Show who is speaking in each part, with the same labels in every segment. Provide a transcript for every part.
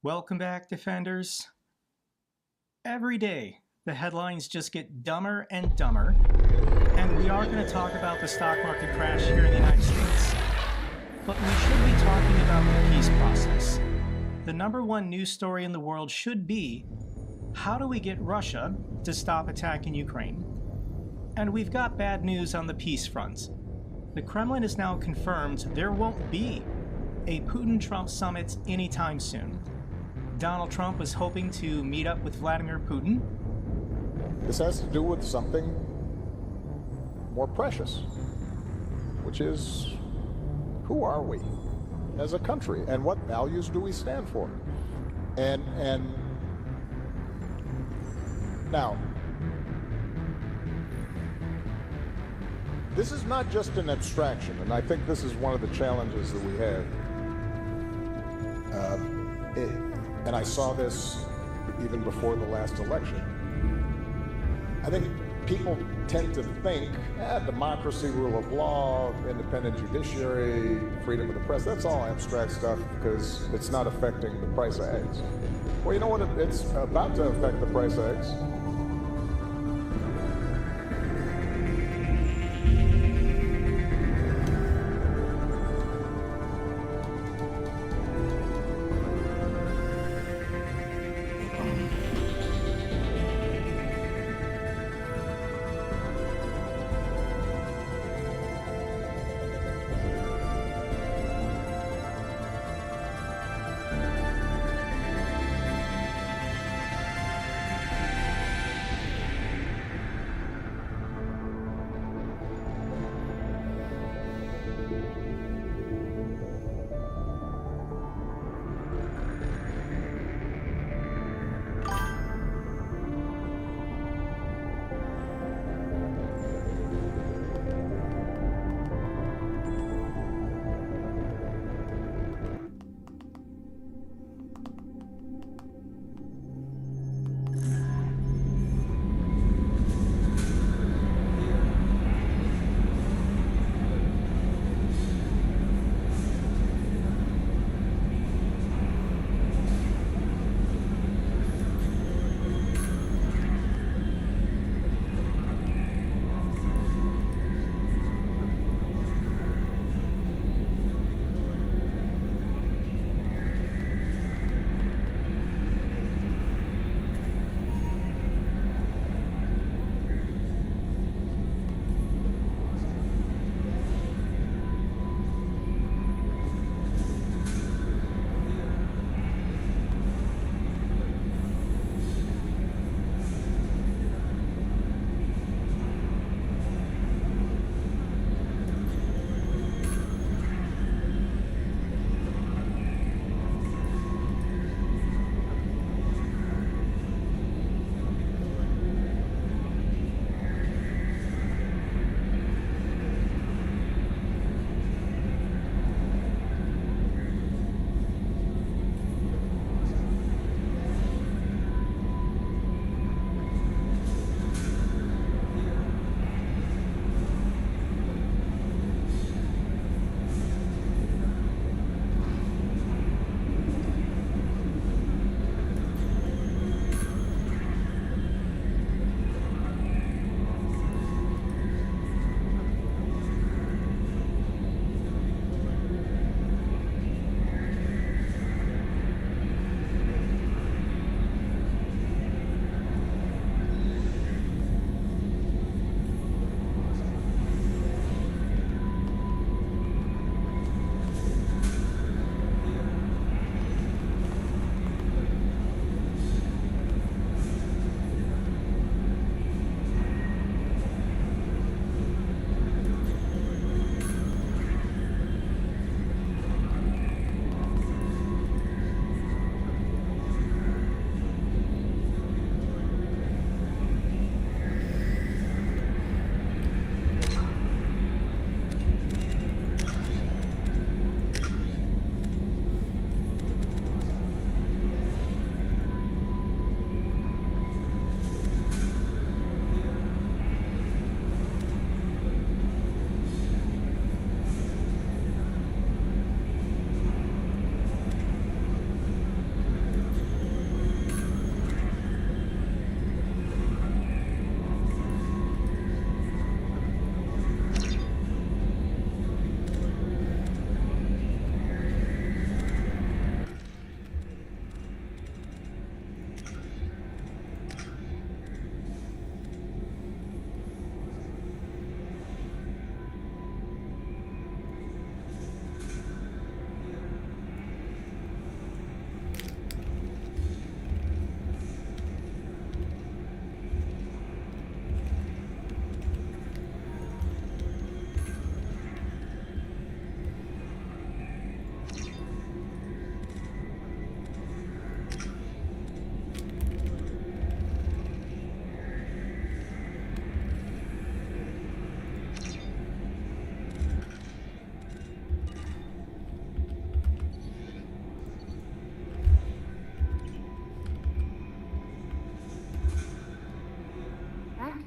Speaker 1: Welcome back, Defenders. Every day, the headlines just get dumber and dumber, and we are going to talk about the stock market crash here in the United States. But we should be talking about the peace process. The number one news story in the world should be, how do we get Russia to stop attacking Ukraine? And we've got bad news on the peace front. The Kremlin has now confirmed there won't be a Putin-Trump summit anytime soon. Donald Trump was hoping to meet up with Vladimir Putin.
Speaker 2: This has to do with something more precious, which is, who are we as a country and what values do we stand for? And now, this is not just an abstraction, and I think this is one of the challenges that we have. And I saw this even before the last election. I think people tend to think, democracy, rule of law, independent judiciary, freedom of the press, that's all abstract stuff because it's not affecting the price of eggs. Well, you know what? It's about to affect the price of eggs.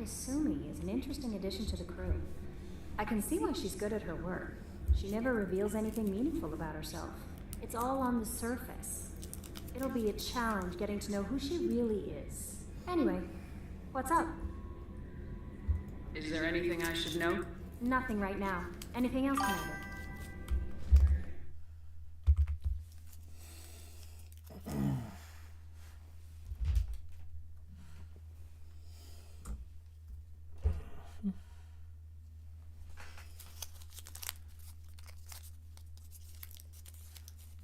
Speaker 3: Hisumi is an interesting addition to the crew. I can see why she's good at her work. She never reveals anything meaningful about herself. It's all on the surface. It'll be a challenge getting to know who she really is. Anyway, what's up?
Speaker 4: Is there anything I should know?
Speaker 3: Nothing right now. Anything else, Commander?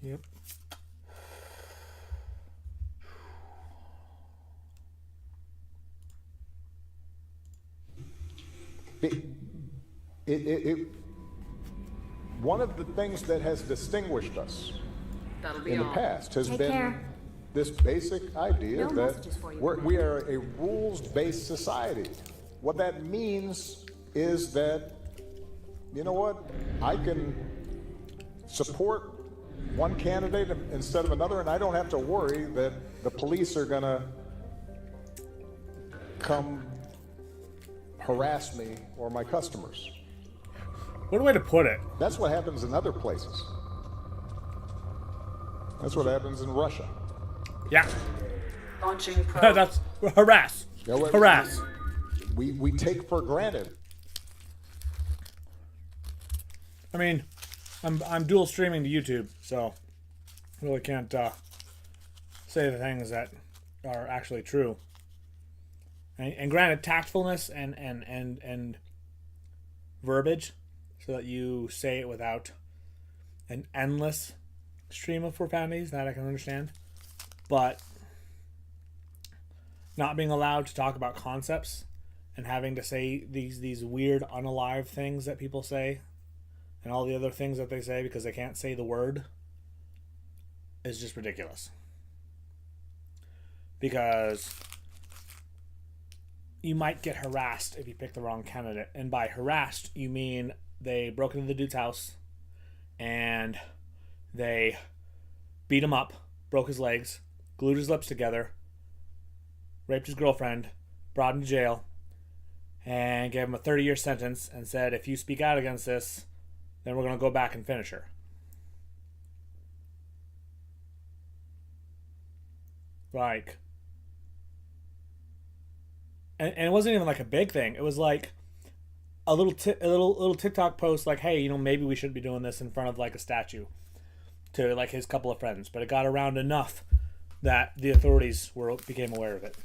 Speaker 5: Yep.
Speaker 2: One of the things that has distinguished us
Speaker 4: That'll be
Speaker 2: in the
Speaker 4: all.
Speaker 2: past has
Speaker 3: Take
Speaker 2: been
Speaker 3: care.
Speaker 2: this basic idea
Speaker 3: No
Speaker 2: that
Speaker 3: messages for you,
Speaker 2: we are a rules-based society. What that means is that, you know what, I can support one candidate instead of another, and I don't have to worry that the police are going to come harass me or my customers.
Speaker 5: What a way to put it.
Speaker 2: That's what happens in other places. That's what happens in Russia.
Speaker 5: Yeah.
Speaker 4: Launching probe.
Speaker 5: That's harass.
Speaker 2: Yeah, wait,
Speaker 5: Harass.
Speaker 2: We take for granted.
Speaker 5: I mean, I'm dual streaming to YouTube, so I really can't say the things that are actually true. And granted, tactfulness and verbiage, so that you say it without an endless stream of profanities, that I can understand. But not being allowed to talk about concepts and having to say these weird unalive things that people say and all the other things that they say because they can't say the word is just ridiculous. Because you might get harassed if you pick the wrong candidate. And by harassed, you mean they broke into the dude's house and they beat him up, broke his legs, glued his lips together, raped his girlfriend, brought him to jail, and gave him a 30-year sentence and said, if you speak out against this, then we're going to go back and finish her. Like, and it wasn't even like a big thing. It was like a little TikTok post like, hey, maybe we should be doing this in front of like a statue to like his couple of friends. But it got around enough that the authorities became aware of it.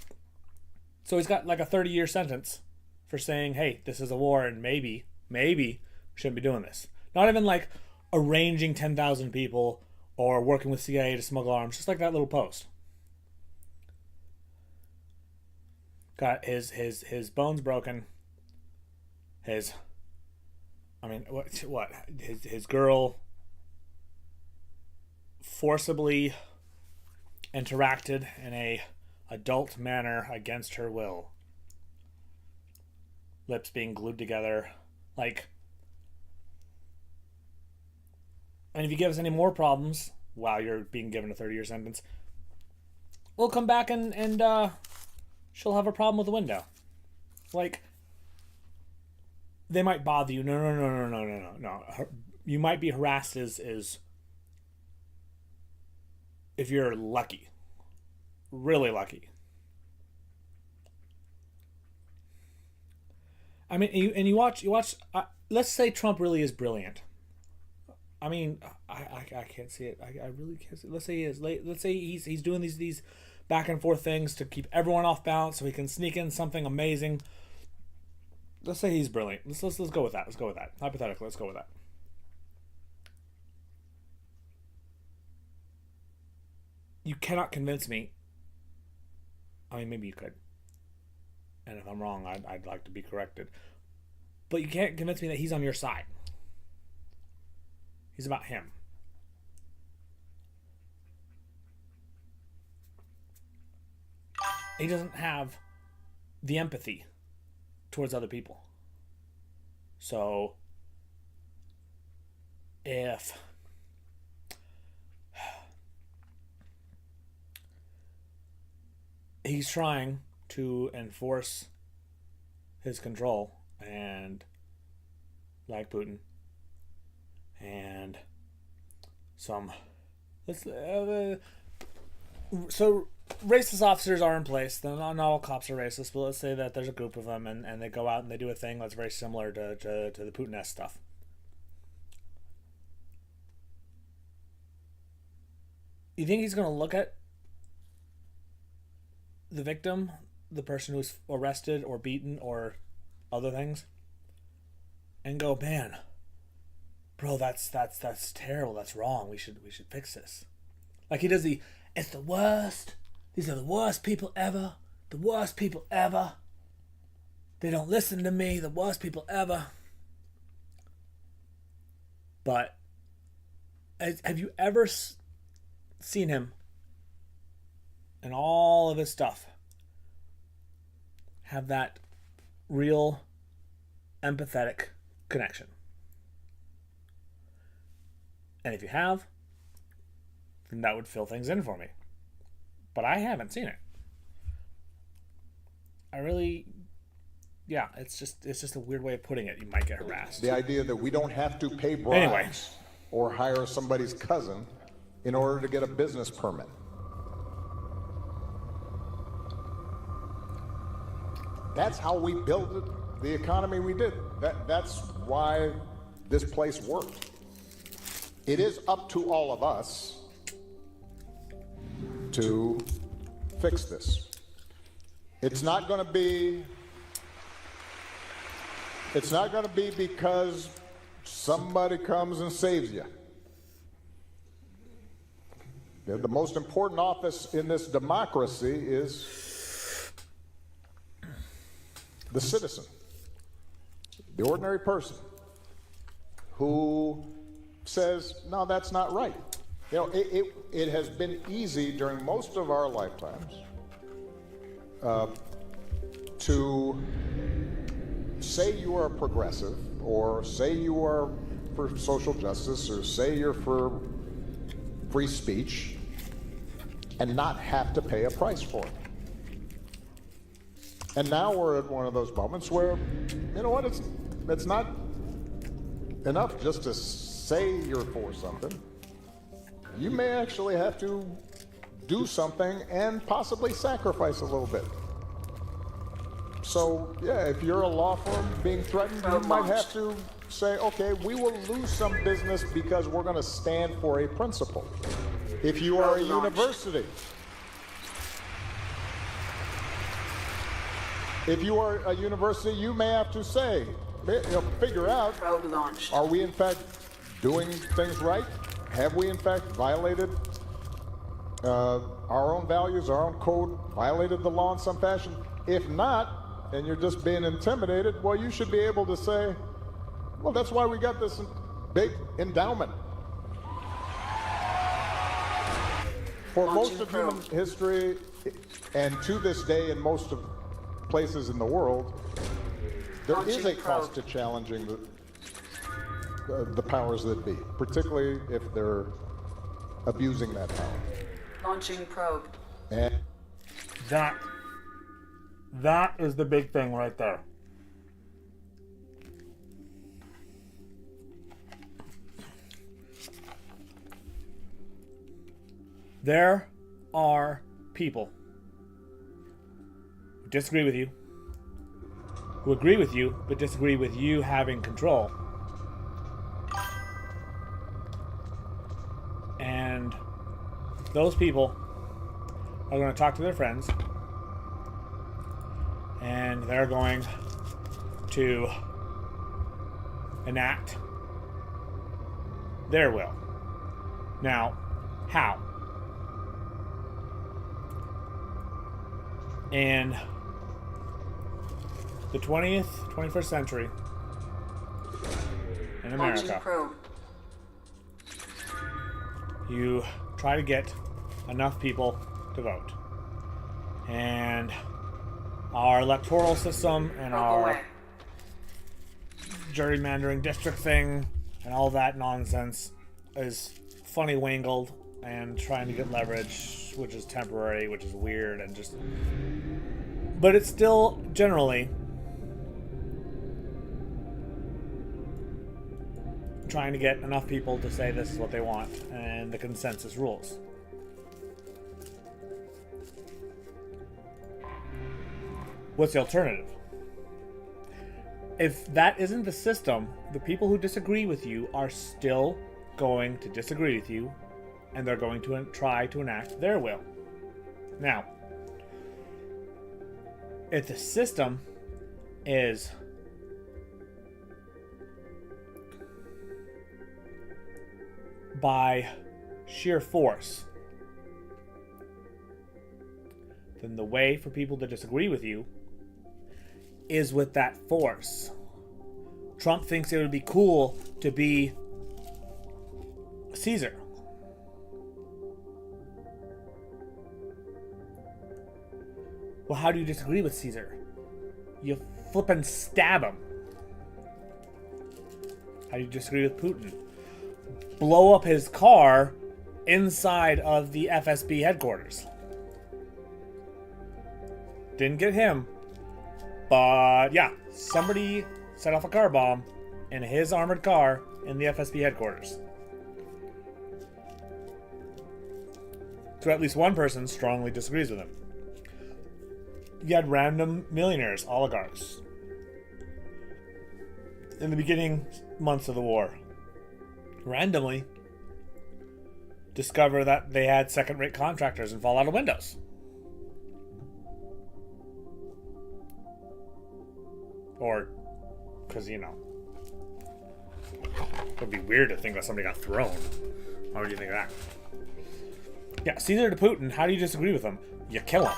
Speaker 5: So he's got like a 30-year sentence for saying, hey, this is a war and maybe we shouldn't be doing this. Not even like arranging 10,000 people or working with CIA to smuggle arms. Just like that little post. Got his bones broken. His girl forcibly interacted in a adult manner against her will. Lips being glued together. Like, and if you give us any more problems while you're being given a 30-year sentence, we'll come back and she'll have a problem with the window. Like, they might bother you. No. You might be harassed is if you're lucky. Really lucky. I mean, you watch. Let's say Trump really is brilliant. I mean, I can't see it. I really can't see it. Let's say he is. Let's say he's doing these back and forth things to keep everyone off balance so he can sneak in something amazing. Let's say he's brilliant. Let's go with that. Let's go with that. Hypothetically, let's go with that. You cannot convince me. I mean, maybe you could. And if I'm wrong, I'd like to be corrected. But you can't convince me that he's on your side. He's about him. He doesn't have the empathy towards other people. So, if he's trying to enforce his control, and like Putin, and some so racist officers are in place. Not all cops are racist, but let's say that there's a group of them, and they go out and they do a thing that's very similar to the Putin-esque stuff. You think he's going to look at the victim, the person who's arrested or beaten or other things, and go, man, bro, that's terrible. That's wrong. We should fix this. Like he does it's the worst. These are the worst people ever. The worst people ever. They don't listen to me. The worst people ever. But have you ever seen him and all of his stuff have that real empathetic connection? And if you have, then that would fill things in for me. But I haven't seen it. It's just a weird way of putting it. You might get harassed.
Speaker 2: The idea that we don't have to pay bribes or hire somebody's cousin in order to get a business permit. That's how we built the economy we did. That's why this place worked. It is up to all of us to fix this. It's not going to be because somebody comes and saves you. The most important office in this democracy is the citizen, the ordinary person who says, no, that's not right. You know, it has been easy during most of our lifetimes to say you are a progressive, or say you are for social justice, or say you're for free speech, and not have to pay a price for it. And now we're at one of those moments where, you know what, it's not enough just to say you're for something. You may actually have to do something and possibly sacrifice a little bit. So, yeah, if you're a law firm being threatened, you might have to say, okay, we will lose some business because we're going to stand for a principle. If you are a university, you may have to say, figure out, are we in fact doing things right? Have we in fact violated our own values, our own code, violated the law in some fashion? If not, and you're just being intimidated, well, you should be able to say, well, that's why we got this big endowment. For most of human history, and to this day in most of places in the world, there is a cost to challenging the powers that be, particularly if they're abusing that power.
Speaker 4: Launching probe.
Speaker 2: And
Speaker 5: that is the big thing right there. There are people who disagree with you, who agree with you, but disagree with you having control. And those people are going to talk to their friends, and they're going to enact their will. Now, how? In the 21st century in America, you try to get enough people to vote. And our electoral system and our gerrymandering district thing and all that nonsense is funny wangled and trying to get leverage, which is temporary, which is weird, and just... But it's still generally trying to get enough people to say this is what they want, and the consensus rules. What's the alternative? If that isn't the system, the people who disagree with you are still going to disagree with you, and they're going to try to enact their will. Now, if the system is by sheer force, then the way for people to disagree with you is with that force. Trump thinks it would be cool to be Caesar. Well, how do you disagree with Caesar? You flippin' stab him. How do you disagree with Putin? Blow up his car inside of the FSB headquarters. Didn't get him. But yeah, somebody set off a car bomb in his armored car in the FSB headquarters. So at least one person strongly disagrees with him. You had random millionaires, oligarchs, in the beginning months of the war, randomly discover that they had second-rate contractors and fall out of windows. Or, because, you know, it would be weird to think that somebody got thrown. Why would you think of that? Yeah, Caesar to Putin, how do you disagree with him? You kill him.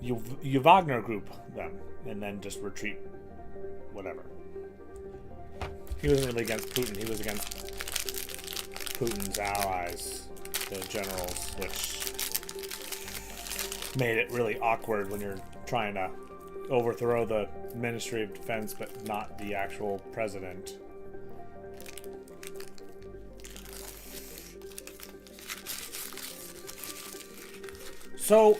Speaker 5: You Wagner group them, and then just retreat. Whatever. He wasn't really against Putin, he was against Putin's allies, the generals, which made it really awkward when you're trying to overthrow the Ministry of Defense, but not the actual president. So,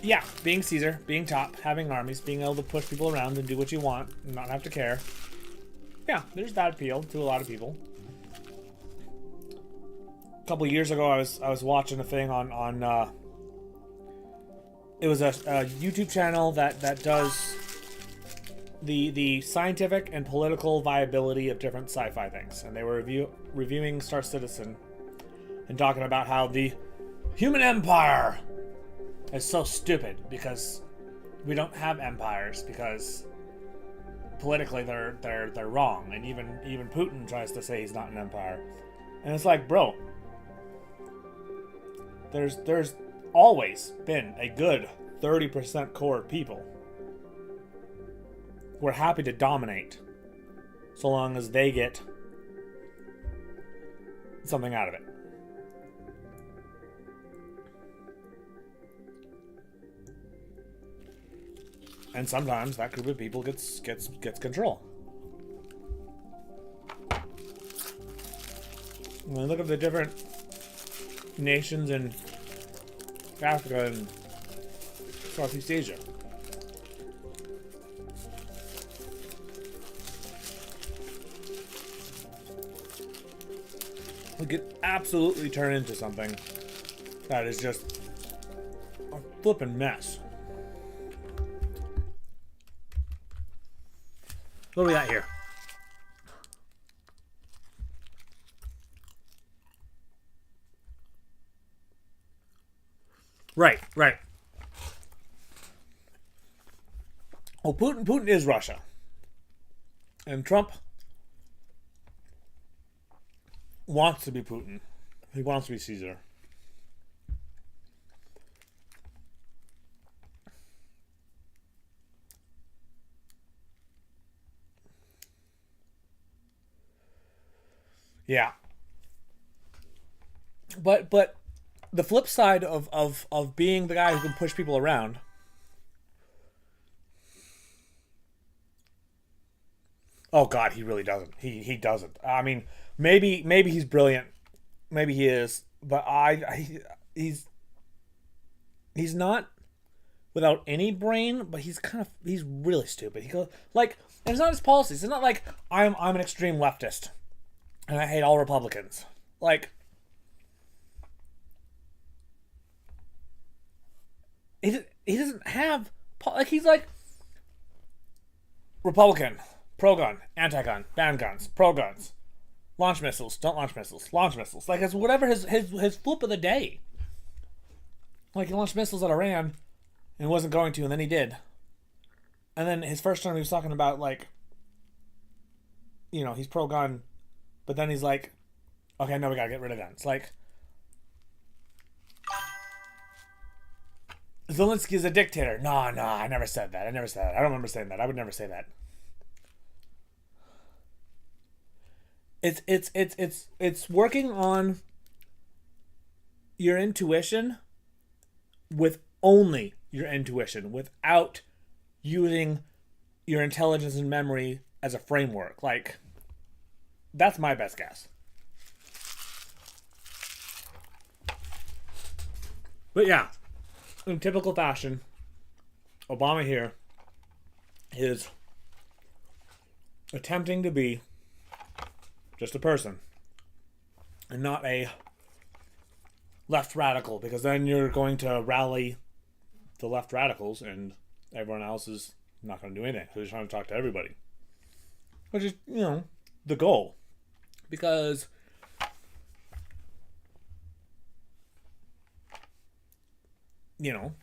Speaker 5: yeah, being Caesar, being top, having armies, being able to push people around and do what you want and not have to care. Yeah, there's that appeal to a lot of people. A couple of years ago, I was watching a thing on it was a YouTube channel that does the scientific and political viability of different sci-fi things, and they were reviewing Star Citizen and talking about how the human empire is so stupid because we don't have empires, because politically they're wrong, and even Putin tries to say he's not an empire. And it's like, bro, there's always been a good 30% core of people who are happy to dominate so long as they get something out of it. And sometimes that group of people gets control. When we look at the different nations in Africa and Southeast Asia, we could absolutely turn into something that is just a flippin' mess. What do we got here? Right. Well, Putin is Russia. And Trump wants to be Putin. He wants to be Caesar. Yeah. But the flip side of being the guy who can push people around, oh God, he really doesn't. He doesn't. I mean, maybe he's brilliant. Maybe he is, but he's not without any brain, but he's really stupid. He goes like, and it's not his policies. It's not like I'm an extreme leftist and I hate all Republicans. Like, he doesn't have, like, he's like Republican, pro-gun, anti-gun, ban guns, pro-guns, launch missiles, don't launch missiles, launch missiles. Like, it's whatever his flip of the day. Like, he launched missiles at Iran and wasn't going to, and then he did. And then his first term, he was talking about, like, you know, he's pro-gun, but then he's like, okay, no, we gotta get rid of guns. Like, Zelensky is a dictator. No, I never said that. I don't remember saying that. I would never say that. It's working on your intuition with only your intuition, without using your intelligence and memory as a framework. Like, that's my best guess. But yeah, in typical fashion, Obama here is attempting to be just a person and not a left radical, because then you're going to rally the left radicals and everyone else is not going to do anything. So he's trying to talk to everybody, which is, you know, the goal. Because you know,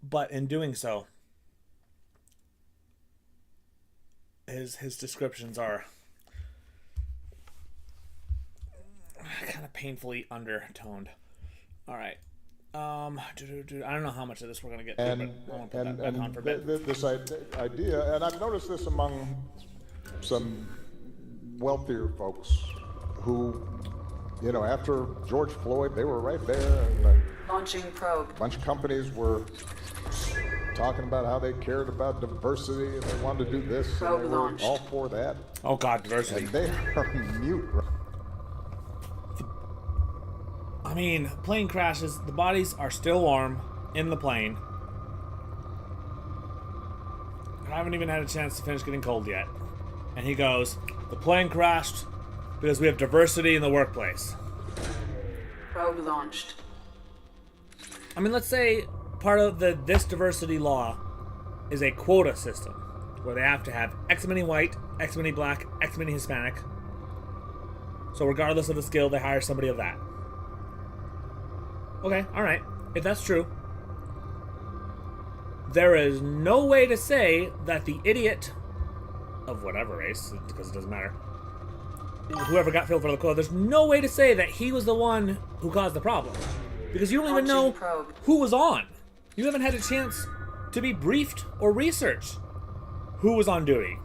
Speaker 5: but in doing so, his descriptions are kind of painfully undertoned. All right. I don't know how much of this we're going to get to, but I won't put that back on for a bit.
Speaker 2: This idea, and I've noticed this among some wealthier folks who, you know, after George Floyd, they were right there, and
Speaker 4: Launching probe.
Speaker 2: a bunch of companies were talking about how they cared about diversity and they wanted to do this,
Speaker 4: Probe
Speaker 2: and they were
Speaker 4: launched.
Speaker 2: all for that.
Speaker 5: Oh God, diversity.
Speaker 2: And they are mute.
Speaker 5: I mean, plane crashes, the bodies are still warm in the plane. I haven't even had a chance to finish getting cold yet. And he goes, the plane crashed because we have diversity in the workplace.
Speaker 4: Probe launched.
Speaker 5: I mean, let's say part of this diversity law is a quota system where they have to have X many white, X many black, X many Hispanic. So regardless of the skill, they hire somebody of that. Okay, alright. If that's true, there is no way to say that the idiot of whatever race, because it doesn't matter, whoever got filled for the quota, there's no way to say that he was the one who caused the problem. Because you don't even know
Speaker 4: Launching probe.
Speaker 5: who was on. You haven't had a chance to be briefed or researched who was on duty.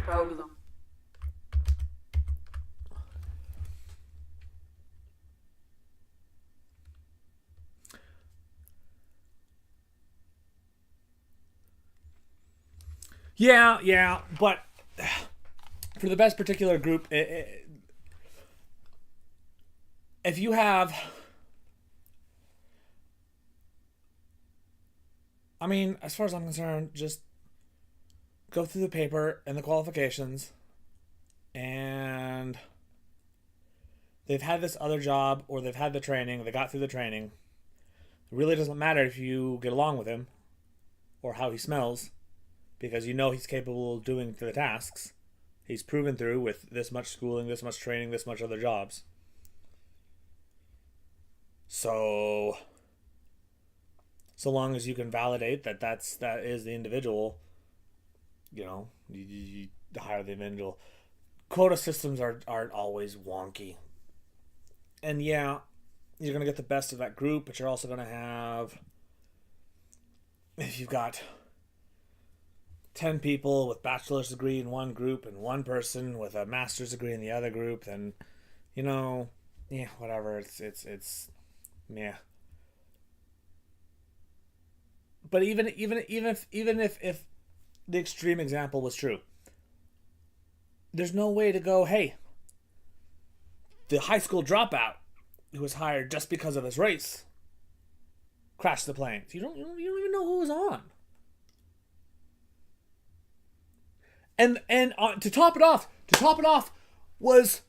Speaker 4: Probe launched.
Speaker 5: Yeah, but for the best particular group, if you have, I mean, as far as I'm concerned, just go through the paper and the qualifications, and they've had this other job, or they've had the training, they got through the training. It really doesn't matter if you get along with him or how he smells, because you know he's capable of doing the tasks. He's proven through with this much schooling, this much training, this much other jobs. So long as you can validate that that is the individual, you know, you hire the individual. Quota systems are always wonky. And yeah, you're going to get the best of that group, but you're also going to have, if you've got 10 people with bachelor's degree in one group and one person with a master's degree in the other group, then, you know, yeah, whatever. It's yeah. But even if the extreme example was true. There's no way to go, hey, the high school dropout who was hired just because of his race crashed the planes. You don't even know who was on. And to top it off was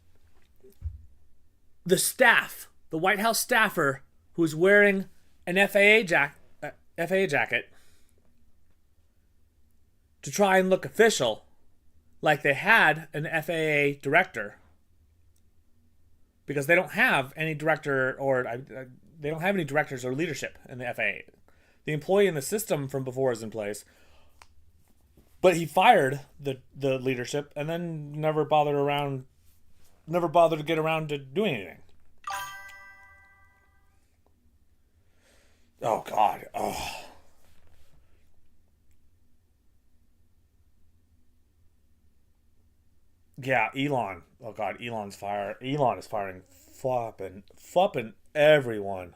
Speaker 5: the staff, the White House staffer who was wearing an FAA jacket to try and look official, like they had an FAA director, because they don't have any director they don't have any directors or leadership in the FAA. The employee in the system from before is in place, but he fired the leadership and then never bothered to get around to doing anything. Oh God. Oh. Yeah, Elon. Oh God, Elon is firing flopping everyone.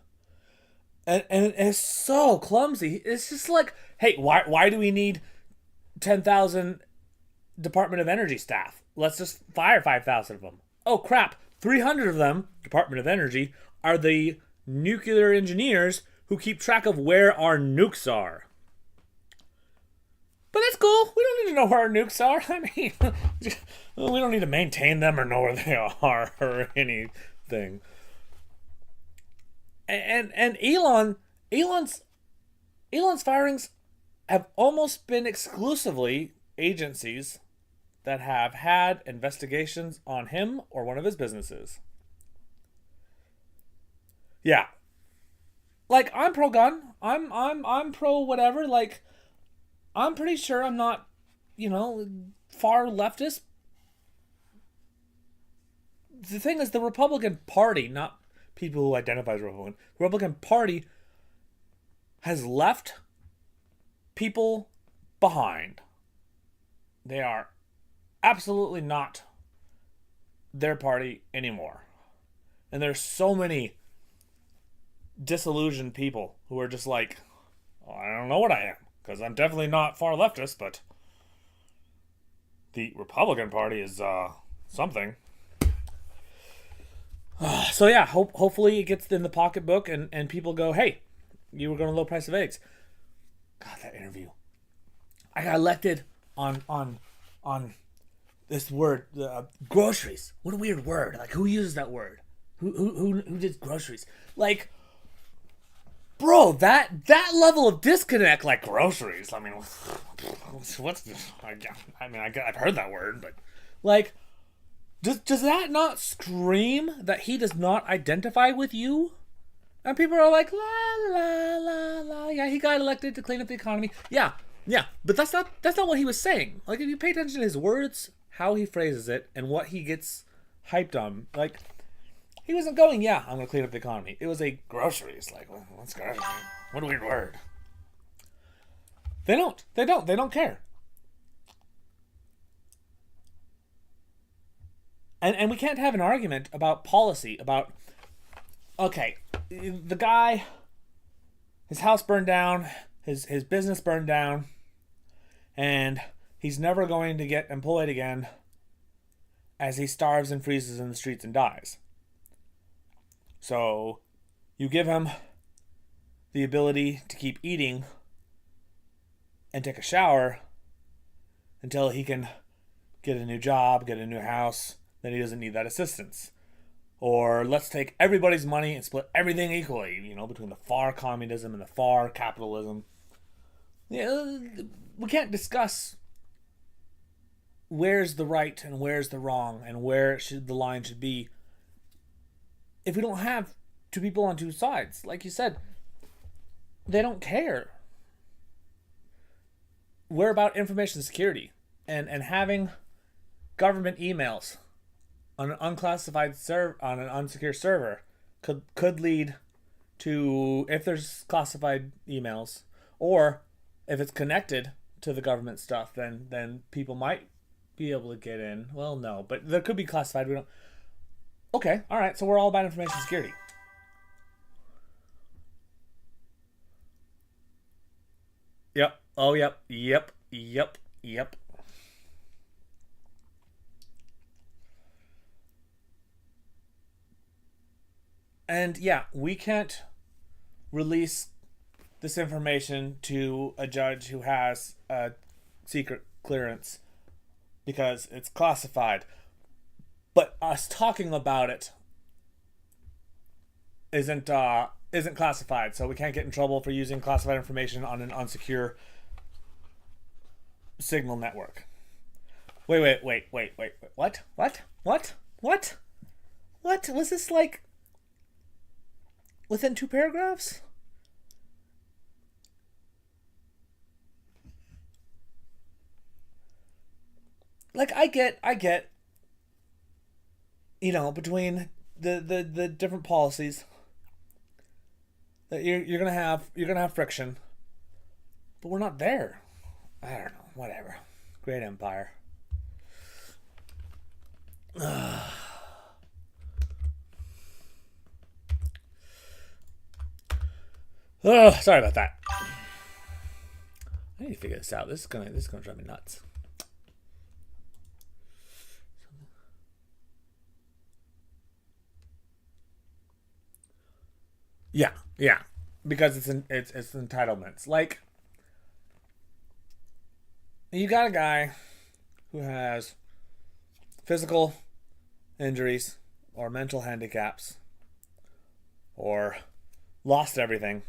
Speaker 5: And it's so clumsy. It's just like, hey, why do we need 10,000 Department of Energy staff? Let's just fire 5,000 of them. Oh crap, 300 of them, Department of Energy, are the nuclear engineers who keep track of where our nukes are. But that's cool. We don't need to know where our nukes are. I mean, we don't need to maintain them or know where they are or anything. And Elon's firings have almost been exclusively agencies that have had investigations on him or one of his businesses. Yeah. Like, I'm pro gun. I'm pro whatever. Like, I'm pretty sure I'm not, far leftist. The thing is, the Republican Party, not people who identify as Republican, the Republican Party has left people behind. They are absolutely not their party anymore. And there's so many disillusioned people who are just like, oh, I don't know what I am, because I'm definitely not far leftist, but the Republican Party is something. So yeah, hopefully it gets in the pocketbook and people go, hey, you were going to low price of eggs. God, that interview. I got elected on this word, groceries. What a weird word. Like, who uses that word? Who did groceries? Like, bro, that level of disconnect, like groceries. I mean, what's this? I've heard that word, but like, does that not scream that he does not identify with you? And people are like, la la la la. Yeah, he got elected to clean up the economy. Yeah, but that's not what he was saying. Like, if you pay attention to his words, how he phrases it, and what he gets hyped on, like, he wasn't going, yeah, I'm going to clean up the economy. It was a groceries. Like, what's groceries? What a weird word. They don't care. And we can't have an argument about policy, about, okay, the guy, his house burned down, his business burned down, and he's never going to get employed again as he starves and freezes in the streets and dies. So you give him the ability to keep eating and take a shower until he can get a new job, get a new house, then he doesn't need that assistance. Or let's take everybody's money and split everything equally, between the far communism and the far capitalism. Yeah, we can't discuss where's the right and where's the wrong and where the line should be if we don't have two people on two sides. Like you said, they don't care. We're about information security and having government emails on an unclassified on an unsecure server could lead to, if there's classified emails, or if it's connected to the government stuff, then people might be able to get in. Well, no, but there could be classified. We don't. Okay, all right. So we're all about information security. Yep. Oh, yep. Yep. And yeah, we can't release this information to a judge who has a secret clearance because it's classified. But us talking about it isn't classified, so we can't get in trouble for using classified information on an unsecure signal network. Wait. What? What? Was this like within 2 paragraphs? Like I get between the different policies that you're gonna have friction, but we're not there. I don't know. Whatever. Great empire. Oh, sorry about that. I need to figure this out. This is gonna drive me nuts. Yeah, because it's entitlements. Like, you got a guy who has physical injuries or mental handicaps or lost everything,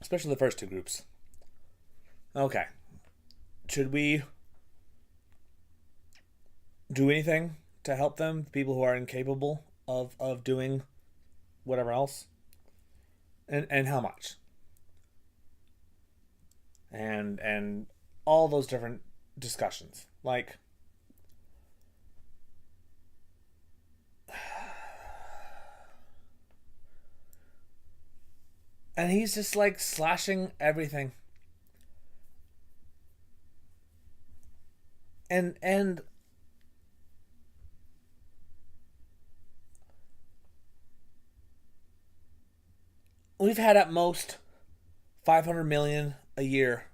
Speaker 5: especially the first 2 groups. Okay, should we do anything to help them, people who are incapable of doing whatever else? And how much? And all those different discussions. Like, and he's just like slashing everything. And we've had at most 500 million a year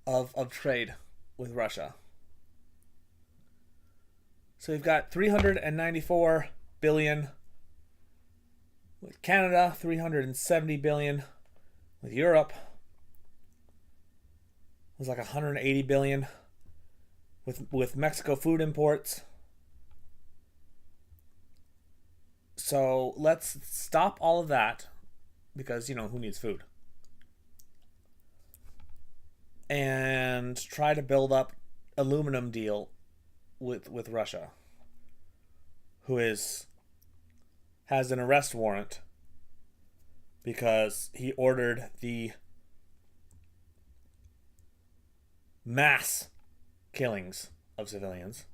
Speaker 5: of trade with Russia. So we've got 394 billion with Canada, 370 billion with Europe. It was like 180 billion with Mexico food imports. So let's stop all of that, because who needs food? And try to build up aluminum deal with Russia, who has an arrest warrant because he ordered the mass killings of civilians,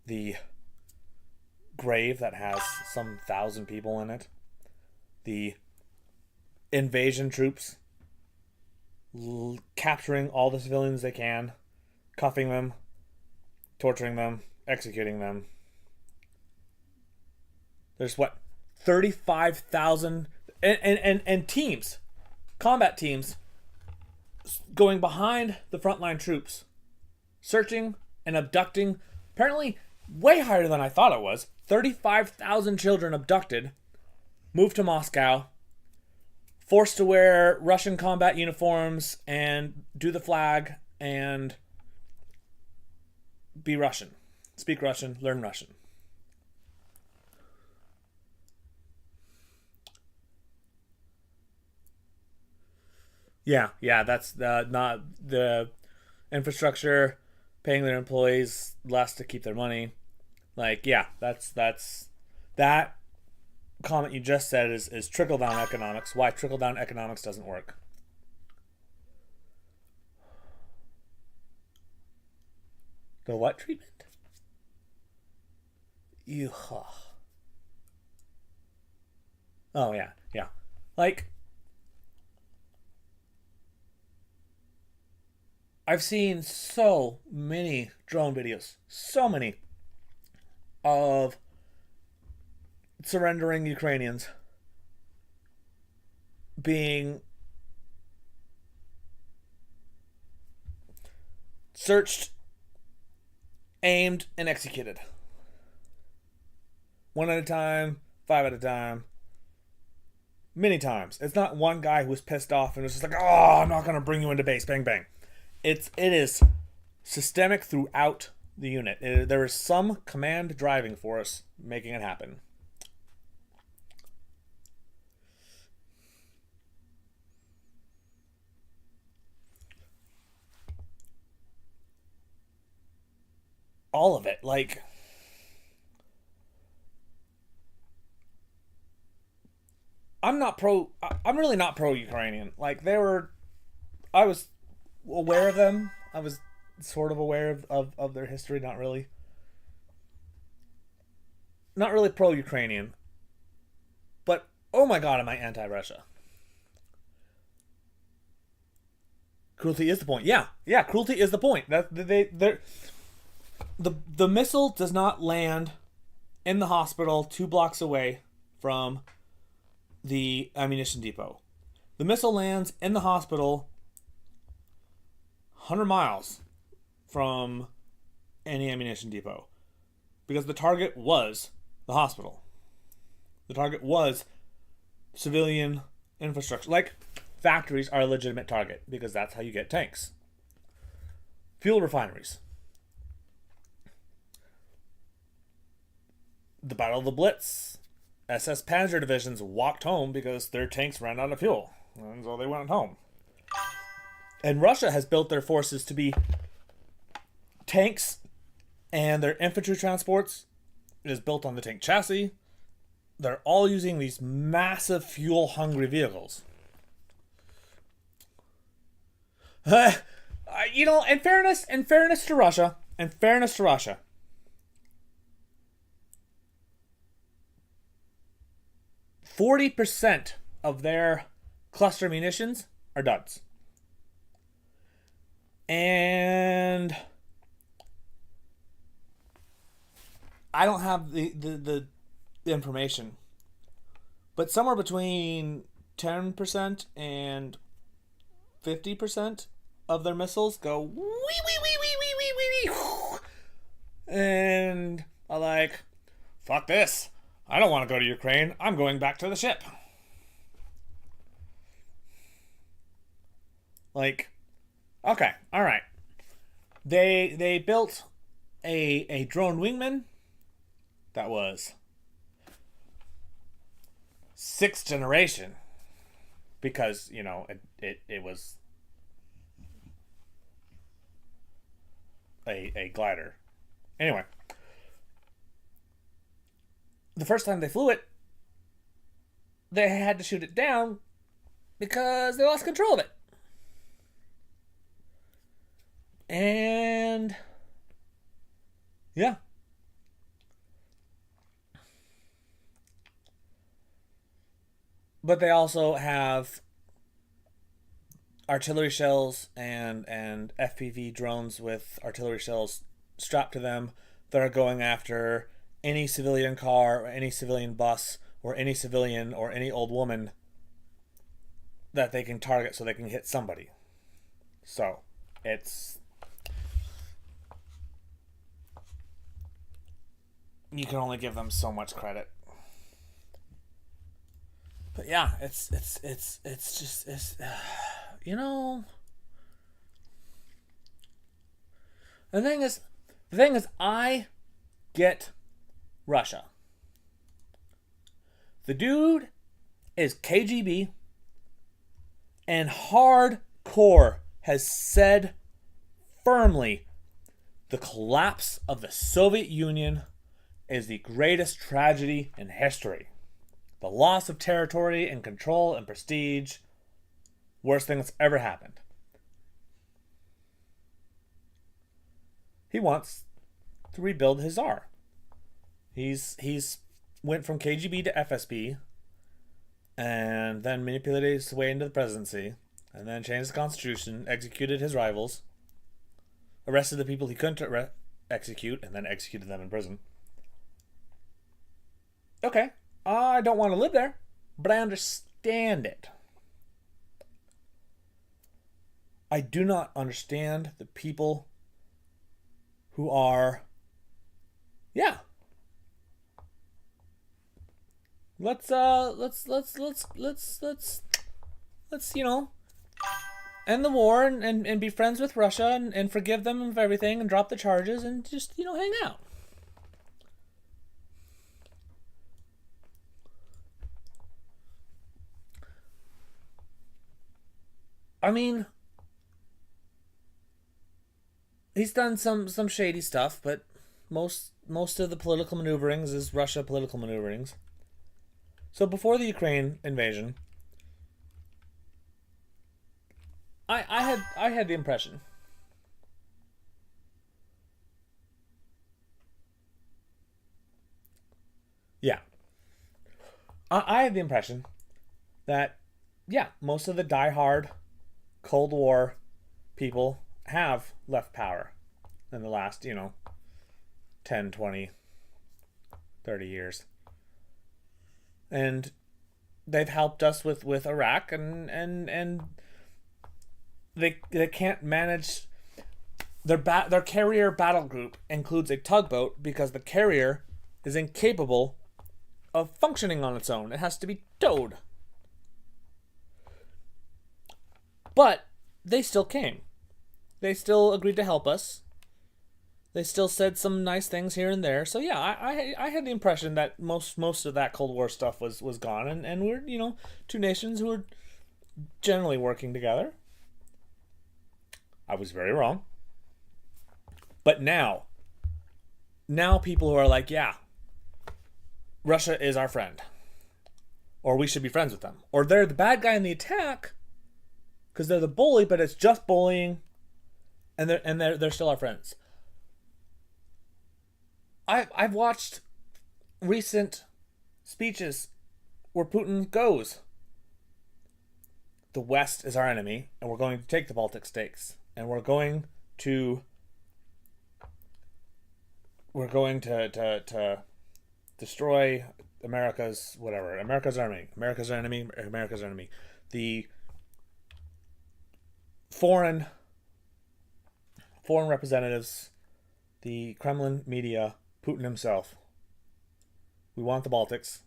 Speaker 5: the grave that has some 1,000 people in it, the invasion troops capturing all the civilians they can, cuffing them, torturing them, executing them. There's 35,000 and teams, combat teams, going behind the frontline troops, searching and abducting. Apparently, way higher than I thought it was. 35,000 children abducted, moved to Moscow, forced to wear Russian combat uniforms and do the flag and be Russian. Speak Russian, learn Russian. Yeah, that's not the infrastructure, paying their employees less to keep their money. Like, yeah, that's that comment you just said is trickle-down economics. Why trickle-down economics doesn't work. The what treatment? Oh, yeah. Like, I've seen so many drone videos, of surrendering Ukrainians being searched, aimed, and executed. One at a time, 5 at a time. Many times. It's not one guy who was pissed off and was just like, oh, I'm not going to bring you into base. Bang, bang. It is systemic throughout the unit. There is some command driving force making it happen. All of it. Like, I'm really not pro-Ukrainian. Like, I was aware of them. I was sort of aware of their history. Not really pro-Ukrainian. But, oh my god, am I anti-Russia. Cruelty is the point. Yeah, cruelty is the point. The missile does not land in the hospital 2 blocks away from the ammunition depot. The missile lands in the hospital 100 miles from any ammunition depot. Because the target was the hospital. The target was civilian infrastructure. Like, factories are a legitimate target because that's how you get tanks. Fuel refineries. The Battle of the Blitz. SS Panzer divisions walked home because their tanks ran out of fuel. And so they went home. And Russia has built their forces to be tanks, and their infantry transports is built on the tank chassis. They're all using these massive fuel-hungry vehicles. In fairness to Russia, 40% of their cluster munitions are duds. And I don't have the information, but somewhere between 10% and 50% of their missiles go wee wee wee wee wee wee wee wee, and I'm like, fuck this. I don't want to go to Ukraine. I'm going back to the ship. Like, okay, all right. They built a drone wingman that was 6th generation because, it was a glider. Anyway, the first time they flew it, they had to shoot it down because they lost control of it. And yeah. But they also have artillery shells and FPV drones with artillery shells strapped to them that are going after any civilian car or any civilian bus or any civilian or any old woman that they can target so they can hit somebody. So, you can only give them so much credit. But yeah, it's just the thing is I get Russia. The dude is KGB and hardcore has said firmly the collapse of the Soviet Union is the greatest tragedy in history. The loss of territory and control and prestige, worst thing that's ever happened. He wants to rebuild his czar. He's went from KGB to FSB, and then manipulated his way into the presidency, and then changed the constitution, executed his rivals, arrested the people he couldn't execute, and then executed them in prison. Okay, I don't want to live there, but I understand it. I do not understand the people who are, yeah. Let's you know, end the war and be friends with Russia and forgive them of everything and drop the charges and just, you know, hang out. I mean, he's done some shady stuff, but most of the political maneuverings is Russia political maneuverings. So before the Ukraine invasion, I had the impression yeah. I had the impression that, yeah, most of the diehard Cold War people have left power in the last, you know, 10, 20, 30 years. And they've helped us with Iraq, and they can't manage their carrier battle group includes a tugboat because the carrier is incapable of functioning on its own. It has to be towed. But they still came. They still agreed to help us. They still said some nice things here and there. So yeah, I had the impression that most of that Cold War stuff was gone, and we're, you know, two nations who are generally working together. I was very wrong. But now people who are like, yeah, Russia is our friend, or we should be friends with them, or they're the bad guy in the attack because they're the bully, but it's just bullying, and they're still our friends. I've watched recent speeches where Putin goes, the West is our enemy, and we're going to take the Baltic states, and we're going to destroy America's whatever. America's our enemy. America's our enemy. America's our enemy. The foreign representatives, the Kremlin media, Putin himself. We want the Baltics.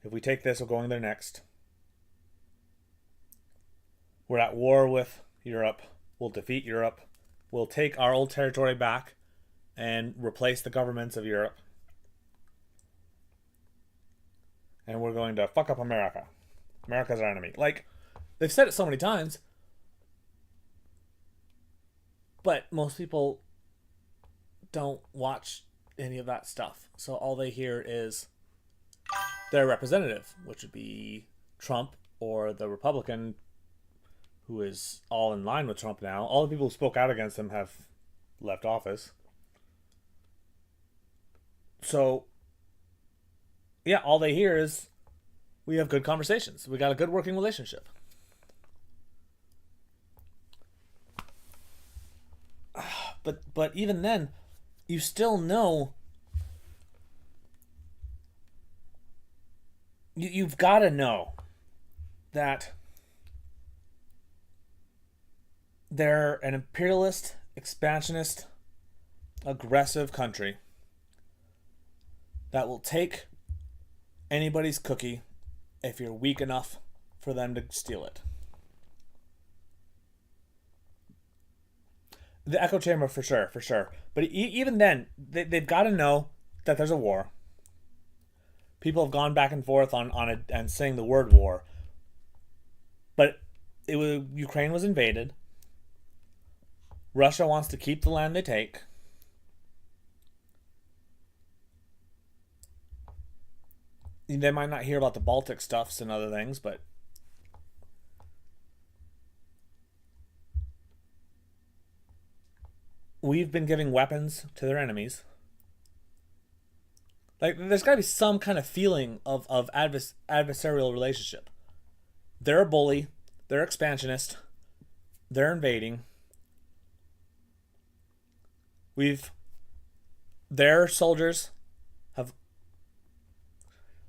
Speaker 5: If we take this, we're going there next. We're at war with Europe. We'll defeat Europe. We'll take our old territory back and replace the governments of Europe. And we're going to fuck up America. America's our enemy. Like, they've said it so many times. But most people don't watch any of that stuff. So all they hear is their representative, which would be Trump or the Republican who is all in line with Trump now. All the people who spoke out against him have left office. So, yeah, all they hear is we have good conversations. We got a good working relationship. But even then, you still know you've got to know that they're an imperialist, expansionist, aggressive country that will take anybody's cookie if you're weak enough for them to steal it. The echo chamber, for sure. But even then, they've got to know that there's a war. People have gone back and forth on it and saying the word war. But Ukraine was invaded. Russia wants to keep the land they take. They might not hear about the Baltic stuffs and other things, but we've been giving weapons to their enemies. Like, there's got to be some kind of feeling of adversarial relationship. They're a bully. They're expansionist. They're invading. Their soldiers have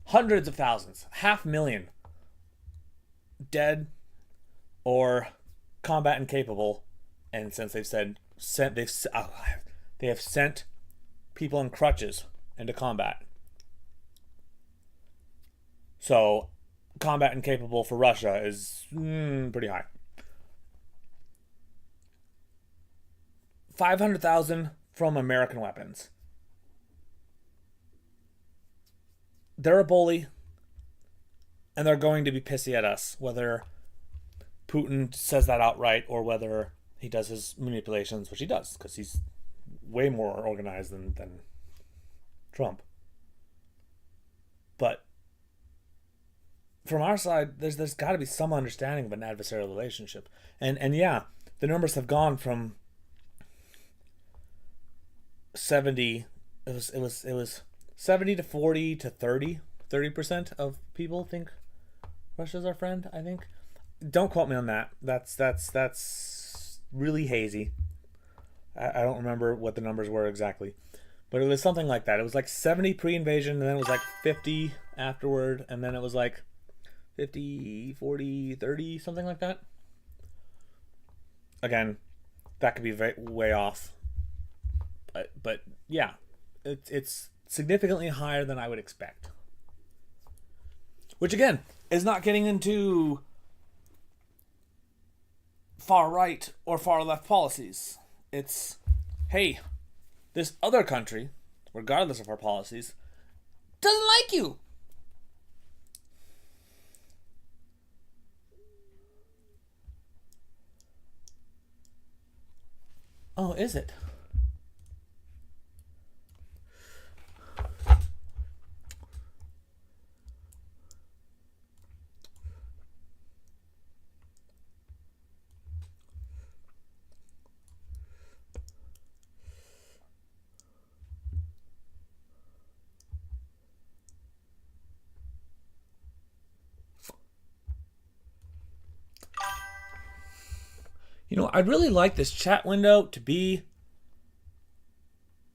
Speaker 5: hundreds of thousands, 500,000 dead or combat incapable, and since they've They have sent people in crutches into combat. So, combat incapable for Russia is pretty high. 500,000 from American weapons. They're a bully, and they're going to be pissy at us, whether Putin says that outright or whether he does his manipulations, which he does, because he's way more organized than Trump. But from our side, there's got to be some understanding of an adversarial relationship, and yeah, the numbers have gone from 70. It was 70 to 40 to 30% of people think Russia's our friend. I think. Don't quote me on that. That's really hazy. I don't remember what the numbers were exactly, but it was something like that. It was like 70 pre-invasion, and then it was like 50 afterward, and then it was like 50, 40, 30, something like that. Again, that could be way off. But yeah, it's significantly higher than I would expect. Which again is not getting into far right or far left policies. It's, hey, this other country, regardless of our policies, doesn't like you. Oh, is it? You know, I'd really like this chat window to be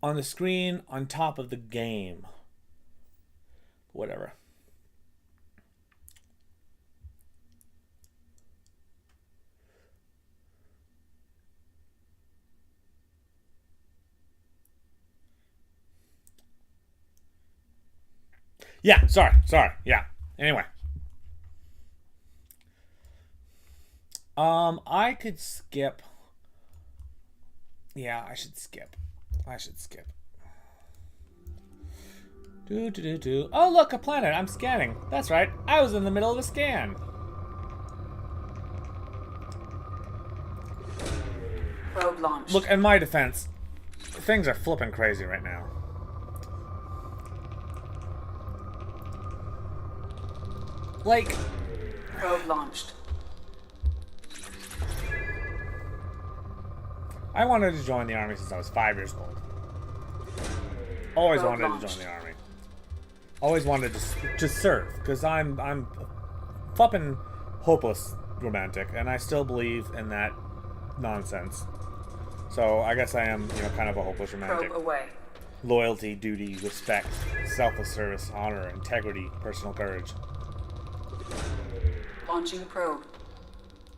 Speaker 5: on the screen on top of the game. Whatever. Yeah, sorry. Yeah. Anyway. I could skip. Yeah, I should skip. Do. Oh, look, a planet. I'm scanning. That's right. I was in the middle of a scan.
Speaker 4: Probe launched.
Speaker 5: Look, in my defense, things are flipping crazy right now. Like,
Speaker 4: Probe launched.
Speaker 5: I wanted to join the army since I was 5 years old. Always
Speaker 4: Probe
Speaker 5: wanted
Speaker 4: launched.
Speaker 5: to join the army. Always wanted to serve, because I'm fucking hopeless romantic, and I still believe in that nonsense. So I guess I am, kind of a hopeless romantic.
Speaker 4: Probe away.
Speaker 5: Loyalty, duty, respect, selfless service, honor, integrity, personal courage.
Speaker 4: Launching probe.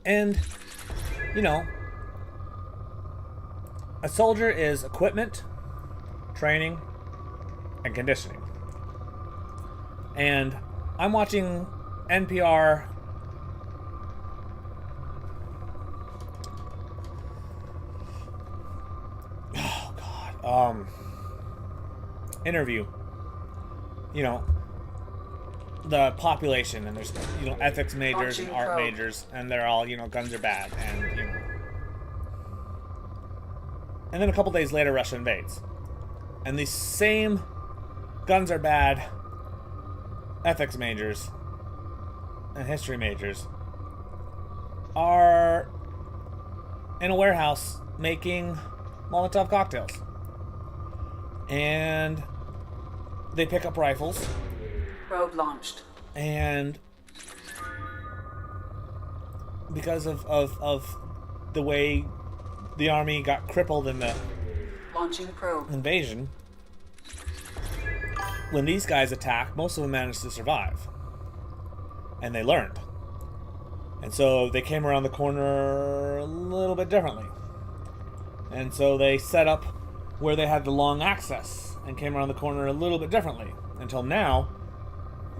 Speaker 5: And, a soldier is equipment, training, and conditioning. And I'm watching NPR interview, the population, and there's, ethics majors and art majors, and they're all, guns are bad, and then a couple days later, Russia invades. And these same guns are bad ethics majors and history majors are in a warehouse making Molotov cocktails. And they pick up rifles.
Speaker 4: Probe launched.
Speaker 5: And because of the way the army got crippled in the
Speaker 4: Launching probe.
Speaker 5: invasion, when these guys attacked, most of them managed to survive. And they learned. And so they came around the corner a little bit differently. And so they set up where they had the long access and came around the corner a little bit differently. Until now,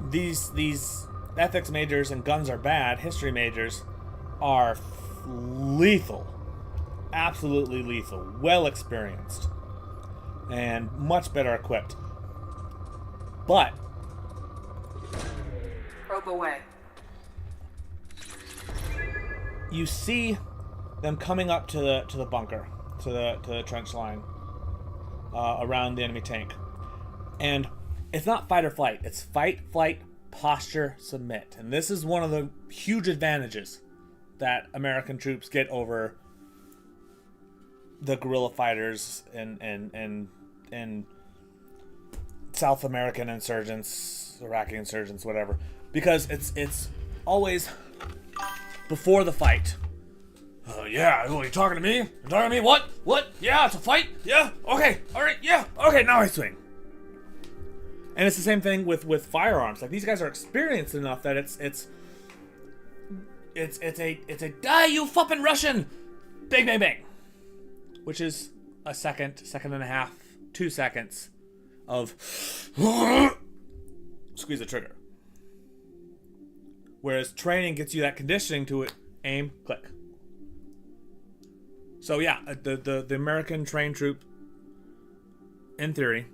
Speaker 5: these ethics majors and guns are bad history majors are lethal. Absolutely lethal. Well experienced. And much better equipped. But
Speaker 4: Probe away.
Speaker 5: you see them coming up to the bunker, to the trench line, around the enemy tank, and it's not fight or flight. It's fight, flight, posture, submit, and this is one of the huge advantages that American troops get over the guerrilla fighters and South American insurgents, Iraqi insurgents, whatever, because it's always before the fight. Yeah, well, you talking to me? You talking to me? What? Yeah, it's a fight? Yeah? Okay, alright, yeah, okay, now I swing. And it's the same thing with firearms. Like, these guys are experienced enough that it's a die, you fucking Russian! Bang, bang, bang. Which is a second and a half, 2 seconds of squeeze the trigger. Whereas training gets you that conditioning to it, aim, click. So yeah, the American trained troop, in theory,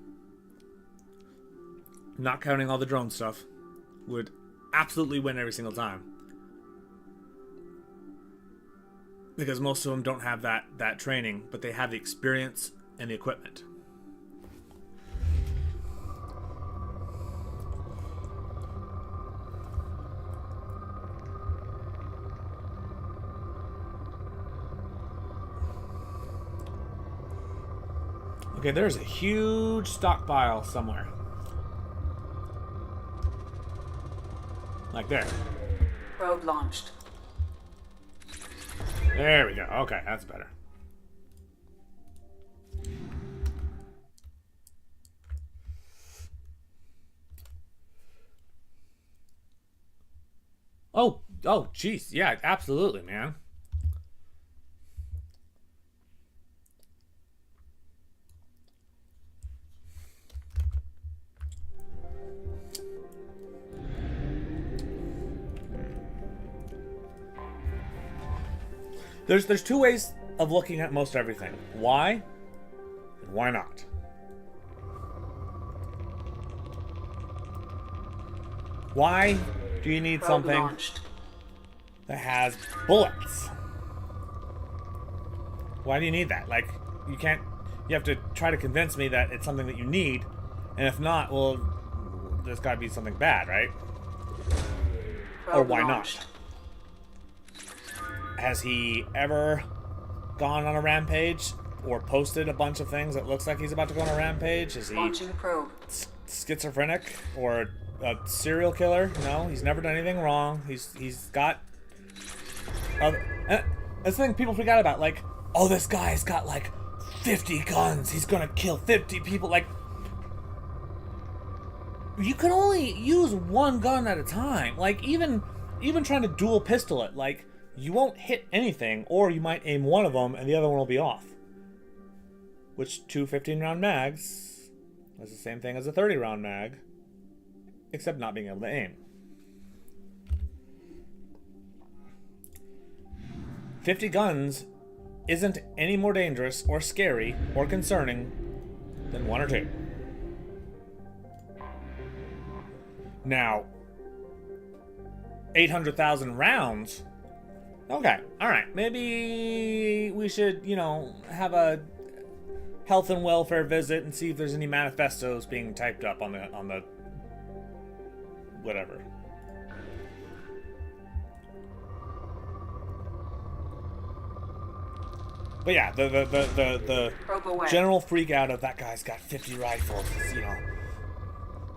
Speaker 5: not counting all the drone stuff, would absolutely win every single time. Because most of them don't have that training, but they have the experience and the equipment. Okay, there's a huge stockpile somewhere. Like there.
Speaker 4: Probe launched.
Speaker 5: There we go. Okay, that's better. Oh, jeez. Yeah, absolutely, man. There's two ways of looking at most everything. Why and why not? Why do you need something that has bullets? Why do you need that? Like, you have to try to convince me that it's something that you need, and if not, well, there's got to be something bad, right? Or why not? Has he ever gone on a rampage or posted a bunch of things that looks like he's about to go on a rampage? Is he
Speaker 4: Launching probe.
Speaker 5: schizophrenic or a serial killer? No, he's never done anything wrong. He's got that's the thing people forgot about. Like, oh, this guy's got like 50 guns. He's gonna kill 50 people. Like, you can only use one gun at a time. Like, even trying to dual pistol it, like, you won't hit anything, or you might aim one of them and the other one will be off. Which 2 15-round mags is the same thing as a 30-round mag, except not being able to aim. 50 guns isn't any more dangerous or scary or concerning than 1 or 2. Now, 800,000 rounds. Okay, alright. Maybe we should, have a health and welfare visit and see if there's any manifestos being typed up on the whatever. But yeah, the general freak out of that guy's got 50 rifles,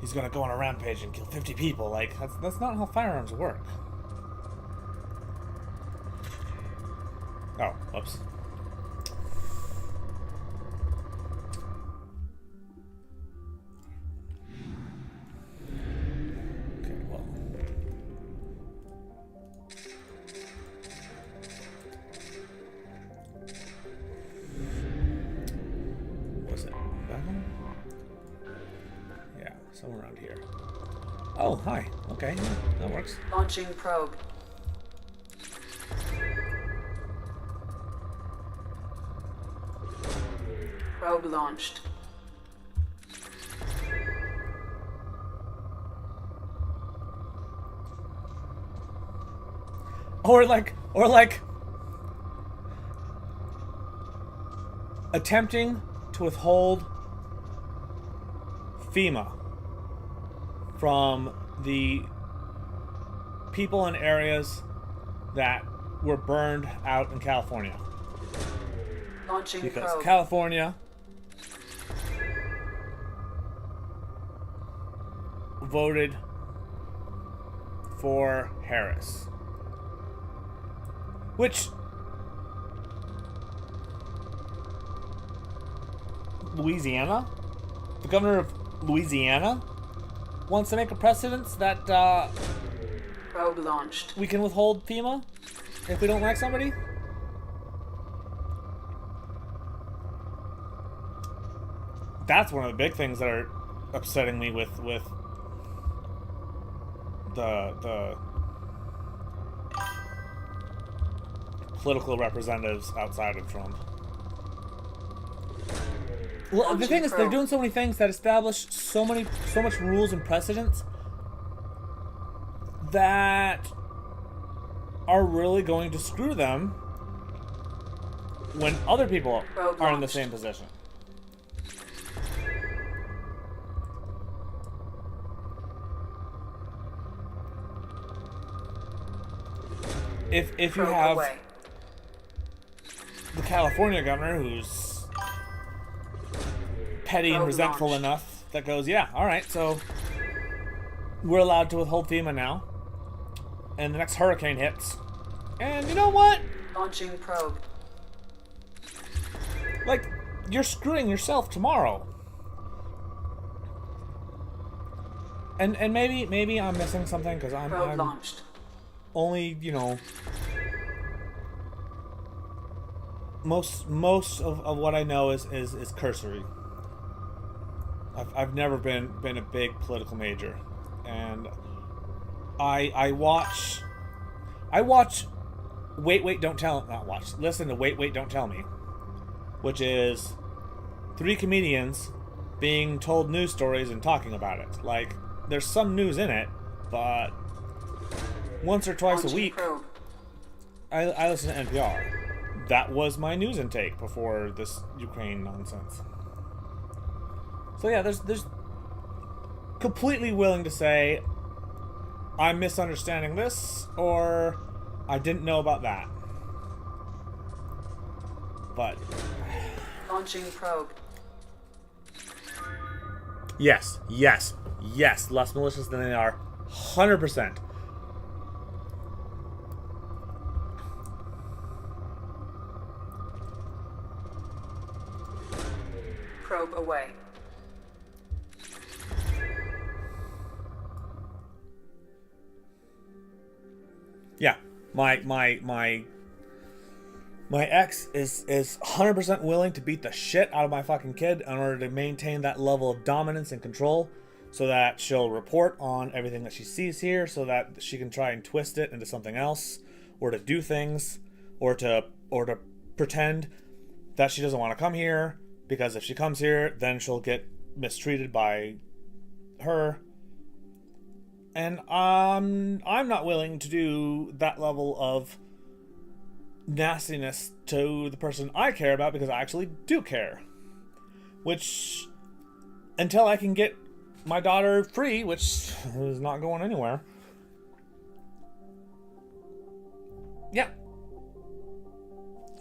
Speaker 5: he's gonna go on a rampage and kill 50 people. Like, that's not how firearms work. Oh, whoops. Okay, well. somewhere around here. Oh, hi. Okay, yeah, that works.
Speaker 4: Launching probe. Probe launched.
Speaker 5: Or like attempting to withhold FEMA from the people in areas that were burned out in California.
Speaker 4: Launching
Speaker 5: Because
Speaker 4: probe.
Speaker 5: California voted for Harris. Which Louisiana? The governor of Louisiana wants to make a precedent that
Speaker 4: Probe launched.
Speaker 5: we can withhold FEMA if we don't like somebody? That's one of the big things that are upsetting me with the political representatives outside of Trump. Well, the thing is, they're doing so many things that establish so much rules and precedents that are really going to screw them when other people are in the same position. If you have the California governor who's petty and resentful enough that goes, yeah, all right, so we're allowed to withhold FEMA now, and the next hurricane hits, and you know what?
Speaker 4: Launching probe.
Speaker 5: Like, you're screwing yourself tomorrow. And maybe I'm missing something because I'm
Speaker 4: Launched.
Speaker 5: only, you know, most of what I know is cursory. I've never been a big political major, and I watch Wait Don't Tell, not watch, listen to Wait Don't Tell Me, which is 3 comedians being told news stories and talking about it. Like, there's some news in it, but once or twice a week I listen to NPR. That was my news intake before this Ukraine nonsense. So yeah, there's completely willing to say I'm misunderstanding this, or I didn't know about that. But
Speaker 4: launching probe.
Speaker 5: Yes, less malicious than they are, 100%.
Speaker 4: Probe away.
Speaker 5: Yeah, my ex is 100% willing to beat the shit out of my fucking kid in order to maintain that level of dominance and control, so that she'll report on everything that she sees here, so that she can try and twist it into something else, or to do things, or to pretend that she doesn't want to come here, because if she comes here, then she'll get mistreated by her. And I'm not willing to do that level of nastiness to the person I care about, because I actually do care. Which, until I can get my daughter free, which is not going anywhere. Yeah.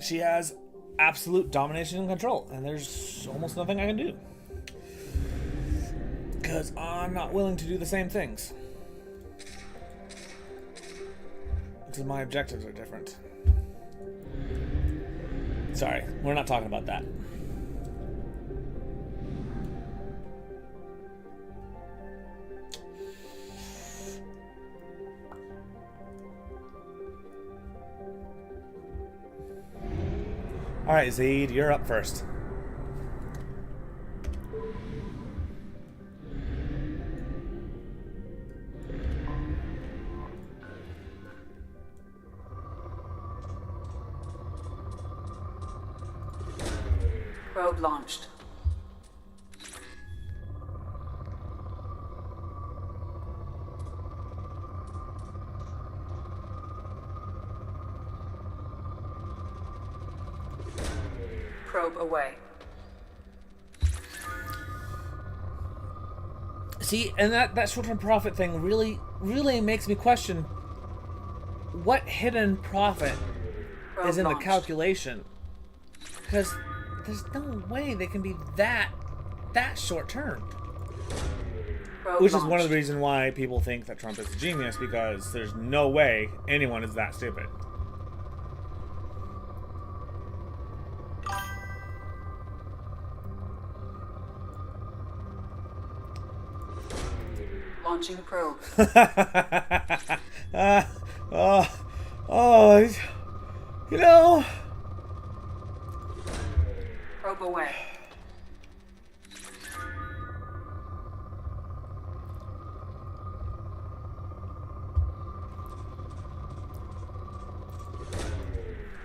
Speaker 5: She has absolute domination and control, and there's almost nothing I can do. Because I'm not willing to do the same things. Because my objectives are different. Sorry, we're not talking about that. Alright, Zaid, you're up first.
Speaker 4: Probe launched. Probe away.
Speaker 5: See, and that short-term profit thing really makes me question what hidden profit
Speaker 4: Probe
Speaker 5: is in
Speaker 4: launched.
Speaker 5: the calculation. Because there's no way they can be that short-termed.
Speaker 4: Probe
Speaker 5: Which is one of
Speaker 4: launched.
Speaker 5: the reasons why people think that Trump is a genius, because there's no way anyone is that stupid.
Speaker 4: Launching probe.
Speaker 5: Oh, you know,
Speaker 4: Probe away.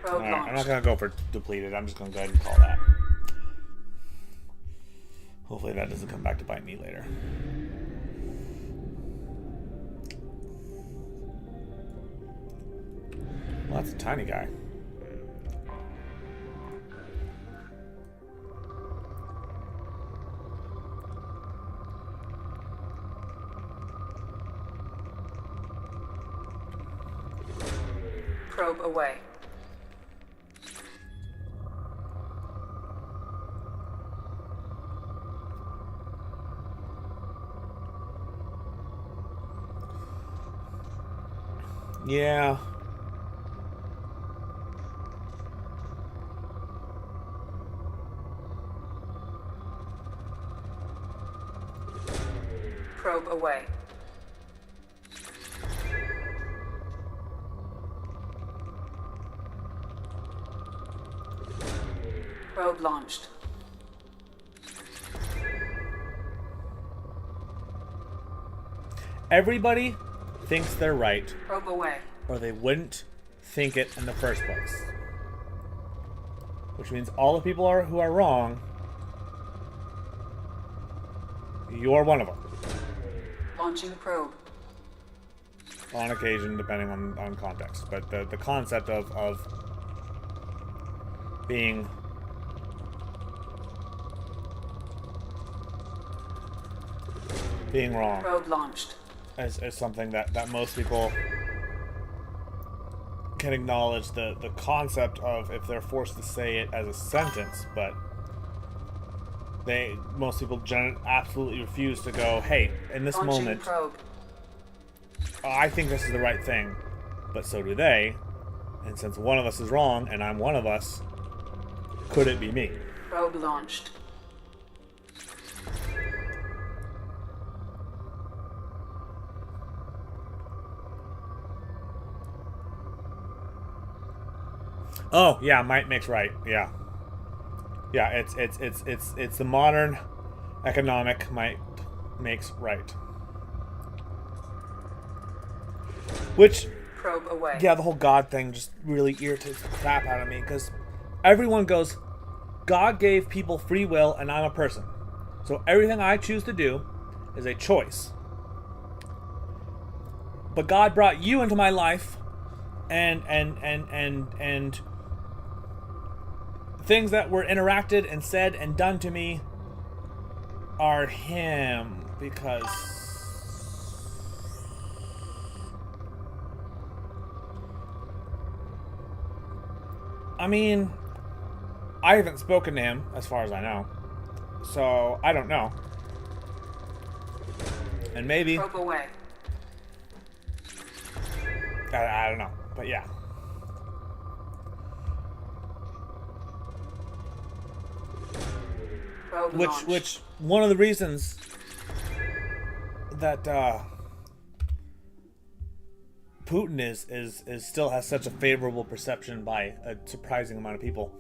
Speaker 4: Probe
Speaker 5: alright, I'm not
Speaker 4: launched.
Speaker 5: gonna go for depleted. I'm just gonna go ahead and call that. Hopefully that doesn't come back to bite me later. Well, that's a tiny guy.
Speaker 4: Probe away.
Speaker 5: Yeah.
Speaker 4: Probe away. Probe launched.
Speaker 5: Everybody thinks they're right,
Speaker 4: Probe away.
Speaker 5: or they wouldn't think it in the first place. Which means all the people who are wrong, you're one of them.
Speaker 4: Launching probe.
Speaker 5: On occasion, depending on context. But the concept of being wrong
Speaker 4: Probe launched.
Speaker 5: is something that most people can acknowledge the concept of if they're forced to say it as a sentence, but most people absolutely refuse to go, hey, in this
Speaker 4: Launching
Speaker 5: moment,
Speaker 4: probe.
Speaker 5: I think this is the right thing, but so do they, and since one of us is wrong, and I'm one of us, could it be me?
Speaker 4: Probe launched.
Speaker 5: Oh, yeah, might makes right, yeah. Yeah, it's the modern economic might makes right. Which,
Speaker 4: Probe away.
Speaker 5: yeah, the whole God thing just really irritates the crap out of me, because everyone goes, God gave people free will and I'm a person. So everything I choose to do is a choice. But God brought you into my life and things that were interacted and said and done to me are him, because I mean, I haven't spoken to him as far as I know, so I don't know. And maybe
Speaker 4: Probe away.
Speaker 5: I don't know, but yeah.
Speaker 4: Probe launched.
Speaker 5: Which one of the reasons that Putin is still has such a favorable perception by a surprising amount of people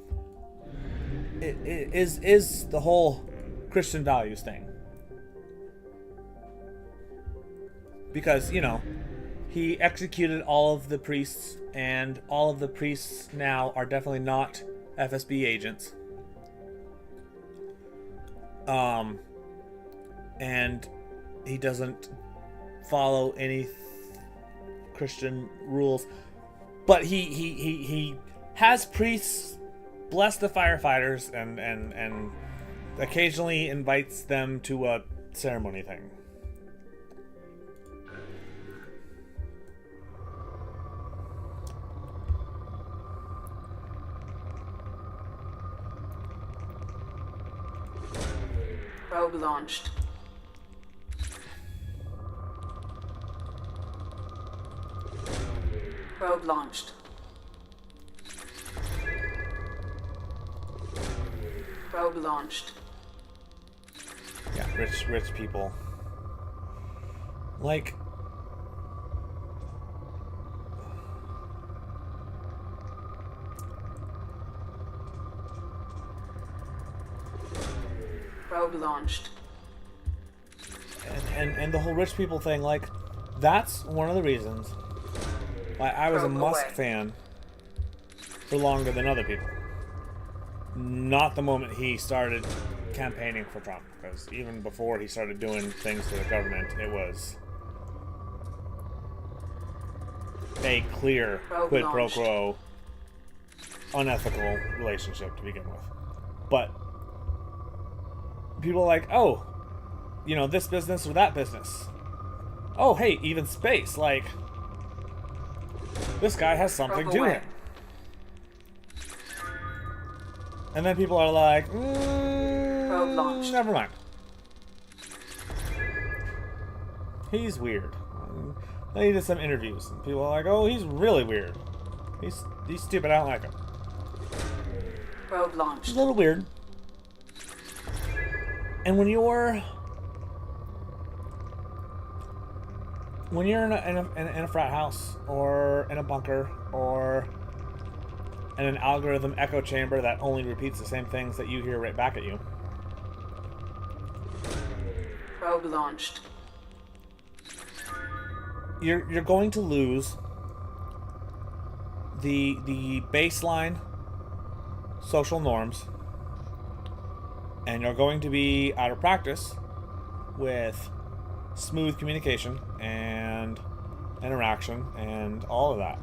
Speaker 5: is the whole Christian values thing. Because, you know, he executed all of the priests, and all of the priests now are definitely not FSB agents. And he doesn't follow any Christian rules, but he has priests bless the firefighters and occasionally invites them to a ceremony thing.
Speaker 4: Probe launched. Probe launched. Probe launched.
Speaker 5: Yeah, rich people. Like,
Speaker 4: Probe launched.
Speaker 5: and the whole rich people thing, like, that's one of the reasons why I was a
Speaker 4: Probe
Speaker 5: Musk
Speaker 4: away.
Speaker 5: fan for longer than other people. Not the moment he started campaigning for Trump, because even before he started doing things to the government, it was a clear
Speaker 4: Probe
Speaker 5: quid pro
Speaker 4: launched.
Speaker 5: quo, unethical relationship to begin with. But people are like, oh, you know, this business or that business. Oh, hey, even space. Like, this guy has something
Speaker 4: Probe
Speaker 5: to
Speaker 4: away.
Speaker 5: him. And then people are like,
Speaker 4: Probe launched.
Speaker 5: never mind. He's weird. Then he did some interviews, and people are like, oh, he's really weird. He's stupid, I don't like him.
Speaker 4: Probe
Speaker 5: He's
Speaker 4: launched.
Speaker 5: a little weird. And when you're in a frat house, or in a bunker, or in an algorithm echo chamber that only repeats the same things that you hear right back at you,
Speaker 4: Probe launched.
Speaker 5: you're going to lose the baseline social norms, and you're going to be out of practice with smooth communication and interaction and all of that.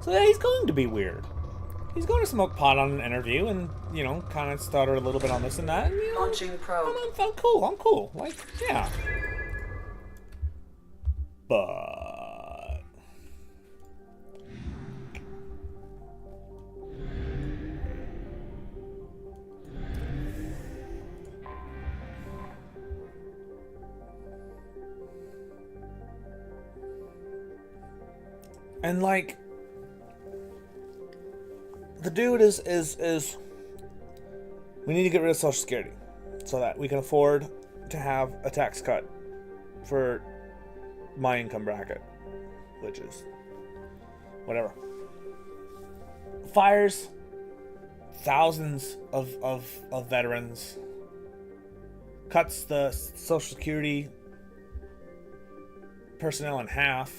Speaker 5: So yeah, he's going to be weird. He's going to smoke pot on an interview and, you know, kind of stutter a little bit on this and that. And, you know,
Speaker 4: Launching probe.
Speaker 5: I'm cool. Like, yeah. But and like, the dude is we need to get rid of Social Security so that we can afford to have a tax cut for my income bracket, which is whatever. Fires thousands of veterans, cuts the Social Security personnel in half.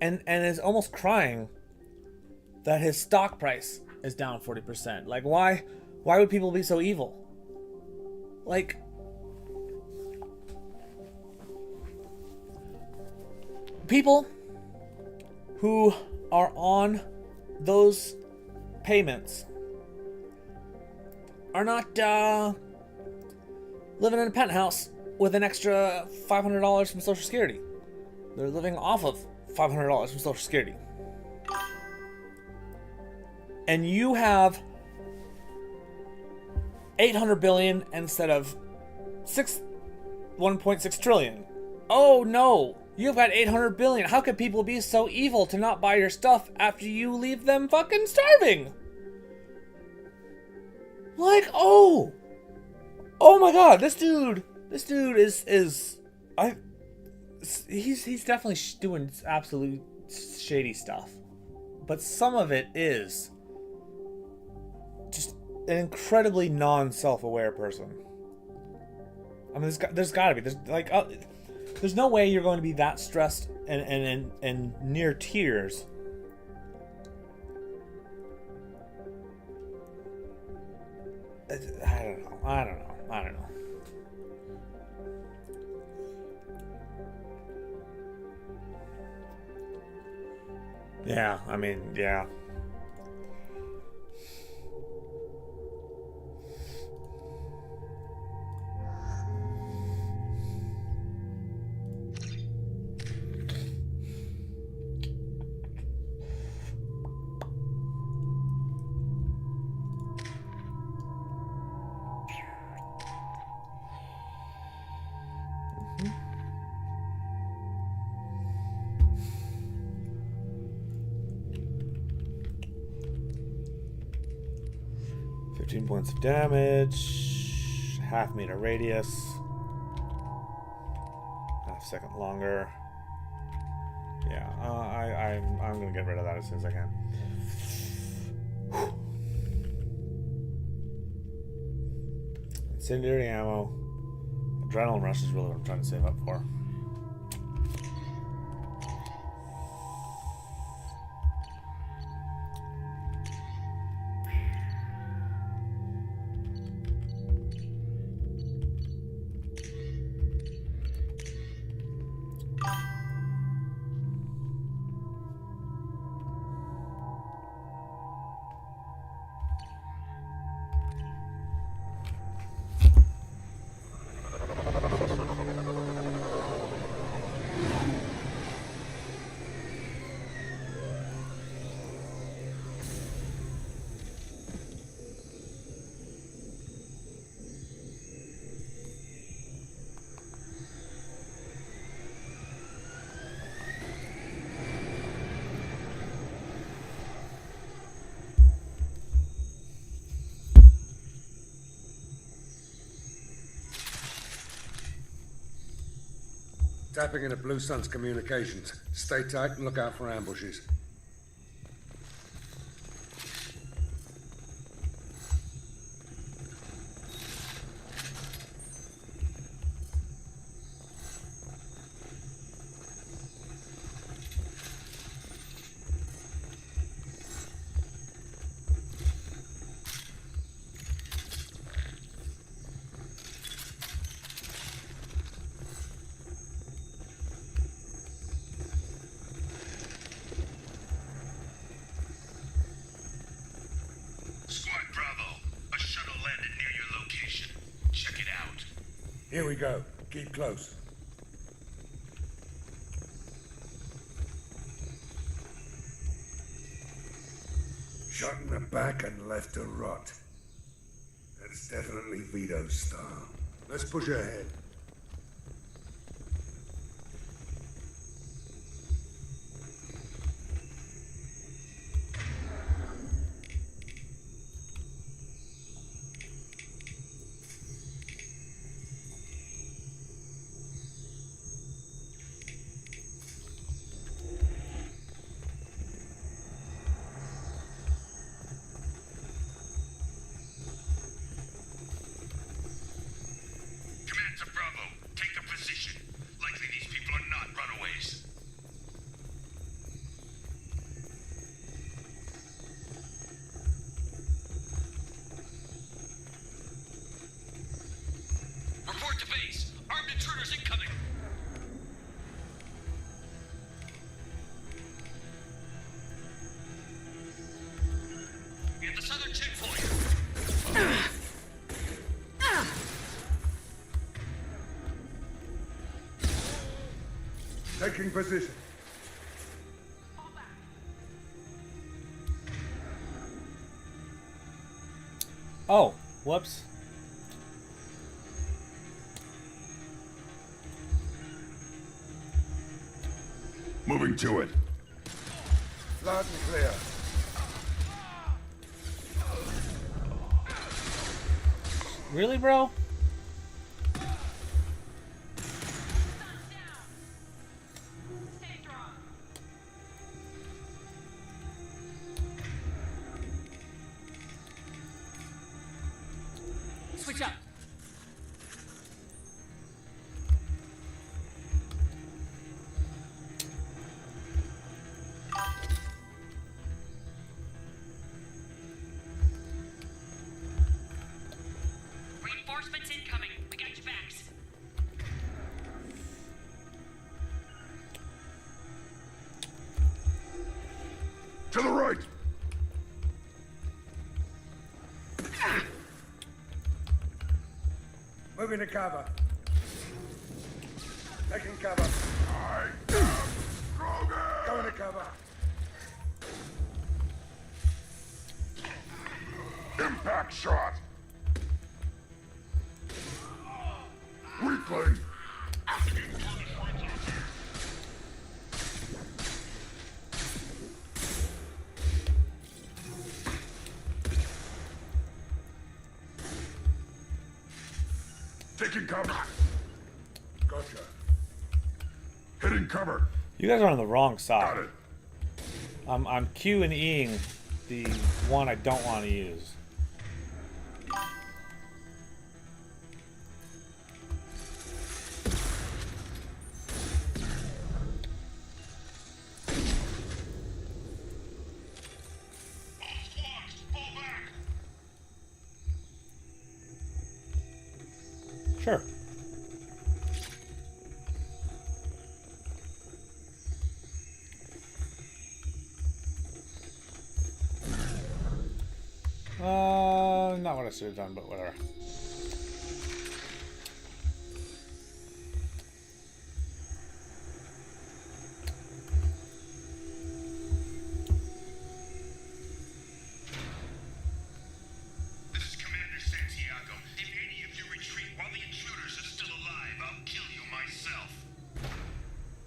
Speaker 5: And is almost crying that his stock price is down 40%. Like, why would people be so evil? Like, people who are on those payments are not living in a penthouse with an extra $500 from Social Security. They're living off of $500 from Social Security. And you have 800 billion instead of 1.6 trillion. Oh no, you've got 800 billion. How could people be so evil to not buy your stuff after you leave them fucking starving? Like, oh my god, this dude is he's definitely doing absolute shady stuff, but some of it is just an incredibly non-self-aware person. I mean, there's got to be, there's no way you're going to be that stressed and near tears I don't know. I don't know. Yeah, I mean, yeah. Mhm. 15 points of damage, half-meter radius, half-second longer. Yeah, I'm gonna get rid of that as soon as I can. Incendiary ammo, adrenaline rush is really what I'm trying to save up for.
Speaker 6: Tapping into Blue Sun's communications. Stay tight and look out for ambushes. Here we go. Keep close. Shot in the back and left to rot. That's definitely Vito's style. Let's push ahead. Taking position.
Speaker 5: Oh, whoops.
Speaker 7: Moving to it.
Speaker 6: Loud and clear.
Speaker 5: Really, bro?
Speaker 4: Switch up.
Speaker 8: Threats incoming. We got your backs.
Speaker 7: To the right!
Speaker 6: Moving to cover. Taking cover.
Speaker 7: I am Krogan!
Speaker 6: Going to cover.
Speaker 7: Impact shot! Weakling! Taking cover!
Speaker 6: Gotcha.
Speaker 7: Hitting cover!
Speaker 5: You guys are on the wrong
Speaker 7: Got
Speaker 5: side.
Speaker 7: it.
Speaker 5: I'm Q and Eing the one I don't want to use. Sure. Not what I should have done, but whatever.
Speaker 9: This is Commander Santiago. If any of you retreat while the intruders are still alive, I'll kill you myself.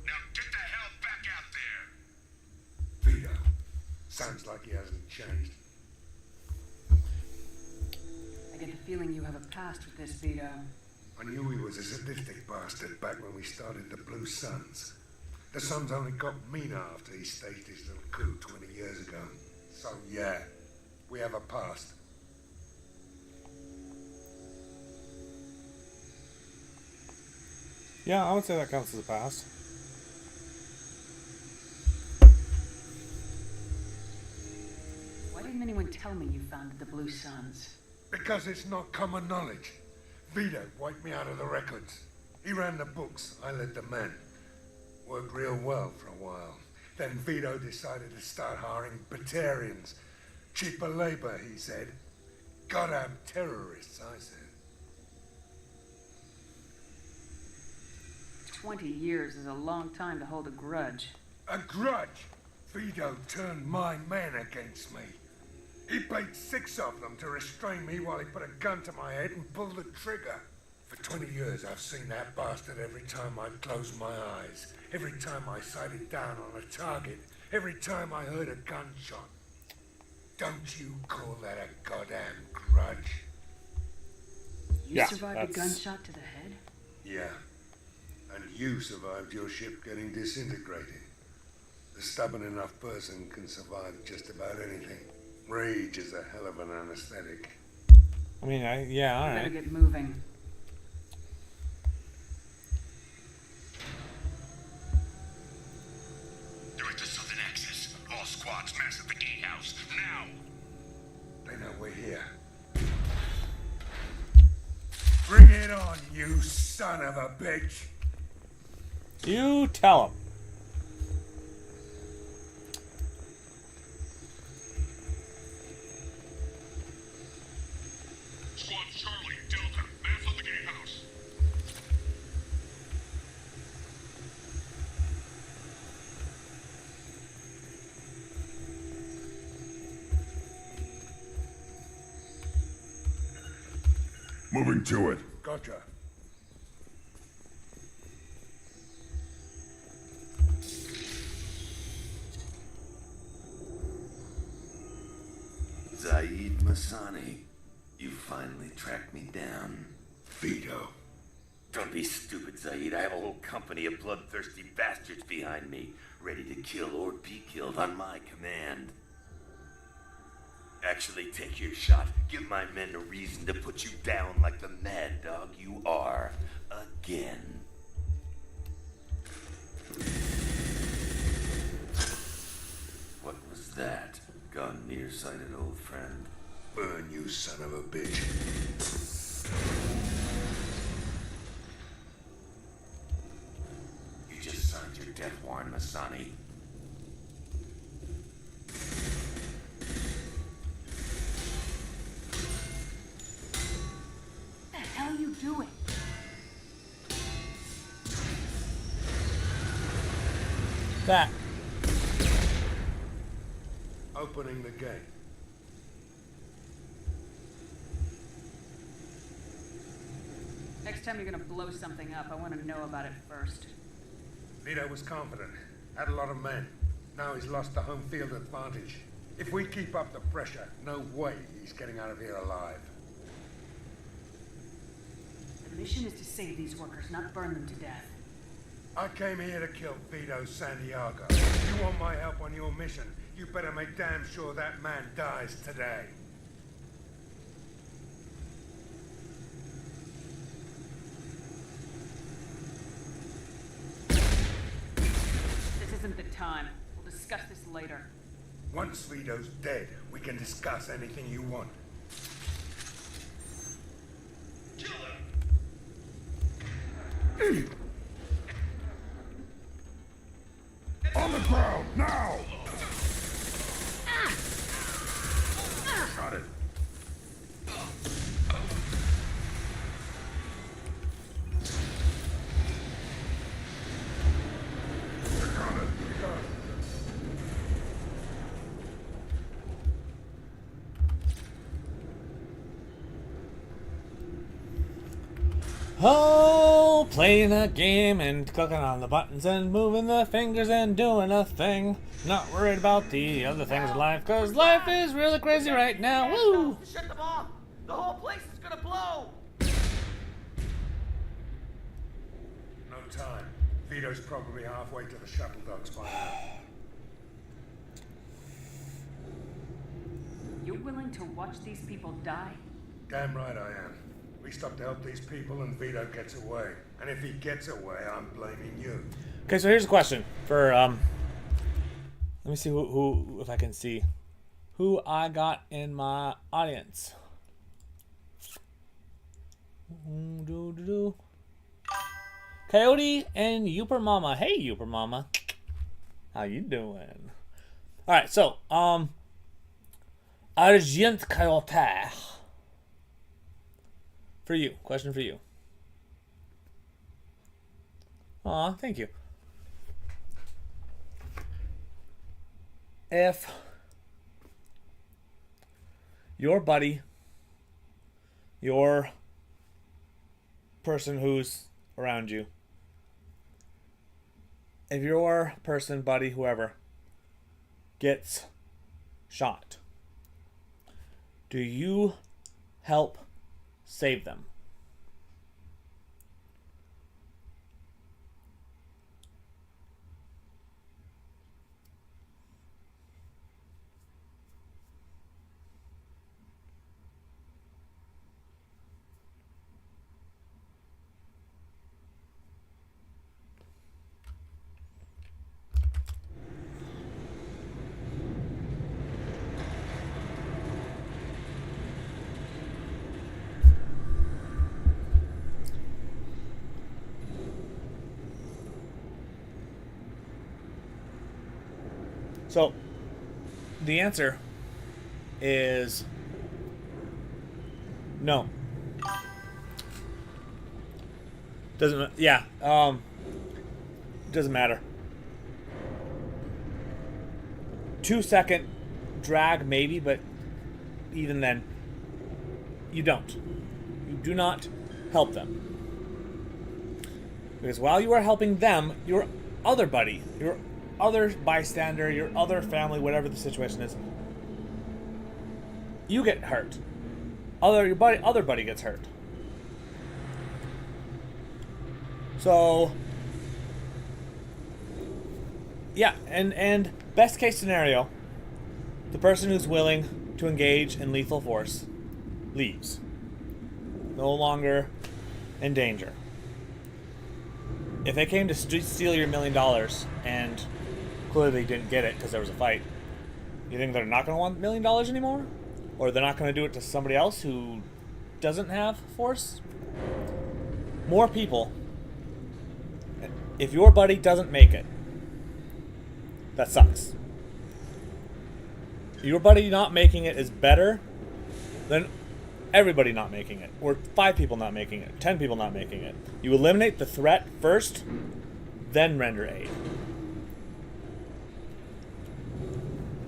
Speaker 9: Now get the hell back out there!
Speaker 6: Vito. Sounds like he hasn't changed.
Speaker 4: I get the feeling you have a past with this, Vito.
Speaker 6: I knew he was a sadistic bastard back when we started the Blue Suns. The Suns only got meaner after he staged his little coup 20 years ago. So yeah, we have a past.
Speaker 5: Yeah, I would say that counts as a pass.
Speaker 4: Why didn't anyone tell me you founded the Blue Suns?
Speaker 6: Because it's not common knowledge. Vito wiped me out of the records. He ran the books, I led the men. Worked real well for a while. Then Vito decided to start hiring Batarians. Cheaper labor, he said. Goddamn terrorists, I said.
Speaker 4: 20 years is a long time to hold a grudge.
Speaker 6: A grudge? Vito turned my men against me. He paid 6 of them to restrain me while he put a gun to my head and pulled the trigger. For 20 years, I've seen that bastard every time I closed my eyes. Every time I sighted down on a target. Every time I heard a gunshot. Don't you call that a goddamn grudge?
Speaker 4: You
Speaker 5: Yeah,
Speaker 4: survived a
Speaker 5: that's-
Speaker 4: gunshot to the head?
Speaker 6: Yeah. And you survived your ship getting disintegrated. A stubborn enough person can survive just about anything. Rage is a hell of an anesthetic.
Speaker 5: I mean, yeah, all
Speaker 4: Better
Speaker 5: right.
Speaker 4: get moving.
Speaker 9: They're at the southern axis. All squads mass at the gatehouse. Now!
Speaker 6: They know we're here. Bring it on, you son of a bitch!
Speaker 5: You tell him.
Speaker 9: Squad Charlie, Delta, mass on the gatehouse.
Speaker 7: Moving to it.
Speaker 6: Gotcha.
Speaker 10: Zaid Masani, you finally tracked me down.
Speaker 6: Vito.
Speaker 10: Don't be stupid, Zaid. I have a whole company of bloodthirsty bastards behind me, ready to kill or be killed on my command. Actually, take your shot. Give my men a reason to put you down like the mad dog you are. Again. What was that? Gone nearsighted old friend.
Speaker 6: Burn, you son of a bitch.
Speaker 10: death warrant, Masani.
Speaker 4: What the hell are you doing?
Speaker 5: That.
Speaker 6: Opening the gate.
Speaker 4: Next time you're gonna blow something up, I want to know about it first.
Speaker 6: Vito was confident, had a lot of men. Now he's lost the home field advantage. If we keep up the pressure, no way he's getting out of here alive.
Speaker 4: The mission is to save these workers, not burn them to death.
Speaker 6: I came here to kill Vito Santiago. If you want my help on your mission, you better make damn sure that man dies today.
Speaker 4: This isn't the time. We'll discuss this later.
Speaker 6: Once Vito's dead, we can discuss anything you want.
Speaker 9: Kill him!
Speaker 7: On the ground, now! Got it. They're coming.
Speaker 5: Oh, playing a game and clicking on the buttons and moving the fingers and doing a thing. Not worried about the other things in life, cause life is really crazy right now. Woo!
Speaker 8: Shut them off! The whole place is gonna blow!
Speaker 6: No time. Vito's probably halfway to the shuttle docks by now.
Speaker 4: You're willing to watch these people die?
Speaker 6: Damn right I am. We stop to help these people and Vito gets away. And if he gets away, I'm blaming you.
Speaker 5: Okay, so here's a question for let me see who if I can see who I got in my audience. Coyote and Youper Mama. Hey Youper Mama. How you doing? Alright, so Argent Coyote. For you. Question for you. Aw, thank you. If your buddy, your person who's around you, if your person, buddy, whoever, gets shot, do you help save them? So, the answer is no. Doesn't, yeah, doesn't matter. 2-second drag maybe, but even then, you don't. You do not help them. Because while you are helping them, your other buddy, your other bystander, your other family, whatever the situation is, you get hurt. Other buddy gets hurt. So yeah, and best case scenario, the person who's willing to engage in lethal force leaves. No longer in danger. If they came to steal your $1 million and clearly didn't get it because there was a fight, you think they're not going to want $1 million anymore? Or they're not going to do it to somebody else who doesn't have force? More people, if your buddy doesn't make it, that sucks. Your buddy not making it is better than everybody not making it, or 5 people not making it, 10 people not making it. You eliminate the threat first, then render aid.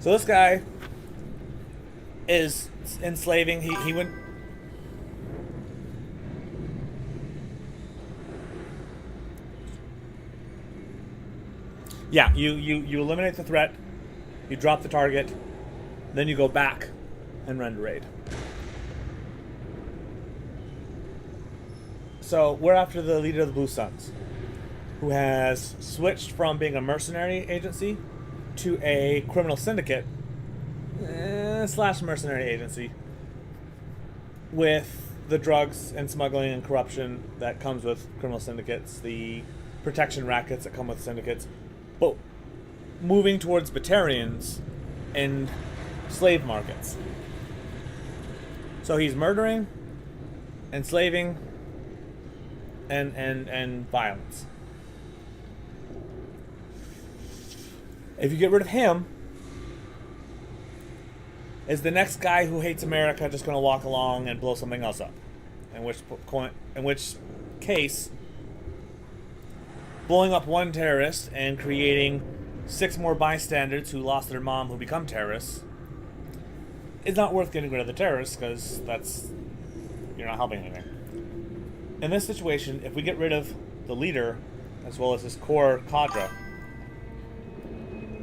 Speaker 5: So this guy is enslaving. He went. Yeah, you eliminate the threat, you drop the target, then you go back and render aid. So we're after the leader of the Blue Suns, who has switched from being a mercenary agency to a criminal syndicate slash mercenary agency with the drugs and smuggling and corruption that comes with criminal syndicates, the protection rackets that come with syndicates, but moving towards Batarians and slave markets. So he's murdering, enslaving, and violence. If you get rid of him, is the next guy who hates America just going to walk along and blow something else up? In which case, blowing up one terrorist and creating 6 more bystanders who lost their mom who become terrorists is not worth getting rid of the terrorists, because you're not helping anything. In this situation, if we get rid of the leader as well as his core cadre,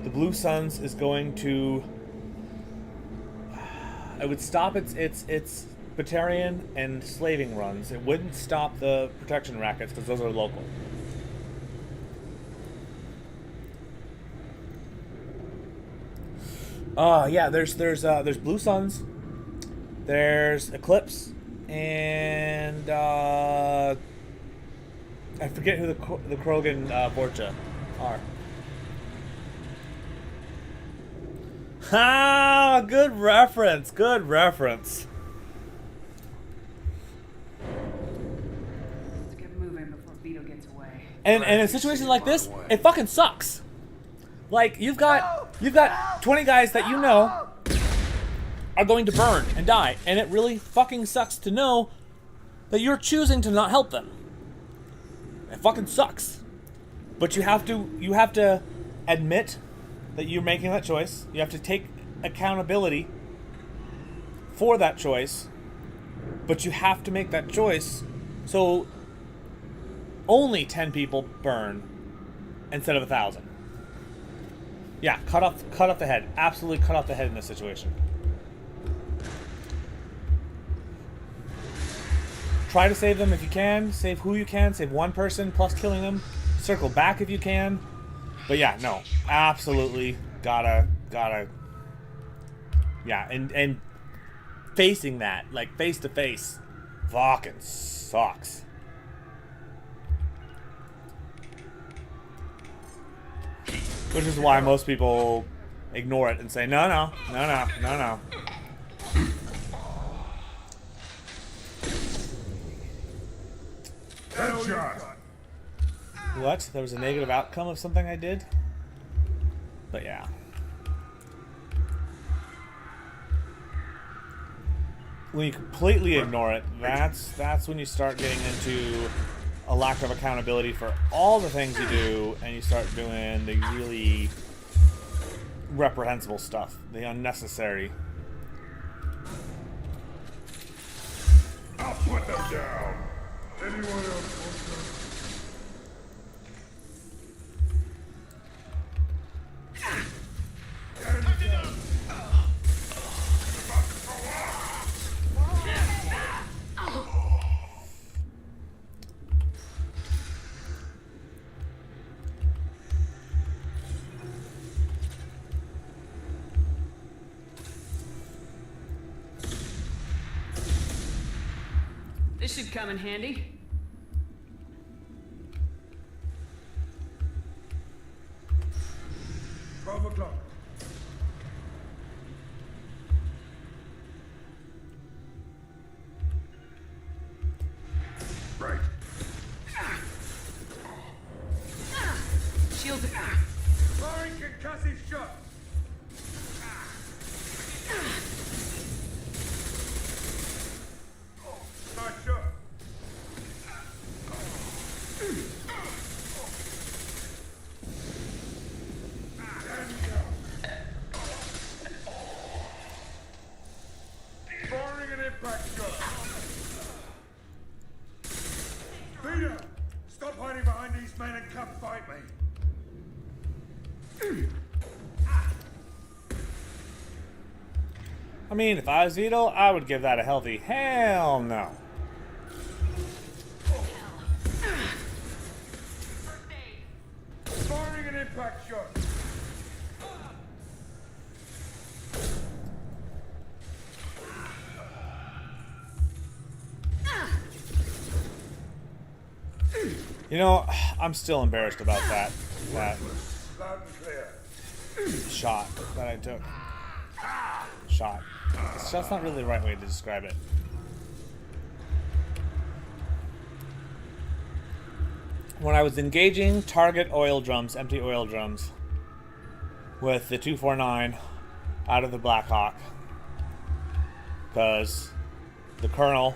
Speaker 5: the Blue Suns is going to... It would stop its Batarian and slaving runs. It wouldn't stop the protection rackets, because those are local. Yeah, there's Blue Suns, there's Eclipse, and I forget who the Krogan Borcha are. Ha! Good reference. Good reference.
Speaker 4: Let's get moving before Vito gets away.
Speaker 5: And in a situation like this, it fucking sucks. Like, you've got 20 guys that you know are going to burn and die, and it really fucking sucks to know that you're choosing to not help them. It fucking sucks. But you have to admit that you're making that choice. You have to take accountability for that choice. But you have to make that choice so only 10 people burn instead of 1,000. Yeah, cut off the head. Absolutely cut off the head in this situation. Try to save them if you can. Save who you can. Save one person plus killing them. Circle back if you can. But yeah, no. Absolutely gotta yeah, and facing that, like face to face, fucking sucks. Which is why most people ignore it and say, no.
Speaker 7: Headshot.
Speaker 5: What? There was a negative outcome of something I did? But yeah. When you completely ignore it, that's when you start getting into a lack of accountability for all the things you do, and you start doing the really reprehensible stuff, the unnecessary.
Speaker 7: I'll put them down. Anyone else want to?
Speaker 4: This should come in handy.
Speaker 6: $12.
Speaker 7: Right.
Speaker 4: Shields.
Speaker 6: Firing concussive impact shot. Peter, stop hiding behind these men and come fight me.
Speaker 5: I mean, if I was Vito, I would give that a healthy hell no.
Speaker 6: Firing an impact shot.
Speaker 5: You know, I'm still embarrassed about that
Speaker 6: Loud and clear.
Speaker 5: shot that I took. Shot. That's not really the right way to describe it. When I was engaging target oil drums, empty oil drums, with the 249 out of the Blackhawk, because the colonel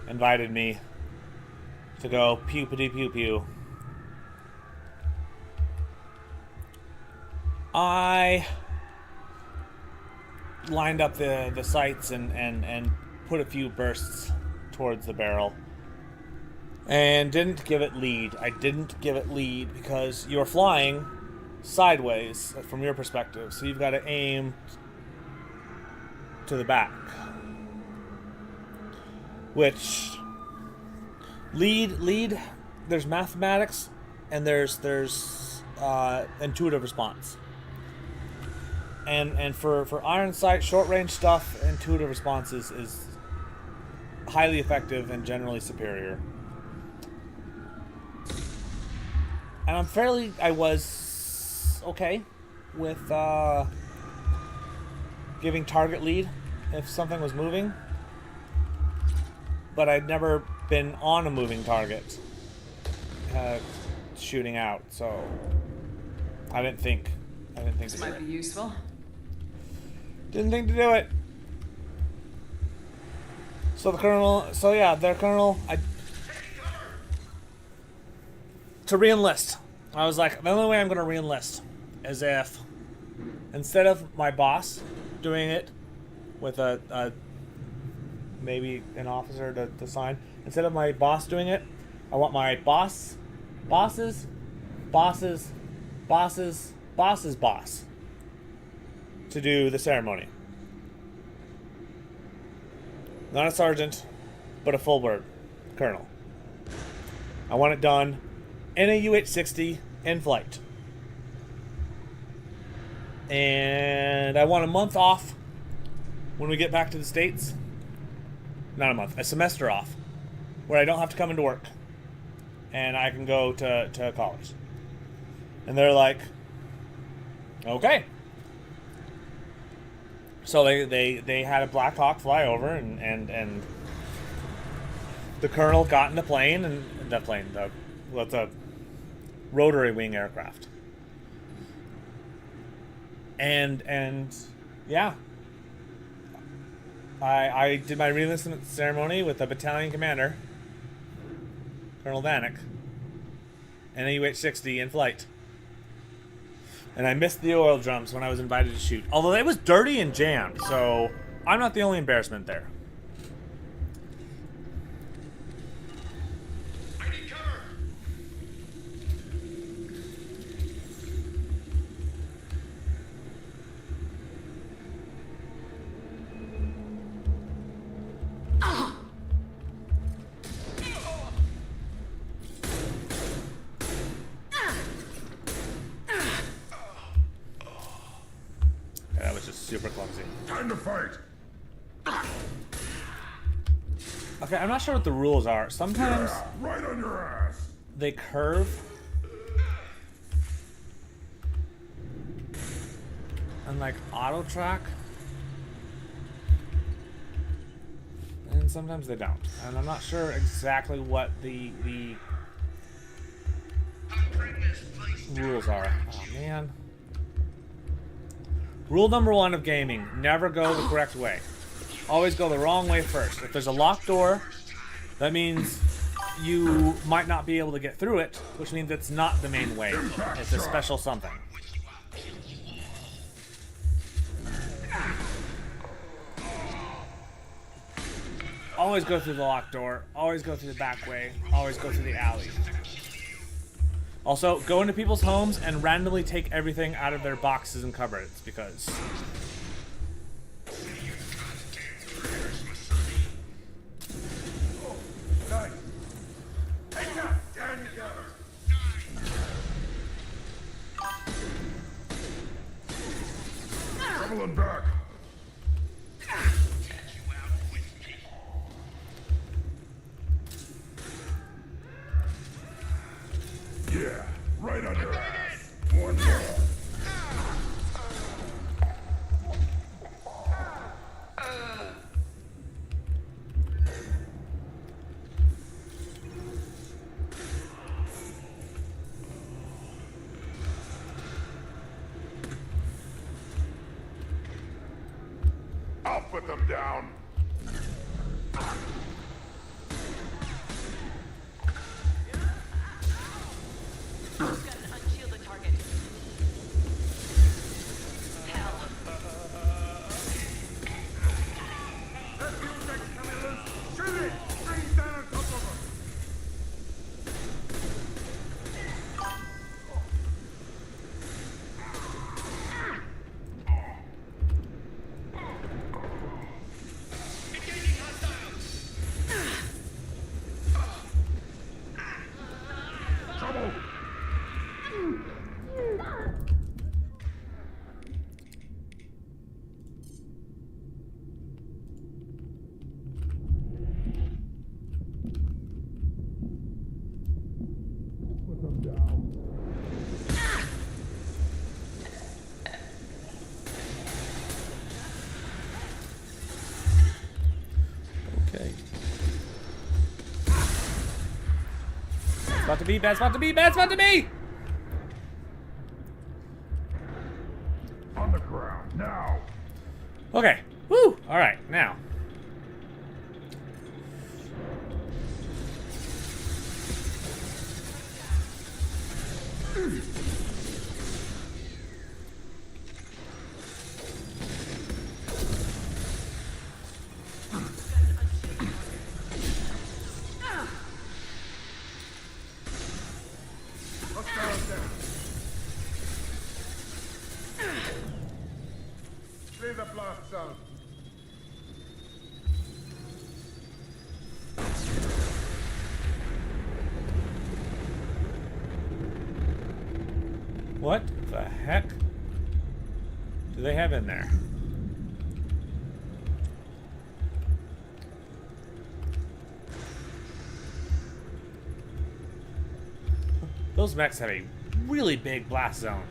Speaker 5: invited me to go pew-pity pew-pew. I lined up the sights and put a few bursts towards the barrel and didn't give it lead. I didn't give it lead because you're flying sideways from your perspective, so you've got to aim to the back, which lead there's mathematics and there's intuitive response. And for iron sight, short range stuff, intuitive response is highly effective and generally superior. And I was okay with giving target lead if something was moving, but I'd never been on a moving target shooting out, so I didn't think
Speaker 4: This
Speaker 5: to do
Speaker 4: might
Speaker 5: it.
Speaker 4: be useful.
Speaker 5: Didn't think to do it. So their colonel, to re-enlist. I was like, the only way I'm going to re-enlist is if, instead of my boss doing it with a maybe an officer to sign, instead of my boss doing it, I want my boss's boss to do the ceremony. Not a sergeant, but a full bird colonel. I want it done in a UH-60 in flight. And I want a month off when we get back to the States. Not a month, a semester off, where I don't have to come into work. And I can go to college. And they're like, okay. So they had a Black Hawk fly over, and the colonel got in the plane, and the rotary wing aircraft. And yeah, I did my reenlistment ceremony with the battalion commander, Colonel Vanek, and a UH-60 in flight. And I missed the oil drums when I was invited to shoot. Although it was dirty and jammed, so I'm not the only embarrassment there.
Speaker 9: I need cover!
Speaker 5: Yeah, that was just super clumsy.
Speaker 7: Time to fight.
Speaker 5: Okay, I'm not sure what the rules are. Sometimes
Speaker 7: Yeah, right on your ass.
Speaker 5: they curve. And like auto track. And sometimes they don't. And I'm not sure exactly what the rules are. Oh man. Rule number 1 of gaming, never go the correct way. Always go the wrong way first. If there's a locked door, that means you might not be able to get through it, which means it's not the main way. It's a special something. Always go through the locked door. Always go through the back way. Always go through the alley. Also, go into people's homes and randomly take everything out of their boxes and cupboards, because...
Speaker 6: Nice. Hey, down you go.
Speaker 7: Traveling back. Yeah, right on your ass. One more. I'll put them down.
Speaker 4: Unshield the target. Hell.
Speaker 6: That fuel deck's coming loose. Shoot it! Freeze down on top of them.
Speaker 7: Trouble. Put them down.
Speaker 5: Okay. Bad spot to be, bad spot to be, bad spot to be!
Speaker 7: On the ground, now.
Speaker 5: Okay. Woo! Alright, now.
Speaker 6: Hostiles down. Clear the blast zone.
Speaker 5: What the heck do they have in there? Those mechs have a really big blast zone.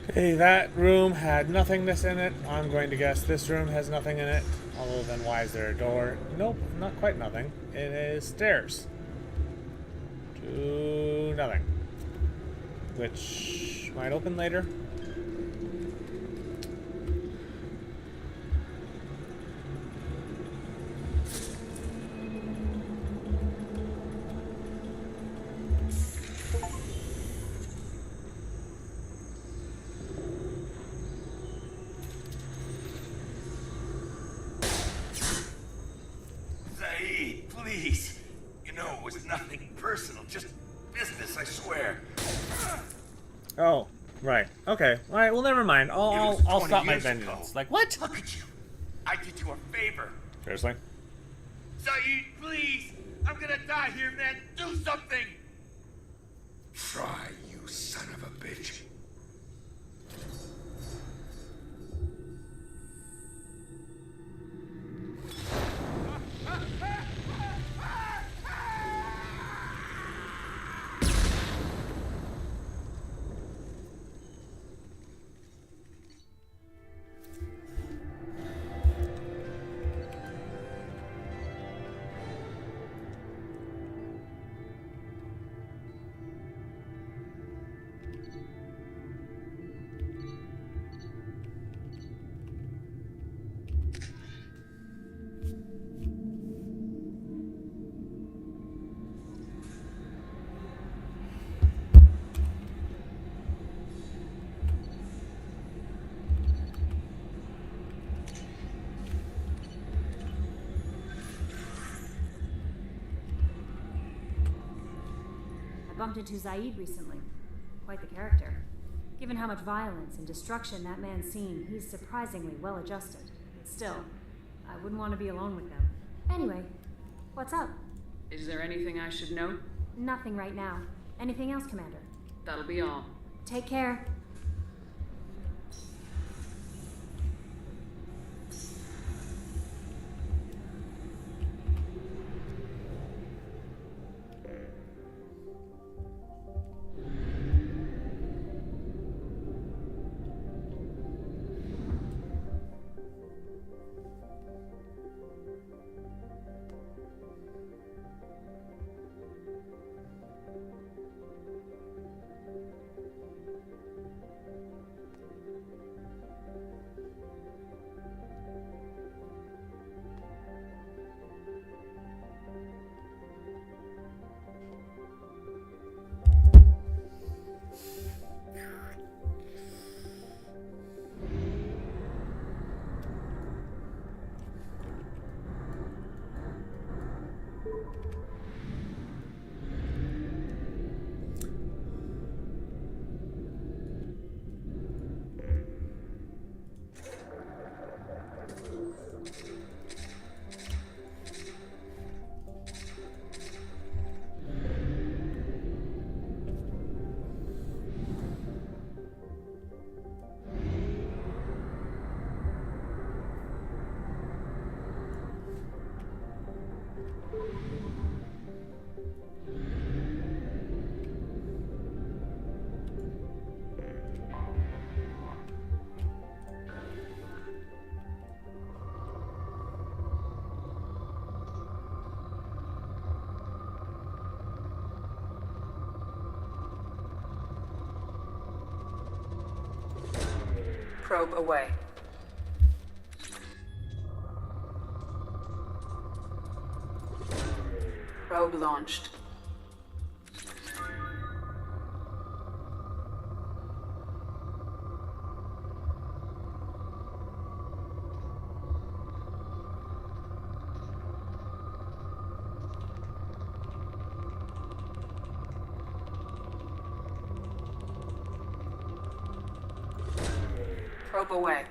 Speaker 5: Okay, that room had nothingness in it. I'm going to guess this room has nothing in it. Other than, why is there a door? Nope, not quite nothing. It is stairs. To nothing. Which might open later.
Speaker 10: Zaid, please. You know, it was nothing personal, just business, I swear.
Speaker 5: Oh, right. Okay. All right. Well, never mind.
Speaker 10: It was
Speaker 5: I'll
Speaker 10: 20
Speaker 5: stop my
Speaker 10: years ago.
Speaker 5: vengeance. Like what?
Speaker 10: Look at you. I did you a favor.
Speaker 5: Seriously?
Speaker 10: Zaid, please. I'm gonna die here, man. Do something.
Speaker 6: Try, you son of a bitch.
Speaker 3: bumped into Zaid recently. Quite the character. Given how much violence and destruction that man's seen, he's surprisingly well adjusted. Still, I wouldn't want to be alone with him. Anyway, what's up?
Speaker 4: Is there anything I should know?
Speaker 3: Nothing right now. Anything else, Commander?
Speaker 4: That'll be all.
Speaker 3: Take care.
Speaker 4: Probe away. Probe launched. Probe away.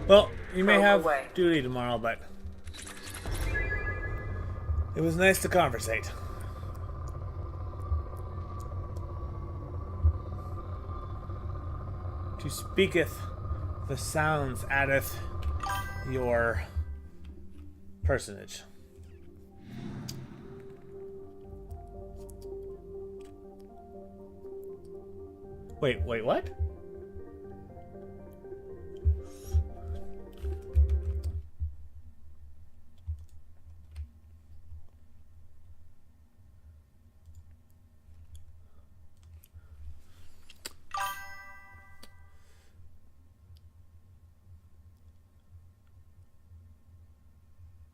Speaker 5: Well, you may
Speaker 4: Probe
Speaker 5: have
Speaker 4: away.
Speaker 5: duty tomorrow, but it was nice to conversate. To speaketh the sounds addeth your personage. Wait, what?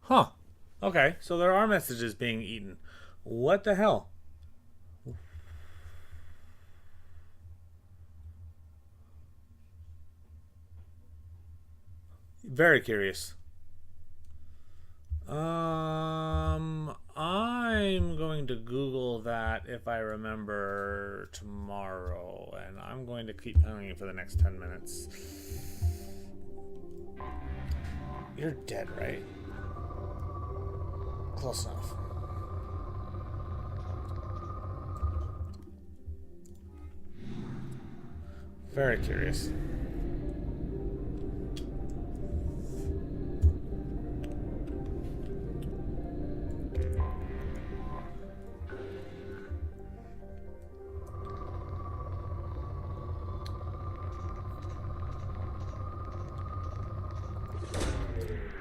Speaker 5: Huh. Okay, so there are messages being eaten. What the hell? Very curious. I'm going to Google that if I remember tomorrow, and I'm going to keep telling you for the next 10 minutes. You're dead, right? Close enough. Very curious.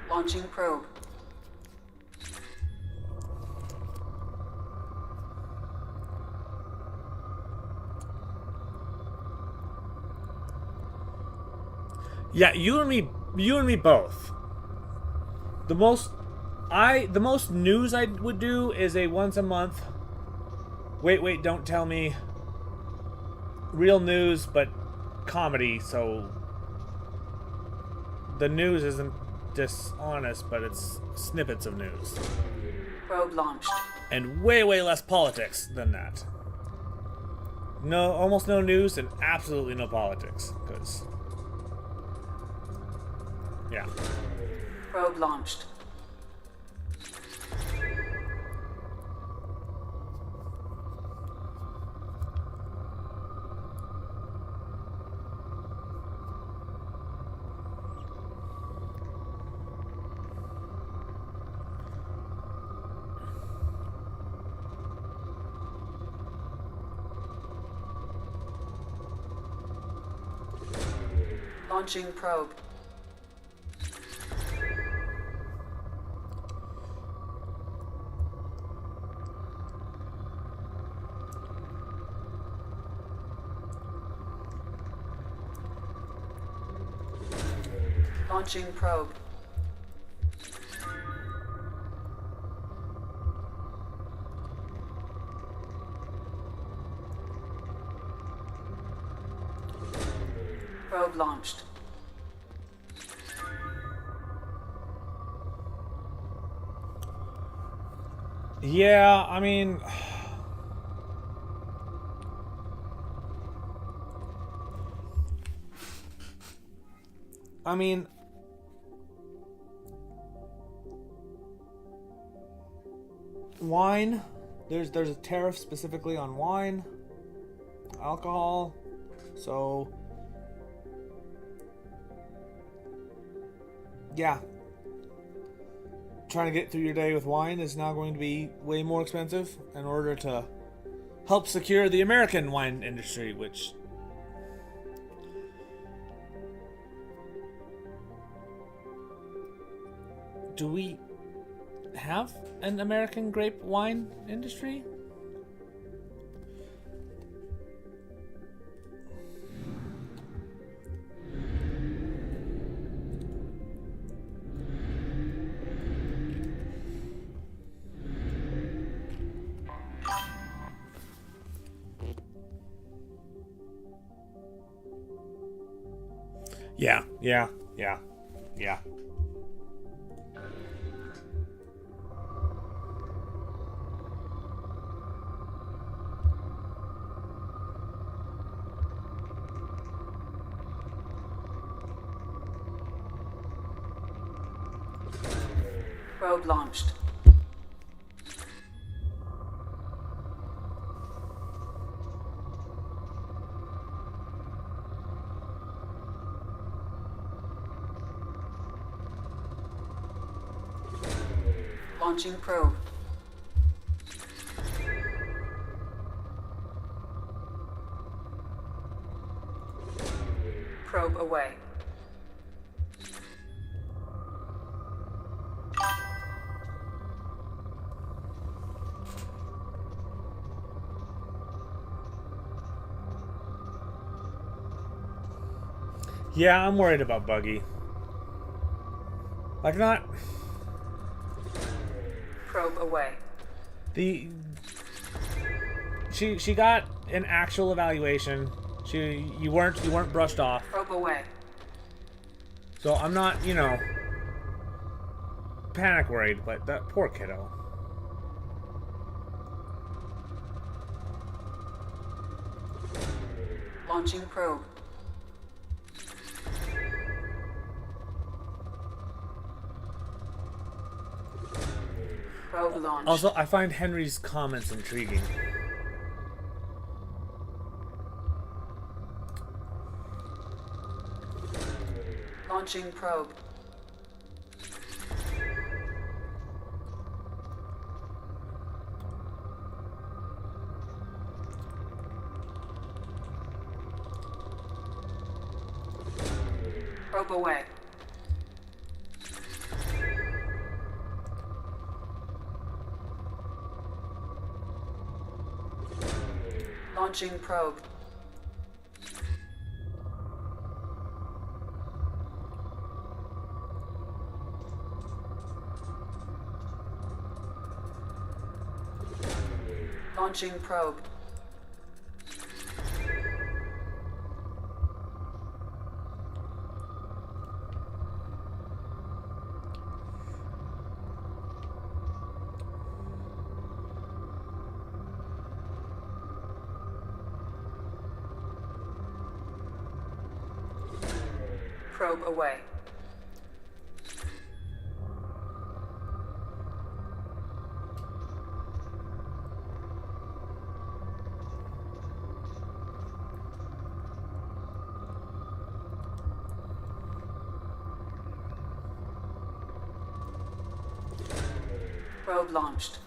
Speaker 4: Launching probe.
Speaker 5: Yeah, you and me both. The most news I would do is a once a month. Wait, don't tell me. Real news, but comedy. So the news isn't dishonest, but it's snippets of news.
Speaker 4: Probe launched.
Speaker 5: And way, way less politics than that. No, almost no news and absolutely no politics, because... yeah.
Speaker 4: Probe launched. Launching probe. Launching probe. Probe launched.
Speaker 5: Yeah, I mean... wine. There's a tariff specifically on wine, alcohol, so yeah. Trying to get through your day with wine is now going to be way more expensive in order to help secure the American wine industry, which do we have an American grape wine industry? Yeah.
Speaker 4: Probe launched. Launching probe. Probe away.
Speaker 5: Yeah, I'm worried about Buggy. Like, not...
Speaker 4: Probe away.
Speaker 5: She got an actual evaluation. You weren't brushed off.
Speaker 4: Probe away.
Speaker 5: So I'm not, panic worried, but that poor kiddo.
Speaker 4: Launching probe. Probe launched.
Speaker 5: Also, I find Henry's comments intriguing.
Speaker 4: Launching probe. Probe away. Launching probe. Launching probe. Probe away. Probe launched.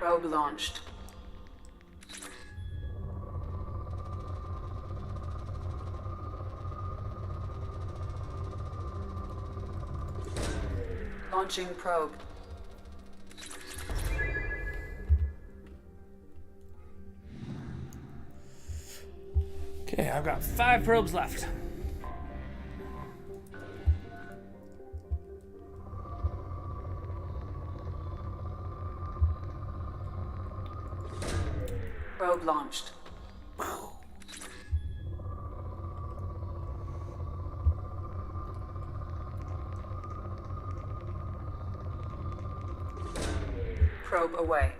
Speaker 4: Probe launched. Launching probe.
Speaker 5: Okay, I've got 5 probes left.
Speaker 4: Probe launched. Probe away.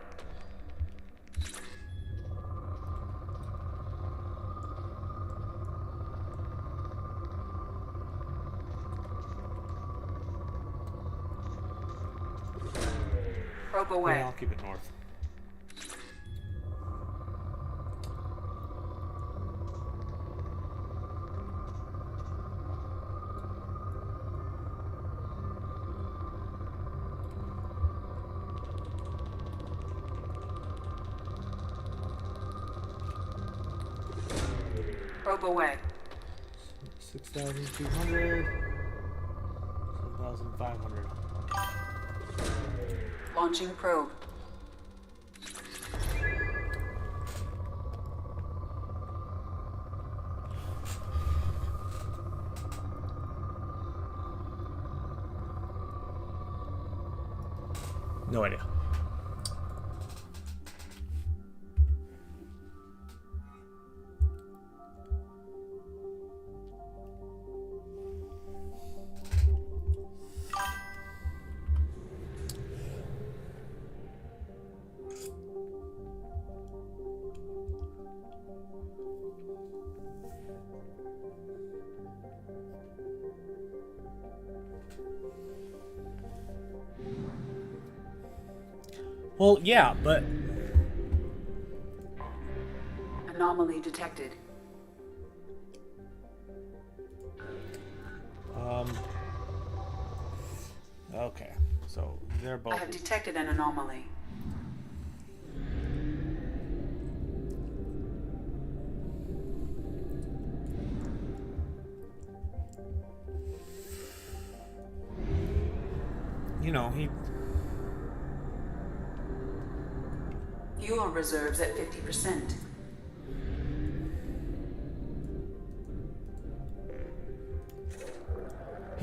Speaker 4: Probe away.
Speaker 5: Yeah, I'll keep it north.
Speaker 4: Probe away.
Speaker 5: 6,200. 7,500.
Speaker 4: Launching probe.
Speaker 5: No idea. Well, yeah, but
Speaker 4: Anomaly detected.
Speaker 5: okay. So they're both.
Speaker 4: I have detected an anomaly.
Speaker 5: You know,
Speaker 4: Fuel reserves at 50%.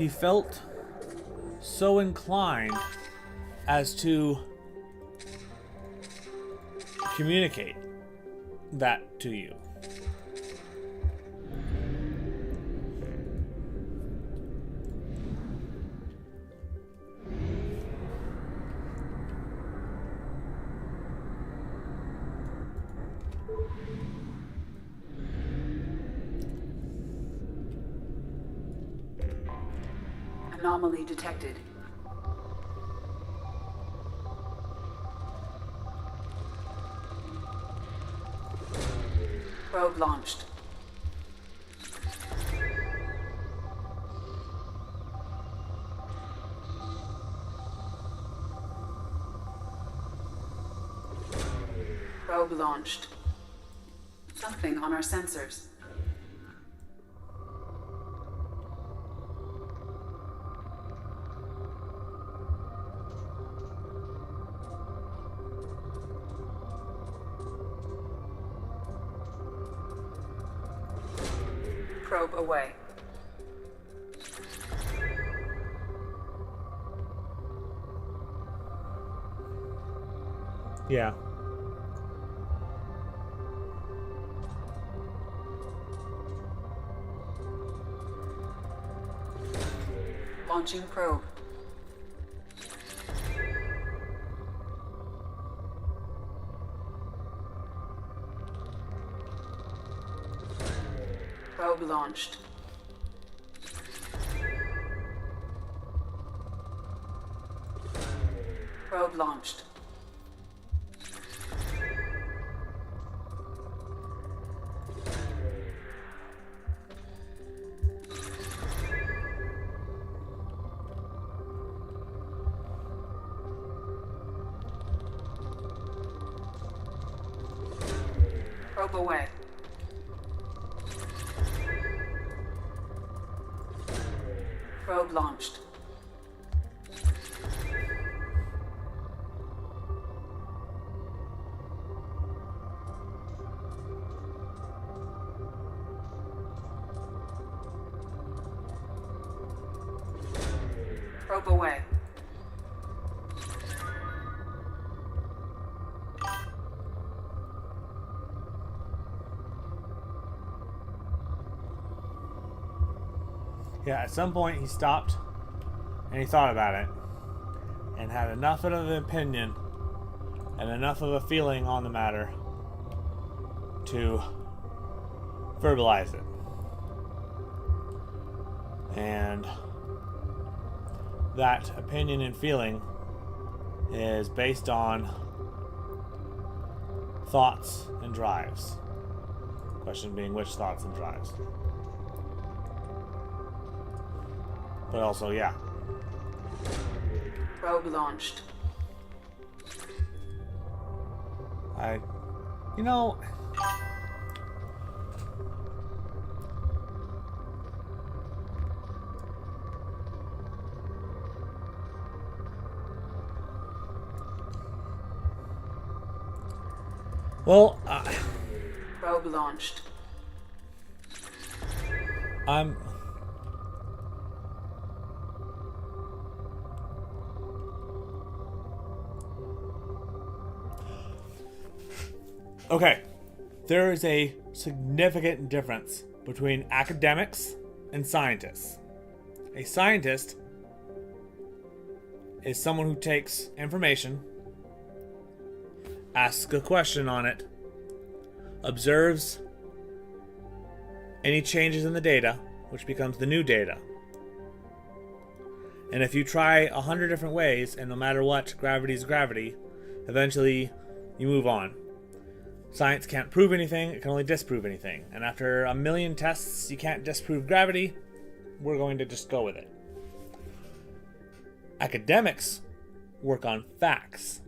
Speaker 5: he felt so inclined as to communicate that to you.
Speaker 4: Anomaly detected. Probe launched. Probe launched. Something on our sensors. Probe away.
Speaker 5: Yeah.
Speaker 4: Launching probe. Probe launched. Probe launched. Probe away. Probe launched. Probe away.
Speaker 5: Yeah, at some point he stopped and he thought about it and had enough of an opinion and enough of a feeling on the matter to verbalize it. And that opinion and feeling is based on thoughts and drives. Question being, which thoughts and drives? But also, yeah.
Speaker 4: Probe launched.
Speaker 5: You know, well,
Speaker 4: Probe launched.
Speaker 5: I'm okay. There is a significant difference between academics and scientists. A scientist is someone who takes information, asks a question on it, observes any changes in the data, which becomes the new data. And if you try 100 different ways, and no matter what, gravity is gravity, eventually you move on. Science can't prove anything, it can only disprove anything. And after 1,000,000 tests, you can't disprove gravity, we're going to just go with it. Academics work on facts.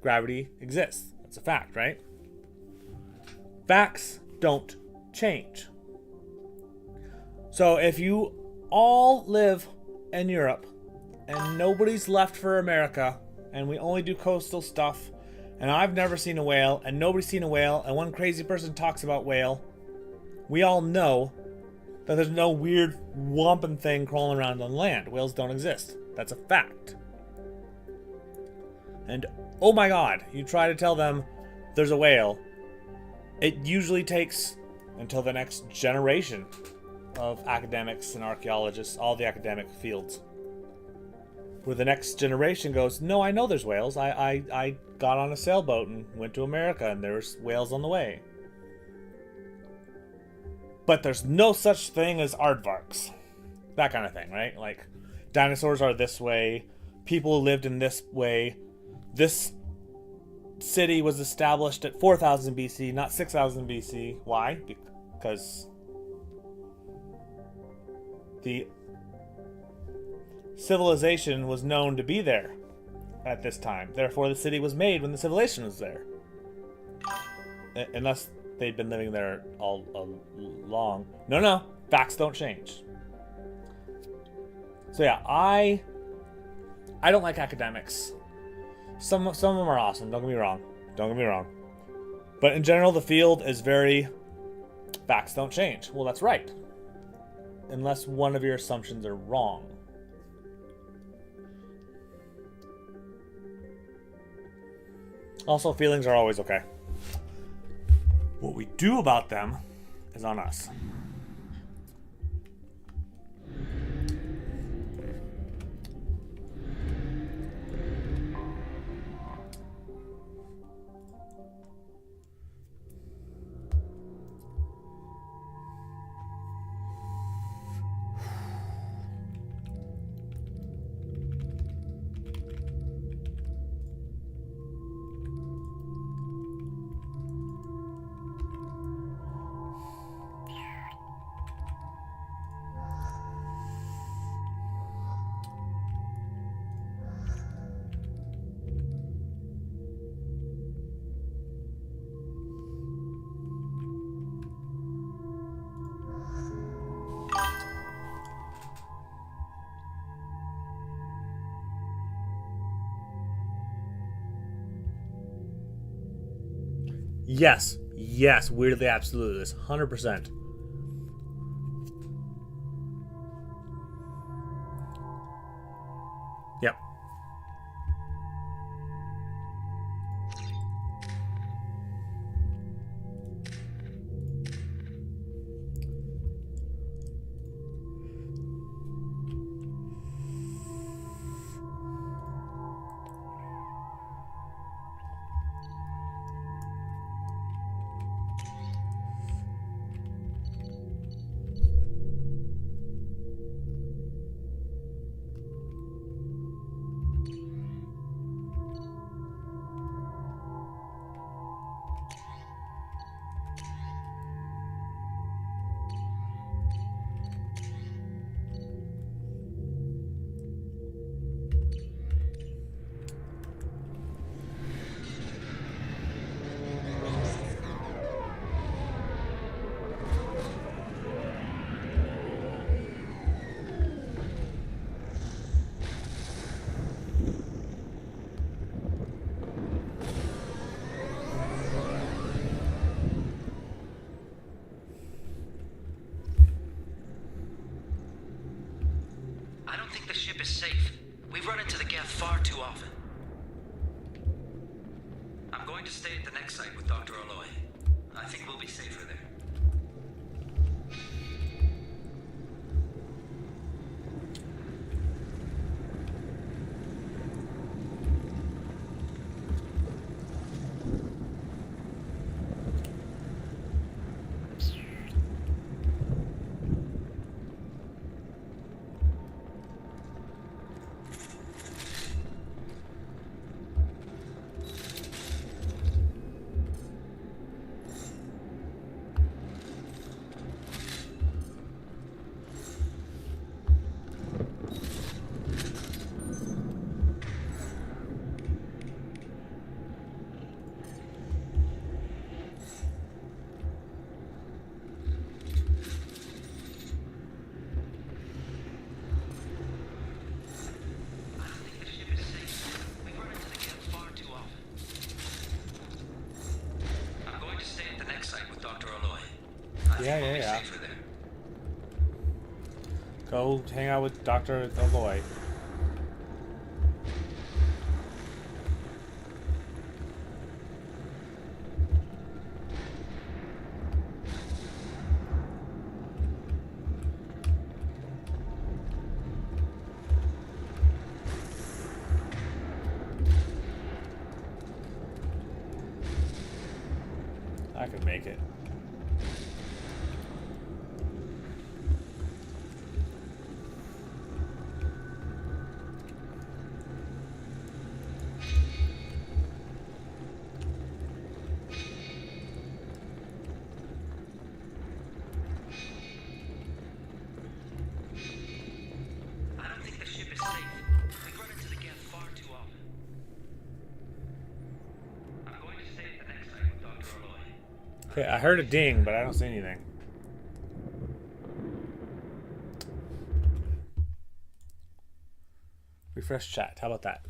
Speaker 5: Gravity exists. That's a fact, right? Facts don't change. So if you all live in Europe and nobody's left for America and we only do coastal stuff and I've never seen a whale and nobody's seen a whale and one crazy person talks about whale, we all know that there's no weird wampum thing crawling around on land. Whales don't exist. That's a fact. And oh my god, you try to tell them there's a whale, it usually takes until the next generation of academics and archaeologists, all the academic fields, where the next generation goes, no, I know there's whales. I got on a sailboat and went to America and there's whales on the way. But there's no such thing as aardvarks. That kind of thing, right? Like, dinosaurs are this way, people lived in this way, this city was established at 4,000 BC, not 6,000 BC. Why? Because the civilization was known to be there at this time. Therefore, the city was made when the civilization was there. Unless they'd been living there all along. No, facts don't change. So yeah, I don't like academics. Some of them are awesome, don't get me wrong. But in general, the field is very, facts don't change. Well, that's right. Unless one of your assumptions are wrong. Also, feelings are always okay. What we do about them is on us. Yes. Yes. Weirdly absolute. This 100%. Yep.
Speaker 8: I don't think the ship is safe. We've run into the gap far too often. I'm going to stay at the next site with Dr. Aloy. I think we'll be safer there.
Speaker 5: Yeah. Go hang out with Dr. Aloy. I could make it. Okay, I heard a ding, but I don't see anything. Refresh chat. How about that?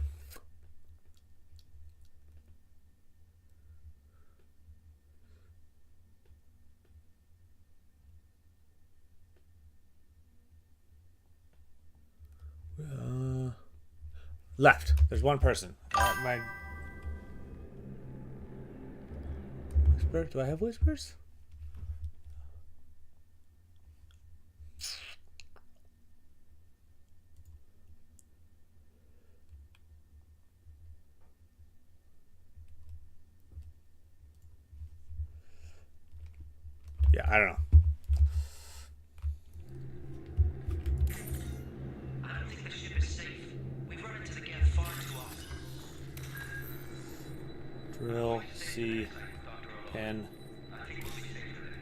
Speaker 5: Left. There's one person. My whisper. Do I have whispers? Yeah, I don't know.
Speaker 8: I don't think the ship is safe. We've run into the gap far too often.
Speaker 5: Drill C N.
Speaker 8: I think we'll be safer there.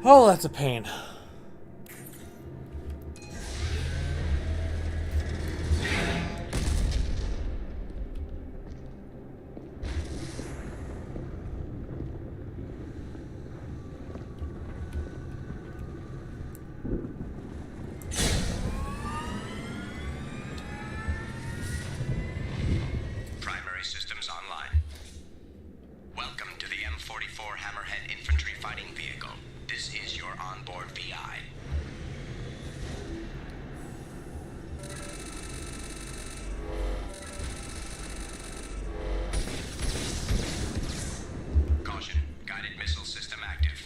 Speaker 5: Oh, that's a pain.
Speaker 11: 4 Hammerhead infantry fighting vehicle. This is your onboard VI. Caution, guided missile system active.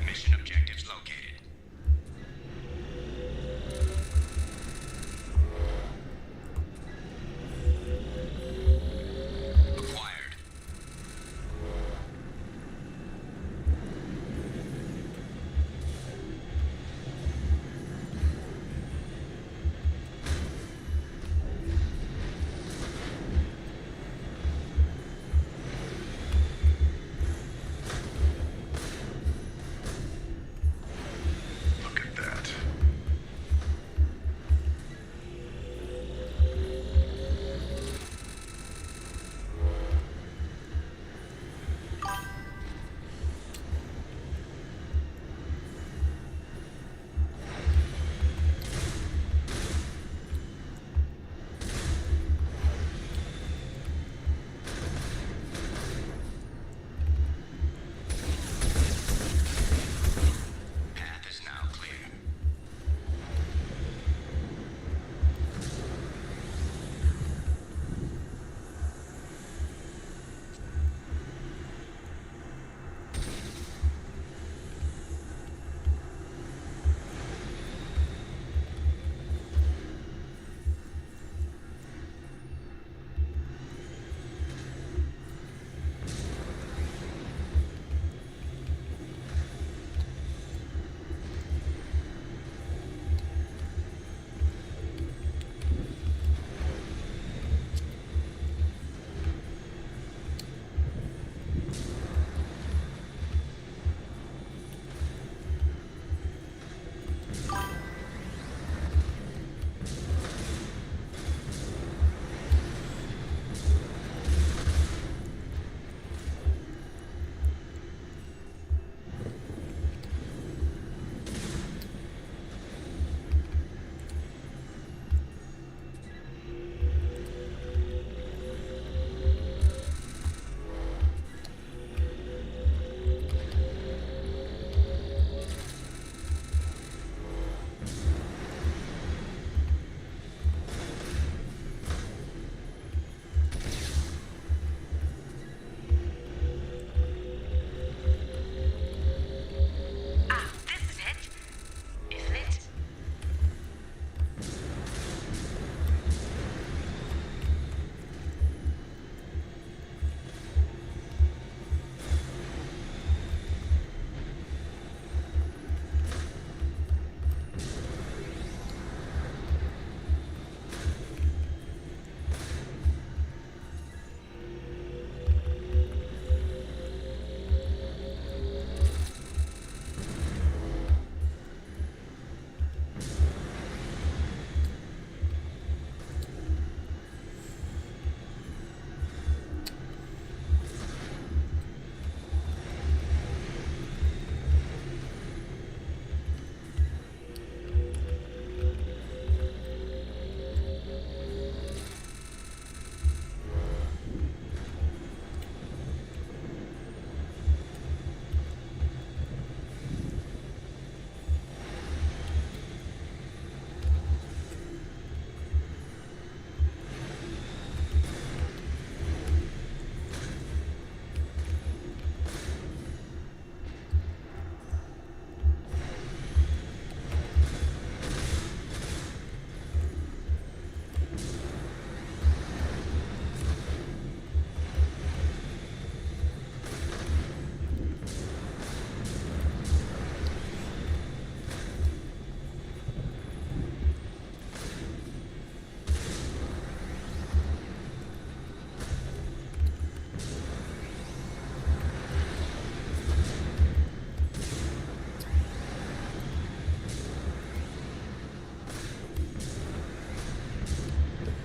Speaker 11: Mission objectives located. Acquired.
Speaker 7: Look at that.
Speaker 11: Path is now clear.
Speaker 12: Ah, this is it, isn't it?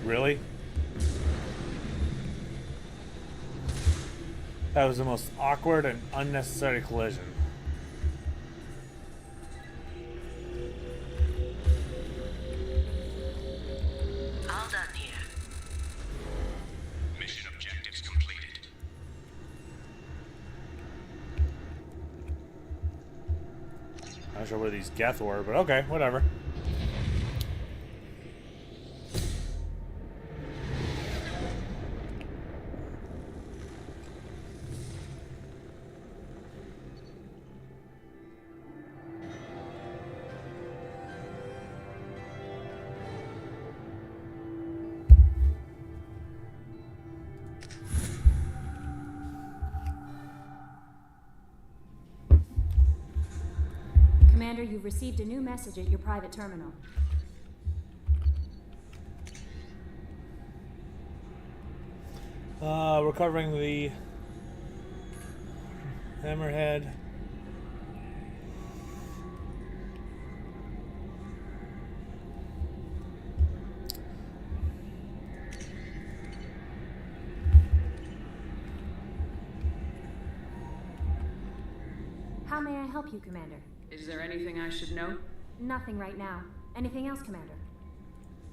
Speaker 5: Really? That was the most awkward and unnecessary collision.
Speaker 12: All done here.
Speaker 11: Mission objectives completed.
Speaker 5: Not sure where these Geth were, but okay, whatever.
Speaker 3: Commander, you've received a new message at your private terminal.
Speaker 5: Recovering the hammerhead.
Speaker 3: How may I help you, Commander?
Speaker 4: Is there anything I should know?
Speaker 3: Nothing right now. Anything else, Commander?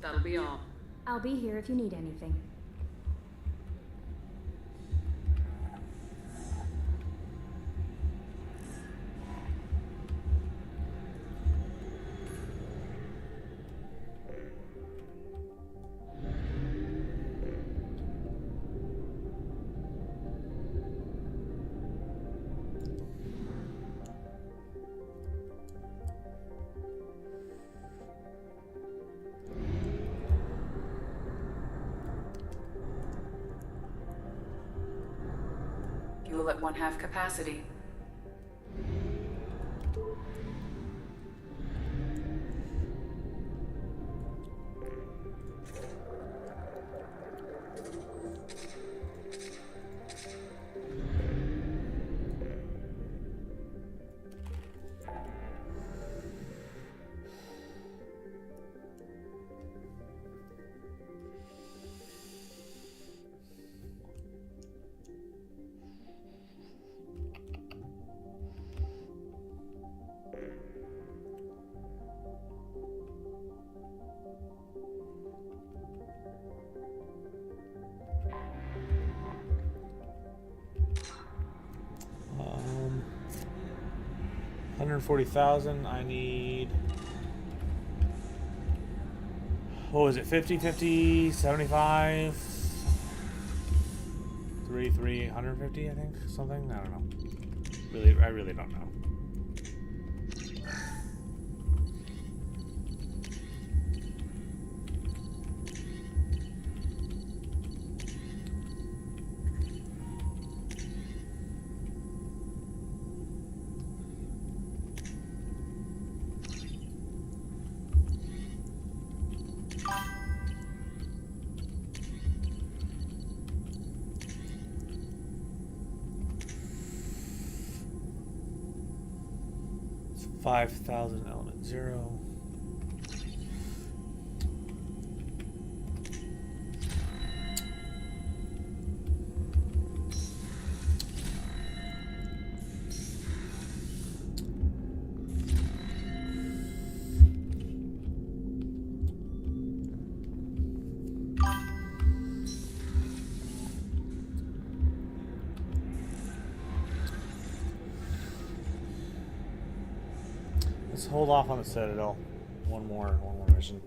Speaker 4: That'll be all.
Speaker 3: I'll be here if you need anything.
Speaker 4: Fuel at 1/2 capacity.
Speaker 5: Um, 140,000. I need. What was it? 50, 50, 75, 3, 150, I think. Something? I don't know. I really don't know. It's 5,000 element 0. Let's hold off on the Citadel. One more mission.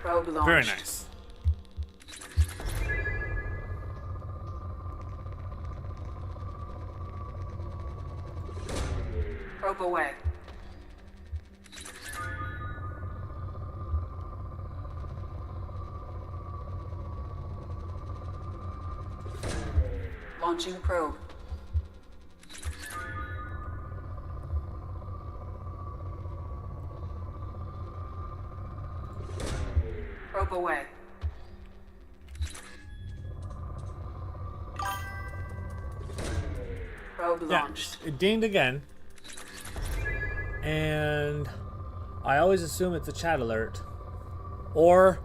Speaker 4: Probe launched.
Speaker 5: Very nice.
Speaker 4: Probe away. Launching probe. Probe away. Probe launched.
Speaker 5: It dinged again. And I always assume it's a chat alert. Or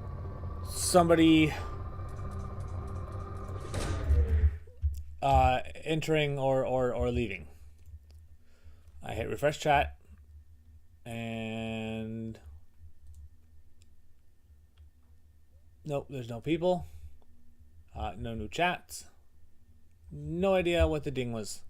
Speaker 5: somebody entering or leaving. I hit refresh chat. And nope, there's no people. No new chats. No idea what the ding was.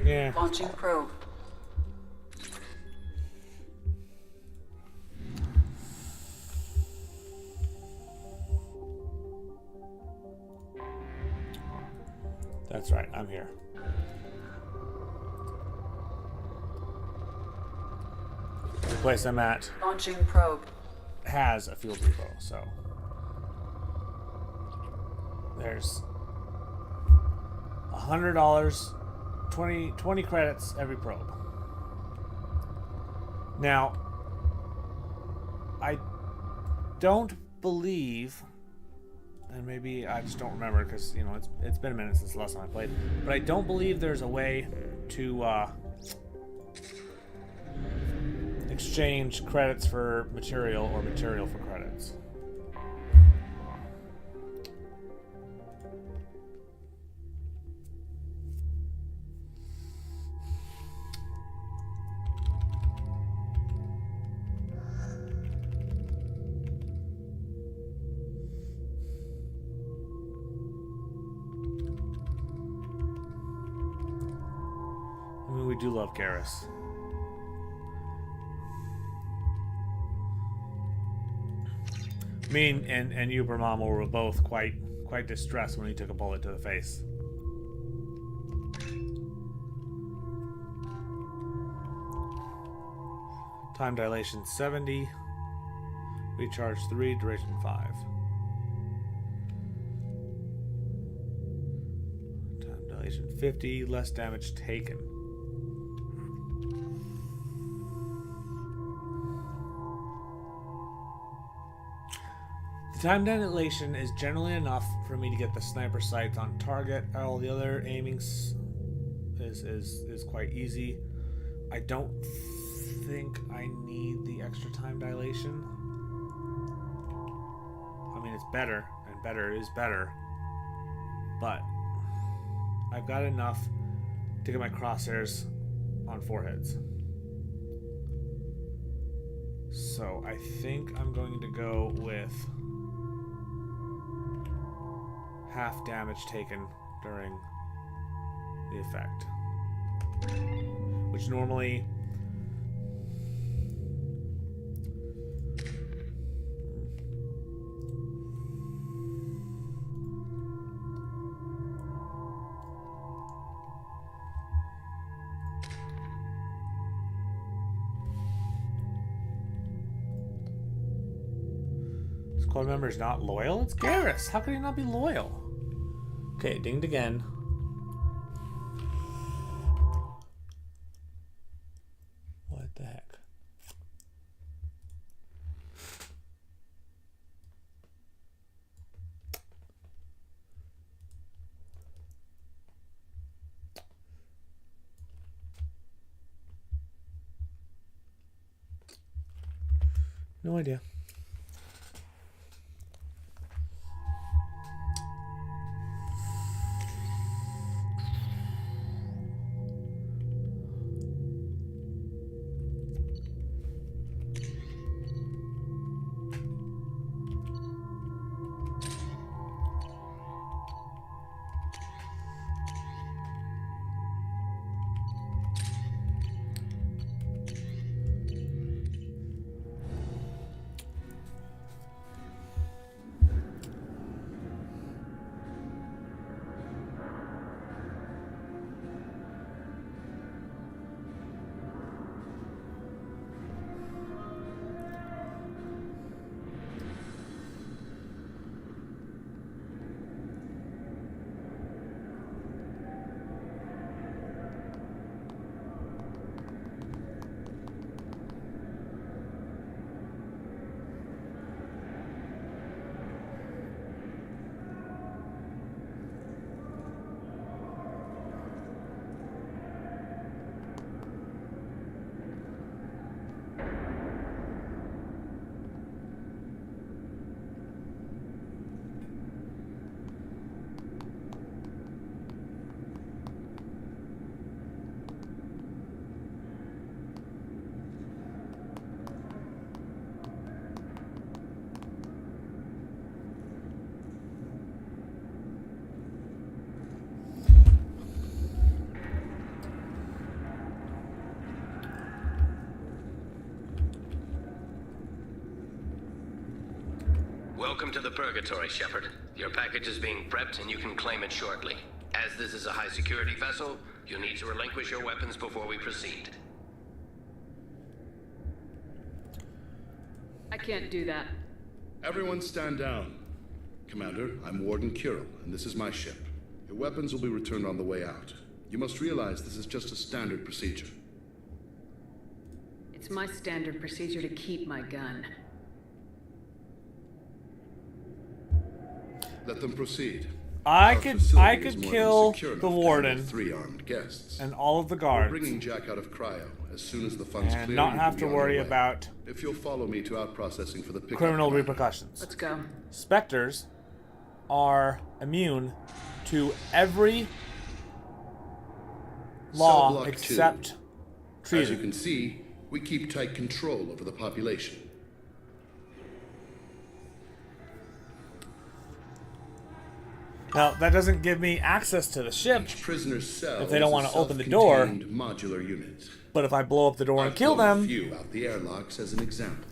Speaker 5: Yeah.
Speaker 4: Launching probe.
Speaker 5: That's right, I'm here. The place I'm at
Speaker 4: Launching probe.
Speaker 5: has a fuel depot, so there's $100, 20 credits every probe. Now, I don't believe, and maybe I just don't remember because, you know, it's been a minute since the last time I played, but I don't believe there's a way to exchange credits for material or material for credits. I mean, we do love Garrus. Me and you, Mama, were both quite distressed when he took a bullet to the face. Time dilation 70. Recharge 3, duration 5. Time dilation 50, less damage taken. The time dilation is generally enough for me to get the sniper sights on target. All the other aimings is quite easy. I don't think I need the extra time dilation. I mean, it's better, and better is better. But I've got enough to get my crosshairs on foreheads. So I think I'm going to go with half damage taken during the effect, which normally this squad member is not loyal. It's Garrus. How could he not be loyal? Okay, dinged again. What the heck? No idea.
Speaker 11: Welcome to the Purgatory, Shepard. Your package is being prepped and you can claim it shortly. As this is a high-security vessel, you'll need to relinquish your weapons before we proceed.
Speaker 4: I can't do that.
Speaker 7: Everyone stand down. Commander, I'm Warden Kirill, and this is my ship. Your weapons will be returned on the way out. You must realize this is just a standard procedure.
Speaker 4: It's my standard procedure to keep my gun.
Speaker 7: Let them proceed.
Speaker 5: I
Speaker 7: Our
Speaker 5: could
Speaker 7: facility is more than
Speaker 5: kill
Speaker 7: secure enough
Speaker 5: the
Speaker 7: to handle
Speaker 5: warden
Speaker 7: 3 armed guests.
Speaker 5: and all of the
Speaker 7: We're
Speaker 5: guards
Speaker 7: bringing Jack out of cryo as soon as the funds
Speaker 5: and
Speaker 7: clear.
Speaker 5: not
Speaker 7: you
Speaker 5: have
Speaker 7: can
Speaker 5: to
Speaker 7: be on your
Speaker 5: worry
Speaker 7: way.
Speaker 5: about
Speaker 7: If you'll follow me to out processing for the pickup
Speaker 5: criminal
Speaker 7: command.
Speaker 5: repercussions.
Speaker 4: Let's go.
Speaker 5: Spectres are immune to every
Speaker 7: Cell
Speaker 5: law
Speaker 7: block 2.
Speaker 5: except
Speaker 7: As you
Speaker 5: treason.
Speaker 7: can see, we keep tight control over the population.
Speaker 5: Now, that doesn't give me access to the ship,
Speaker 7: Each prisoner's cell
Speaker 5: if they don't
Speaker 7: is a
Speaker 5: want to open the door.
Speaker 7: self-contained modular unit.
Speaker 5: But if I blow up the door and
Speaker 7: I've
Speaker 5: kill
Speaker 7: blown a
Speaker 5: them,
Speaker 7: few out the airlocks as an example.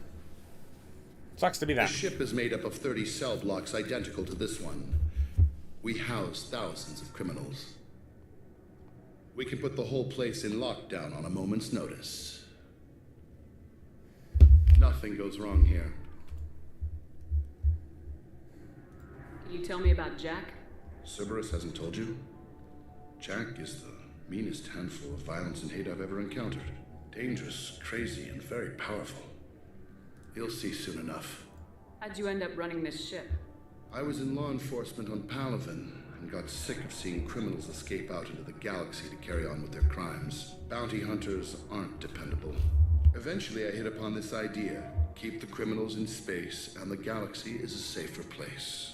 Speaker 5: sucks to be
Speaker 7: The
Speaker 5: that.
Speaker 7: ship is made up of 30 cell blocks identical to this one. We house thousands of criminals. We can put the whole place in lockdown on a moment's notice. Nothing goes wrong here.
Speaker 4: Can you tell me about Jack?
Speaker 7: Cerberus hasn't told you? Jack is the meanest handful of violence and hate I've ever encountered. Dangerous, crazy, and very powerful. You'll see soon enough.
Speaker 4: How'd you end up running this ship?
Speaker 7: I was in law enforcement on Palaven and got sick of seeing criminals escape out into the galaxy to carry on with their crimes. Bounty hunters aren't dependable. Eventually, I hit upon this idea. Keep the criminals in space, and the galaxy is a safer place.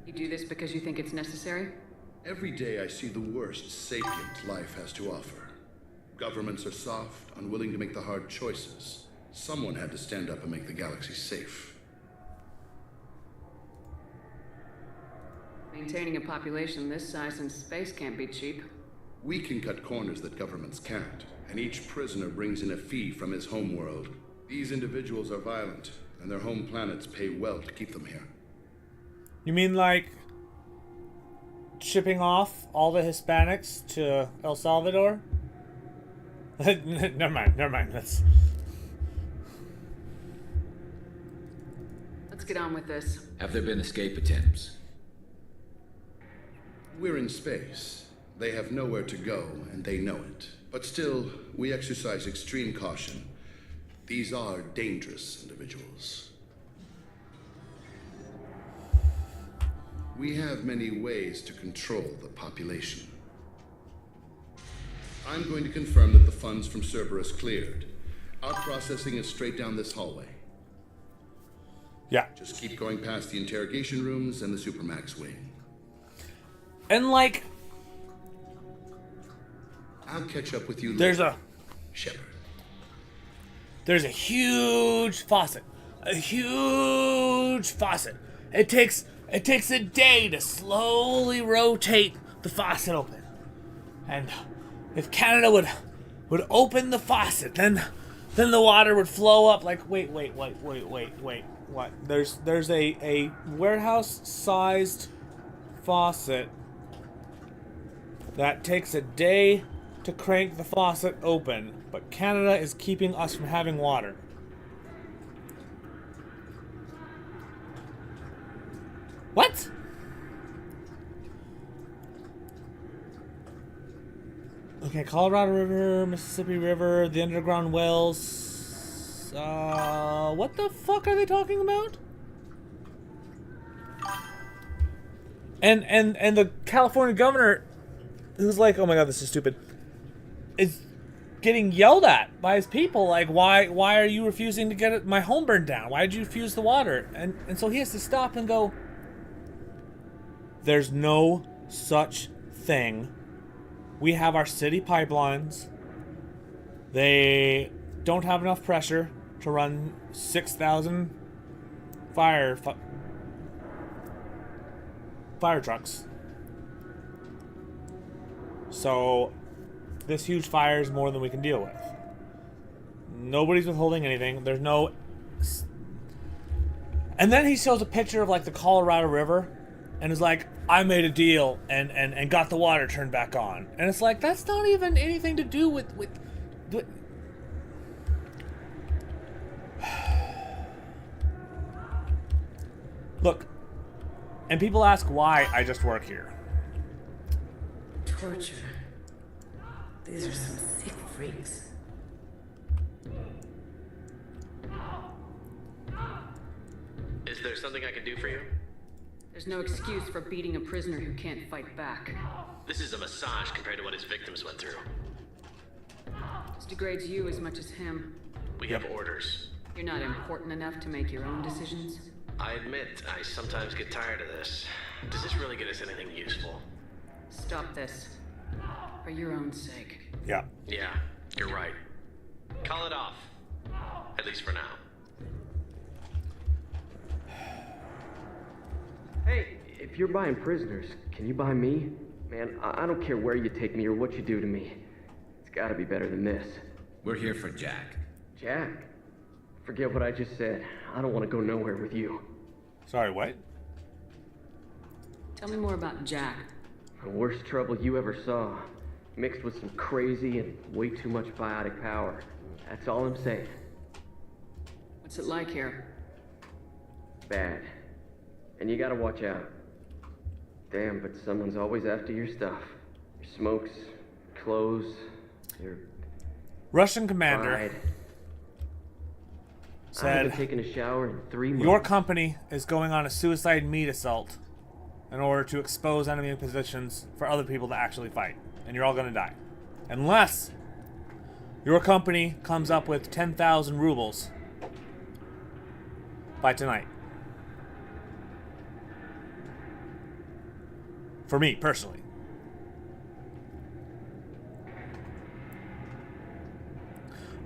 Speaker 4: You do this because you think it's necessary?
Speaker 7: Every day I see the worst sapient life has to offer. Governments are soft, unwilling to make the hard choices. Someone had to stand up and make the galaxy safe.
Speaker 4: Maintaining a population this size in space can't be cheap.
Speaker 7: We can cut corners that governments can't, and each prisoner brings in a fee from his homeworld. These individuals are violent, and their home planets pay well to keep them here.
Speaker 5: You mean like shipping off all the Hispanics to El Salvador? Never mind. Let's
Speaker 4: get on with this.
Speaker 13: Have there been escape attempts?
Speaker 7: We're in space. They have nowhere to go, and they know it. But still, we exercise extreme caution. These are dangerous individuals. We have many ways to control the population. I'm going to confirm that the funds from Cerberus cleared. Out processing is straight down this hallway.
Speaker 5: Yeah.
Speaker 7: Just keep going past the interrogation rooms and the Supermax wing.
Speaker 5: And like,
Speaker 7: I'll catch up with you
Speaker 5: there's
Speaker 7: later,
Speaker 5: a
Speaker 7: Shepard.
Speaker 5: There's a huge faucet. It takes a day to slowly rotate the faucet open. And if Canada would open the faucet, then the water would flow up like wait, what? There's a warehouse-sized faucet that takes a day to crank the faucet open, but Canada is keeping us from having water. What? Okay, Colorado River, Mississippi River, the underground wells. What the fuck are they talking about? And the California governor, who's like, oh my god, this is stupid, is getting yelled at by his people. Like, why are you refusing to get my home burned down? Why did you refuse the water? And so he has to stop and go, there's no such thing. We have our city pipelines. They don't have enough pressure to run 6,000 fire trucks. So this huge fire is more than we can deal with. Nobody's withholding anything. There's no And then he shows a picture of like the Colorado River and is like, I made a deal and got the water turned back on. And it's like, that's not even anything to do with Look, and people ask why I just work here.
Speaker 4: Torture. These are some sick freaks.
Speaker 11: Is there something I can do for you?
Speaker 4: There's no excuse for beating a prisoner who can't fight back.
Speaker 11: This is a massage compared to what his victims went through.
Speaker 4: This degrades you as much as him.
Speaker 11: We have orders.
Speaker 4: You're not important enough to make your own decisions.
Speaker 11: I admit, I sometimes get tired of this. Does this really get us anything useful?
Speaker 4: Stop this. For your own sake.
Speaker 5: Yeah.
Speaker 11: Yeah, you're right. Call it off. At least for now.
Speaker 14: Hey, if you're buying prisoners, can you buy me? Man, I don't care where you take me or what you do to me. It's gotta be better than this.
Speaker 13: We're here for Jack.
Speaker 14: Jack? Forget what I just said. I don't want to go nowhere with you.
Speaker 5: Sorry, what?
Speaker 4: Tell me more about Jack.
Speaker 14: The worst trouble you ever saw. Mixed with some crazy and way too much biotic power. That's all I'm saying.
Speaker 4: What's it like here?
Speaker 14: Bad. And you gotta watch out. Damn, but someone's always after your stuff. Your smokes, clothes, your...
Speaker 5: Russian commander
Speaker 14: pride. I
Speaker 5: said,
Speaker 14: haven't taken a shower in 3 months.
Speaker 5: your company is going on a suicide meat assault in order to expose enemy positions for other people to actually fight. And you're all gonna die. Unless your company comes up with 10,000 rubles by tonight. For me, personally.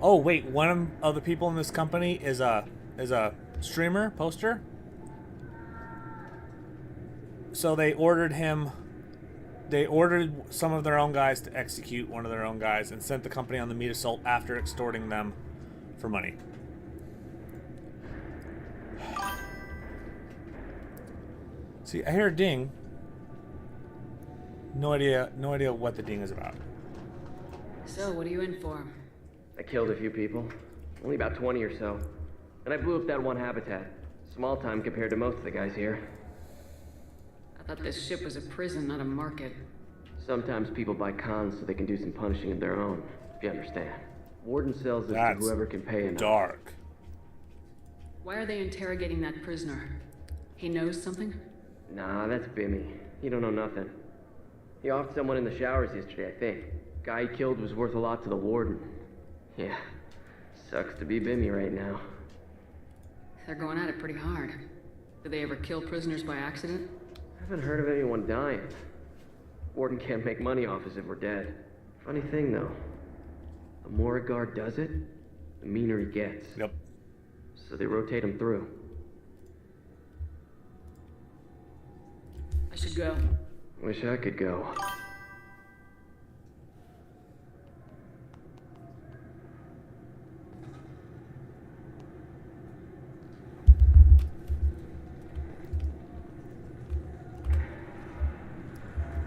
Speaker 5: Oh wait, one of the people in this company is a streamer, poster. So they ordered some of their own guys to execute one of their own guys and sent the company on the meat assault after extorting them for money. See, I hear a ding. No idea what the ding is about.
Speaker 4: So, what are you in for?
Speaker 14: I killed a few people. Only about 20 or so. And I blew up that one habitat. Small time compared to most of the guys here.
Speaker 4: I thought this ship was a prison, not a market.
Speaker 14: Sometimes people buy cons so they can do some punishing of their own, if you understand. Warden sells this
Speaker 5: That's
Speaker 14: to whoever can pay enough.
Speaker 5: Dark.
Speaker 4: Why are they interrogating that prisoner? He knows something?
Speaker 14: Nah, that's Bimmy. He don't know nothing. He offed someone in the showers yesterday, I think. Guy he killed was worth a lot to the warden. Yeah, sucks to be Bimmy right now.
Speaker 4: They're going at it pretty hard. Do they ever kill prisoners by accident?
Speaker 14: I haven't heard of anyone dying. Warden can't make money off us if we're dead. Funny thing, though. The more a guard does it, the meaner he gets.
Speaker 5: Yep.
Speaker 14: So they rotate him through.
Speaker 4: I should go.
Speaker 14: Wish I could go.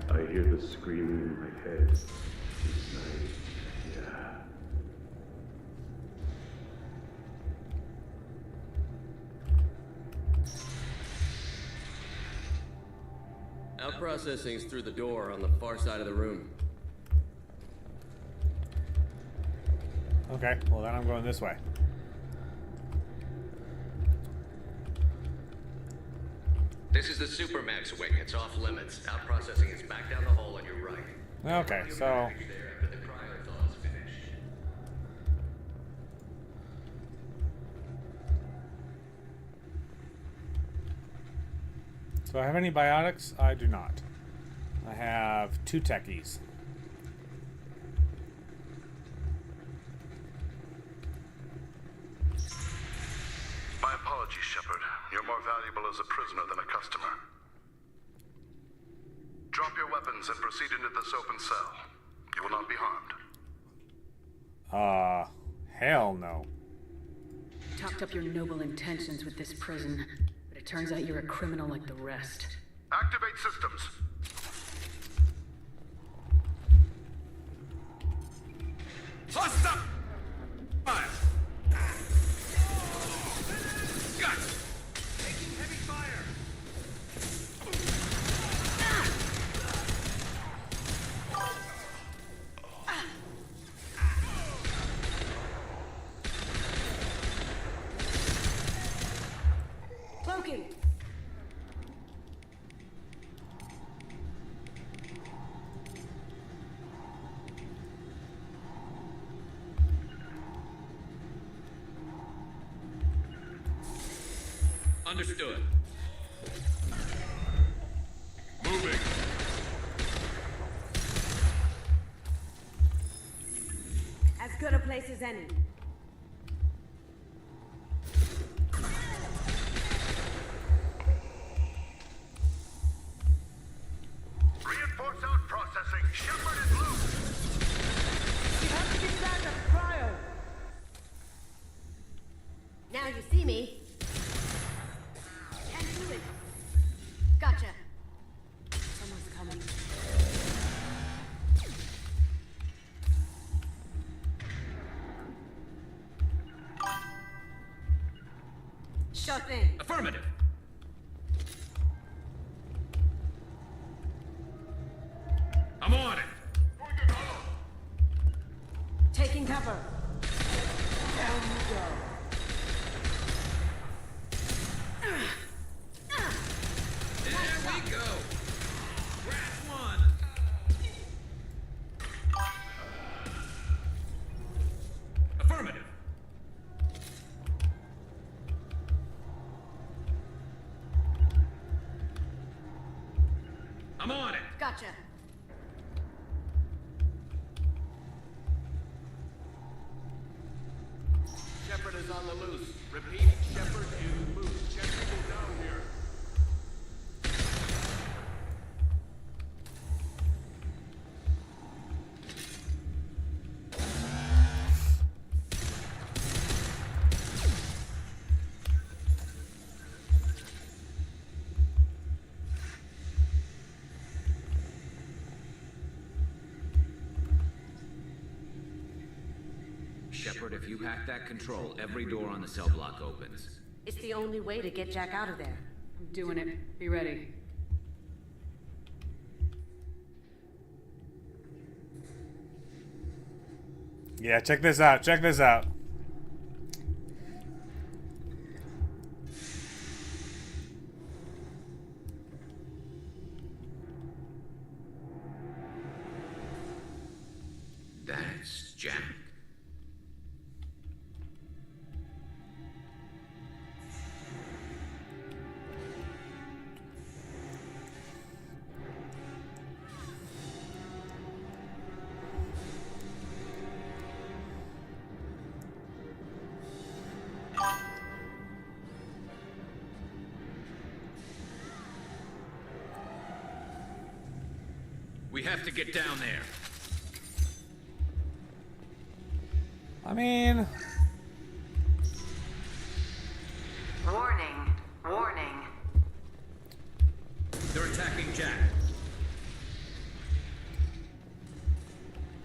Speaker 15: I hear the screaming in my head. It's night. Yeah.
Speaker 16: Out processing's through the door on the far side of the room.
Speaker 5: Okay, well then I'm going this way.
Speaker 11: This is the Supermax wing. It's off limits. Out processing is back down the hall on your right.
Speaker 5: Okay, so
Speaker 11: After the cryothaw is finished.
Speaker 5: I have any biotics? I do not. I have 2 techies.
Speaker 7: My apologies, Shepard. You're more valuable as a prisoner than a customer. Drop your weapons and proceed into this open cell. You will not be harmed.
Speaker 5: Hell no.
Speaker 4: Talked up your noble intentions with this prison. It turns out you're a criminal like the rest.
Speaker 9: Activate systems. Hostile! Fire! Got it! Taking heavy fire!
Speaker 4: Cloaking!
Speaker 13: Understood.
Speaker 9: Moving.
Speaker 17: As good a place as any.
Speaker 9: Reinforce out processing. Shepard is loose.
Speaker 17: You have to get back to cryo. Now you see me. And do it. Gotcha.
Speaker 4: Someone's coming.
Speaker 17: Sure thing.
Speaker 13: Affirmative. I'm on it.
Speaker 17: Taking cover. Down you go.
Speaker 13: There we go. Crash one. Affirmative. I'm on it.
Speaker 17: Gotcha.
Speaker 9: Shepard is on the loose. Repeat, Shepard is loose. Check people down here.
Speaker 13: Shepard, if you hack that control, every door on the cell block opens.
Speaker 17: It's the only way to get Jack out of there.
Speaker 4: I'm doing it. Be ready.
Speaker 5: Yeah, check this out. Check this out.
Speaker 13: That's Jack. We have to get down there.
Speaker 5: I mean,
Speaker 12: Warning. Warning.
Speaker 13: They're attacking Jack.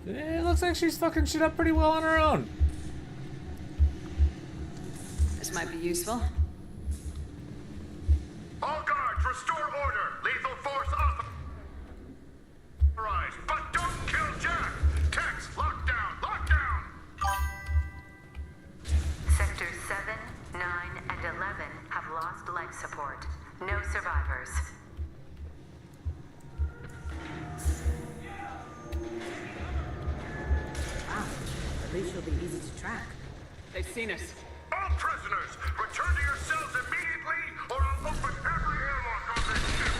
Speaker 5: it looks like she's fucking shit up pretty well on her own.
Speaker 4: This might be useful.
Speaker 9: All guards, restore order. Lethal force authorized. But don't kill Jack. Tex, lock down. Lock down.
Speaker 12: Sectors 7, 9, and 11 have lost life support. No survivors.
Speaker 17: Wow. At least she'll be easy to track.
Speaker 4: They've seen us.
Speaker 9: All prisoners, return to your cells immediately, or I'll open every airlock on this ship.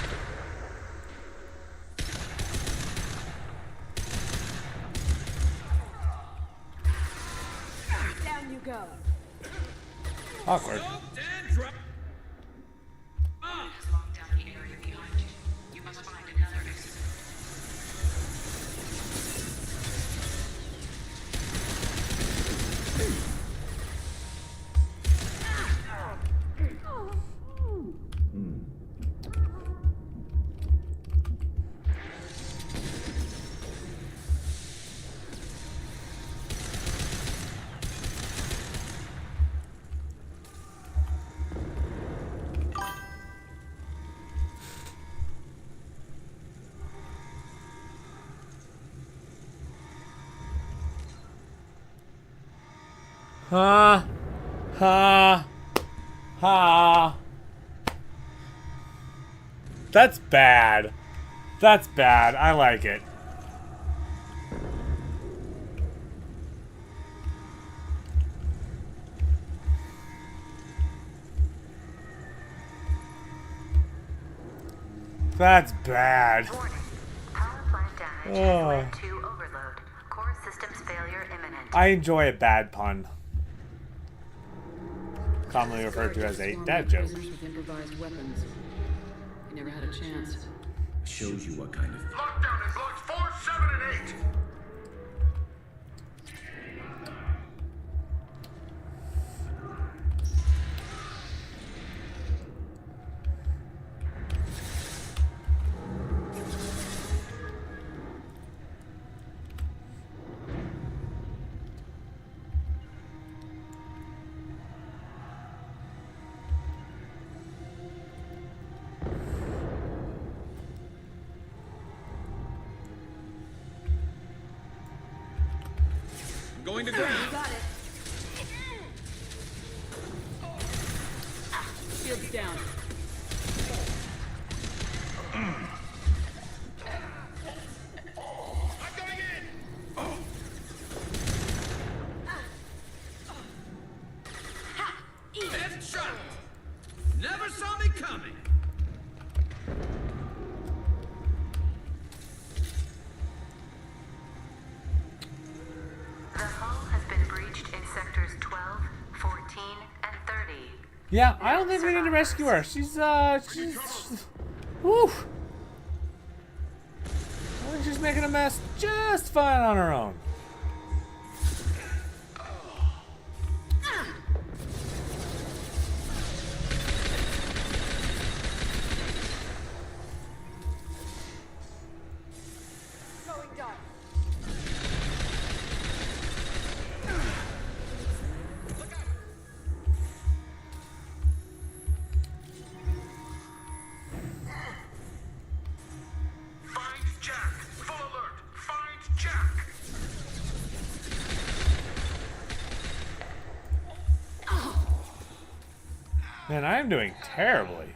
Speaker 17: Down you go.
Speaker 5: Awkward.
Speaker 12: Has locked down the area behind you. You must find another exit.
Speaker 5: Ha. Ha. Ha. That's bad. That's bad. I like it. That's bad.
Speaker 12: Warning. Power plant damage has led to overload. Core systems failure imminent.
Speaker 5: I enjoy a bad pun. Commonly referred to as a dad joke.
Speaker 4: Prisoners with improvised weapons. They never had a chance.
Speaker 13: Shows you what kind of...
Speaker 6: Lockdown in blocks 4, 7, and 8.
Speaker 13: Going to ground.
Speaker 4: You got it. Shields down.
Speaker 6: I'm going in.
Speaker 13: Headshot. Never saw me coming.
Speaker 12: The hull has been breached in sectors 12, 14, and 30.
Speaker 5: Yeah, I don't think we need to rescue her. She's whew. I think she's making a mess just fine on her own.
Speaker 17: Going dark.
Speaker 6: Find Jack. Full alert. Find Jack.
Speaker 5: Man, I am doing terribly.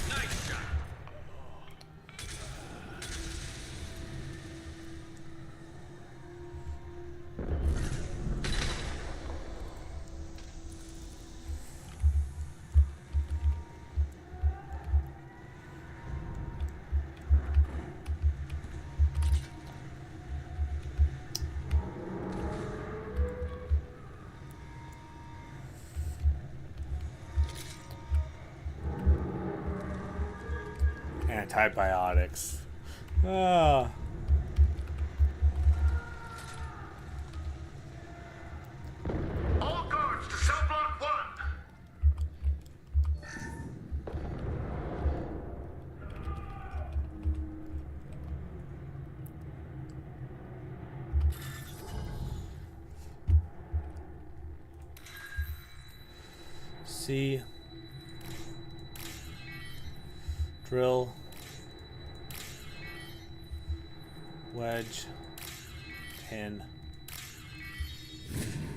Speaker 13: Nice shot.
Speaker 5: Antibiotics. Ah.
Speaker 6: All guards to cell block 1.
Speaker 5: C. Drill. Wedge. Pin.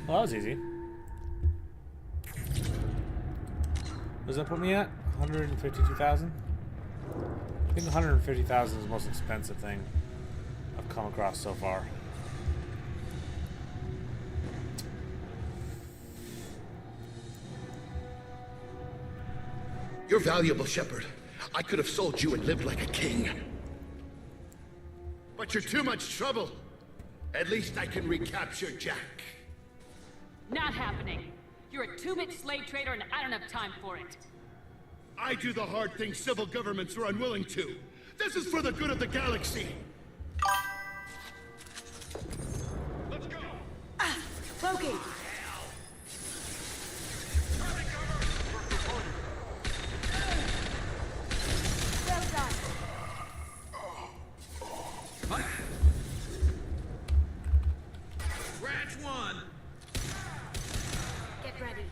Speaker 5: Well, that was easy. What does that put me at? 152,000? I think 150,000 is the most expensive thing I've come across so far.
Speaker 7: You're valuable, Shepard. I could have sold you and lived like a king. But you're too much trouble. At least I can recapture Jack.
Speaker 18: Not happening. You're a two-bit slave trader and I don't have time for it.
Speaker 7: I do the hard things civil governments are unwilling to. This is for the good of the galaxy.
Speaker 6: Let's go.
Speaker 17: Loki! Well done.
Speaker 13: Scratch one.
Speaker 3: Get ready.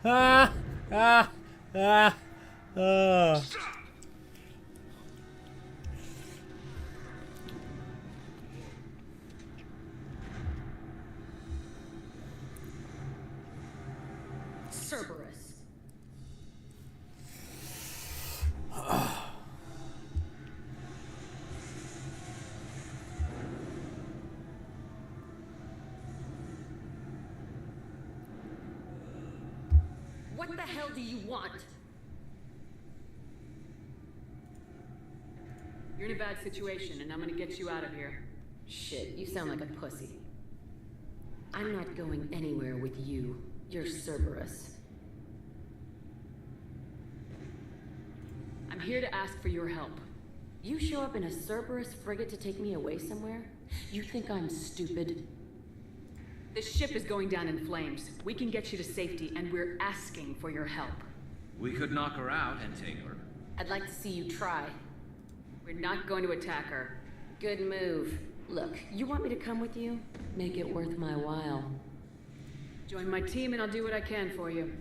Speaker 5: Ah! Ah! Ah!
Speaker 18: Cerberus. What the hell do you want? You're in a bad situation, and I'm gonna get you out of here.
Speaker 4: Shit, you sound like a pussy. I'm not going anywhere with you. You're Cerberus.
Speaker 18: I'm here to ask for your help.
Speaker 4: You show up in a Cerberus frigate to take me away somewhere? You think I'm stupid?
Speaker 18: This ship is going down in flames. We can get you to safety, and we're asking for your help.
Speaker 13: We could knock her out and take her.
Speaker 4: I'd like to see you try.
Speaker 18: We're not going to attack her.
Speaker 4: Good move. Look, you want me to come with you? Make it worth my while.
Speaker 18: Join my team and I'll do what I can for you.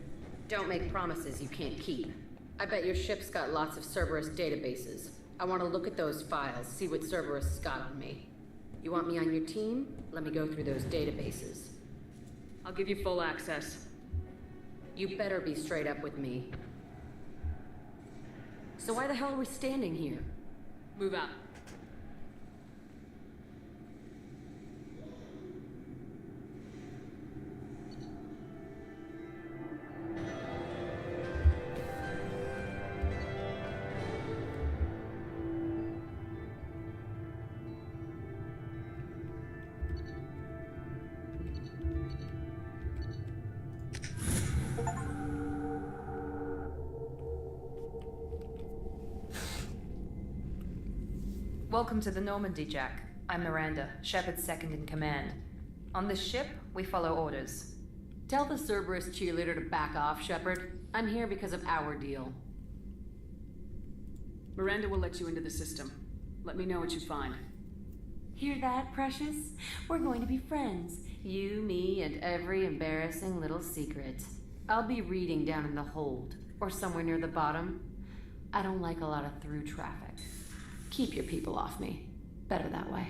Speaker 4: Don't make promises you can't keep. I bet your ship's got lots of Cerberus databases. I want to look at those files, see what Cerberus has got on me. You want me on your team? Let me go through those databases.
Speaker 18: I'll give you full access.
Speaker 4: You better be straight up with me. So why the hell are we standing here?
Speaker 18: Move out.
Speaker 19: Welcome to the Normandy, Jack. I'm Miranda, Shepard's second in command. On this ship, we follow orders.
Speaker 4: Tell the Cerberus cheerleader to back off, Shepard. I'm here because of our deal.
Speaker 18: Miranda will let you into the system. Let me know what you find.
Speaker 4: Hear that, Precious? We're going to be friends. You, me, and every embarrassing little secret. I'll be reading down in the hold, or somewhere near the bottom. I don't like a lot of through traffic. Keep your people off me. Better that way.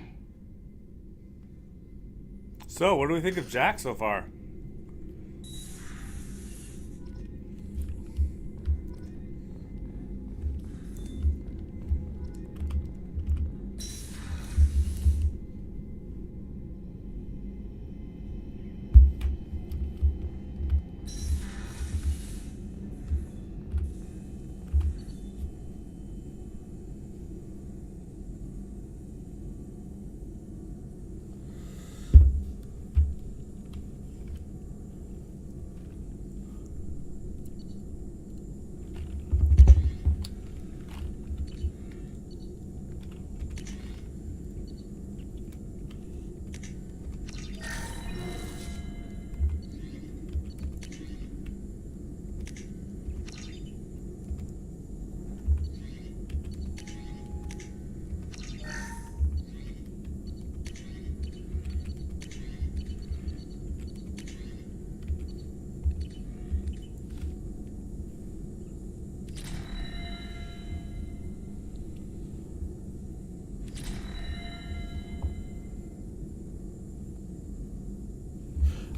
Speaker 5: So, what do we think of Jack so far?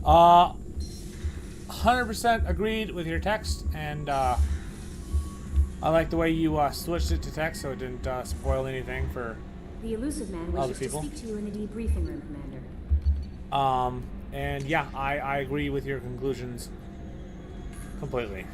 Speaker 5: Uh, 100% agreed with your text, and I like the way you switched it to text so it didn't spoil anything for
Speaker 3: The elusive man wishes to speak to you in the debriefing room, Commander.
Speaker 5: And yeah, I agree with your conclusions completely.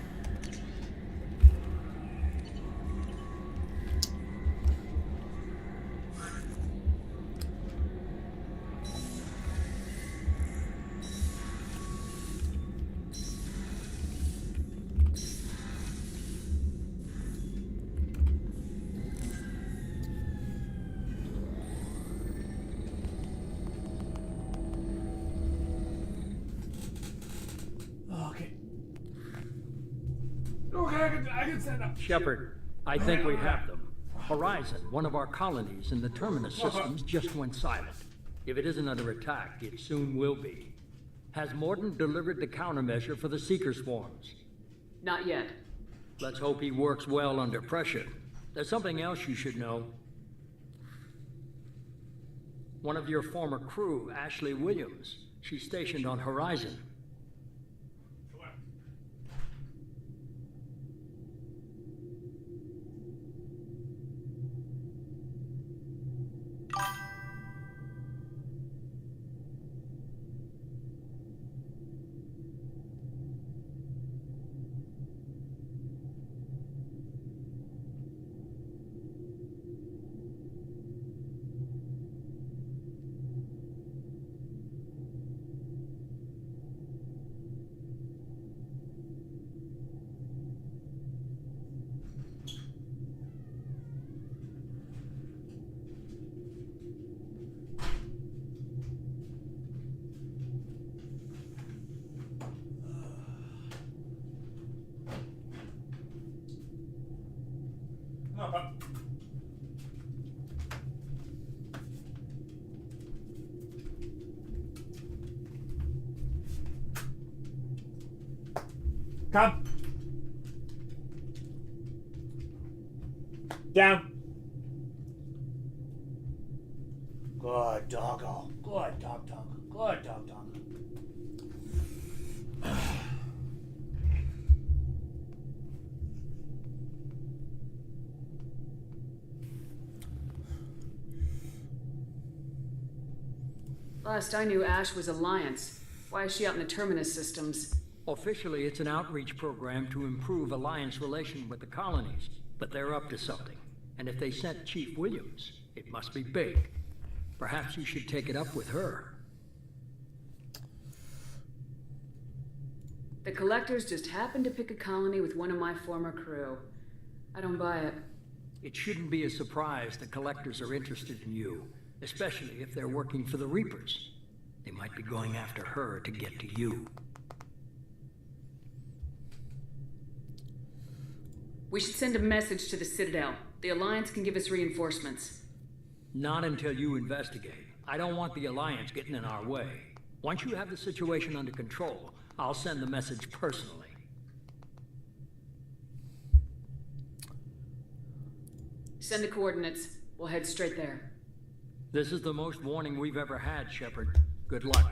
Speaker 20: Shepard, I think we have them. Horizon, one of our colonies in the Terminus systems, just went silent. If it isn't under attack, it soon will be. Has Mordin delivered the countermeasure for the Seeker swarms?
Speaker 18: Not yet.
Speaker 20: Let's hope he works well under pressure. There's something else you should know. One of your former crew, Ashley Williams, she's stationed on Horizon.
Speaker 5: Come. Down. Good doggo. Good dog. Good dog.
Speaker 18: Last I knew, Ash was Alliance. Why is she out in the Terminus systems?
Speaker 20: Officially, it's an outreach program to improve Alliance relation with the colonies, but they're up to something. And if they sent Chief Williams, it must be big. Perhaps you should take it up with her.
Speaker 18: The Collectors just happened to pick a colony with one of my former crew. I don't buy it.
Speaker 20: It shouldn't be a surprise the Collectors are interested in you, especially if they're working for the Reapers. They might be going after her to get to you.
Speaker 18: We should send a message to the Citadel. The Alliance can give us reinforcements.
Speaker 20: Not until you investigate. I don't want the Alliance getting in our way. Once you have the situation under control, I'll send the message personally.
Speaker 18: Send the coordinates. We'll head straight there.
Speaker 20: This is the most warning we've ever had, Shepard. Good luck.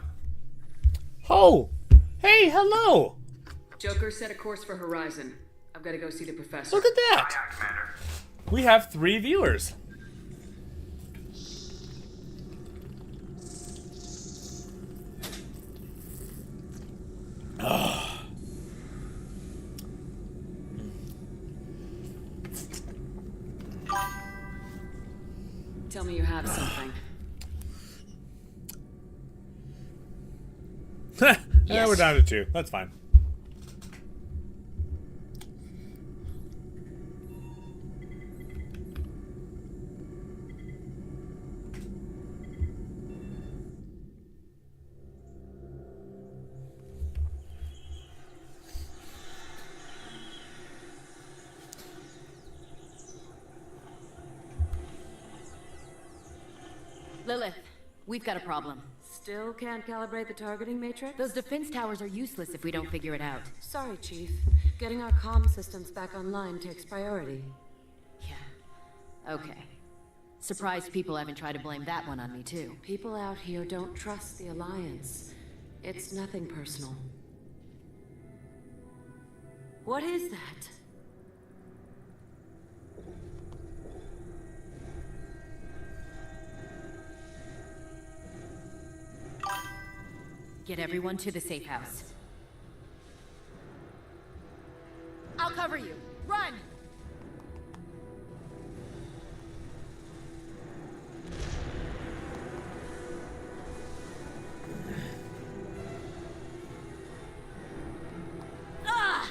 Speaker 5: Oh! Hey, hello!
Speaker 18: Joker set a course for Horizon. I've got to go see the professor.
Speaker 5: Look at that! We have 3 viewers.
Speaker 18: Tell me you have something.
Speaker 5: Yeah, we're down to 2. That's fine.
Speaker 21: Lilith, we've got a problem.
Speaker 4: Still can't calibrate the targeting matrix?
Speaker 21: Those defense towers are useless if we don't figure it out.
Speaker 4: Sorry, Chief. Getting our comm systems back online takes priority.
Speaker 21: Yeah. Okay. Surprised people haven't tried to blame that one on me, too.
Speaker 4: People out here don't trust the Alliance. It's nothing personal. What is that?
Speaker 21: Get everyone to the safe house. I'll cover you. Run! Ah!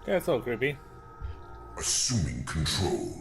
Speaker 5: Yeah, it's a little creepy.
Speaker 9: Assuming control.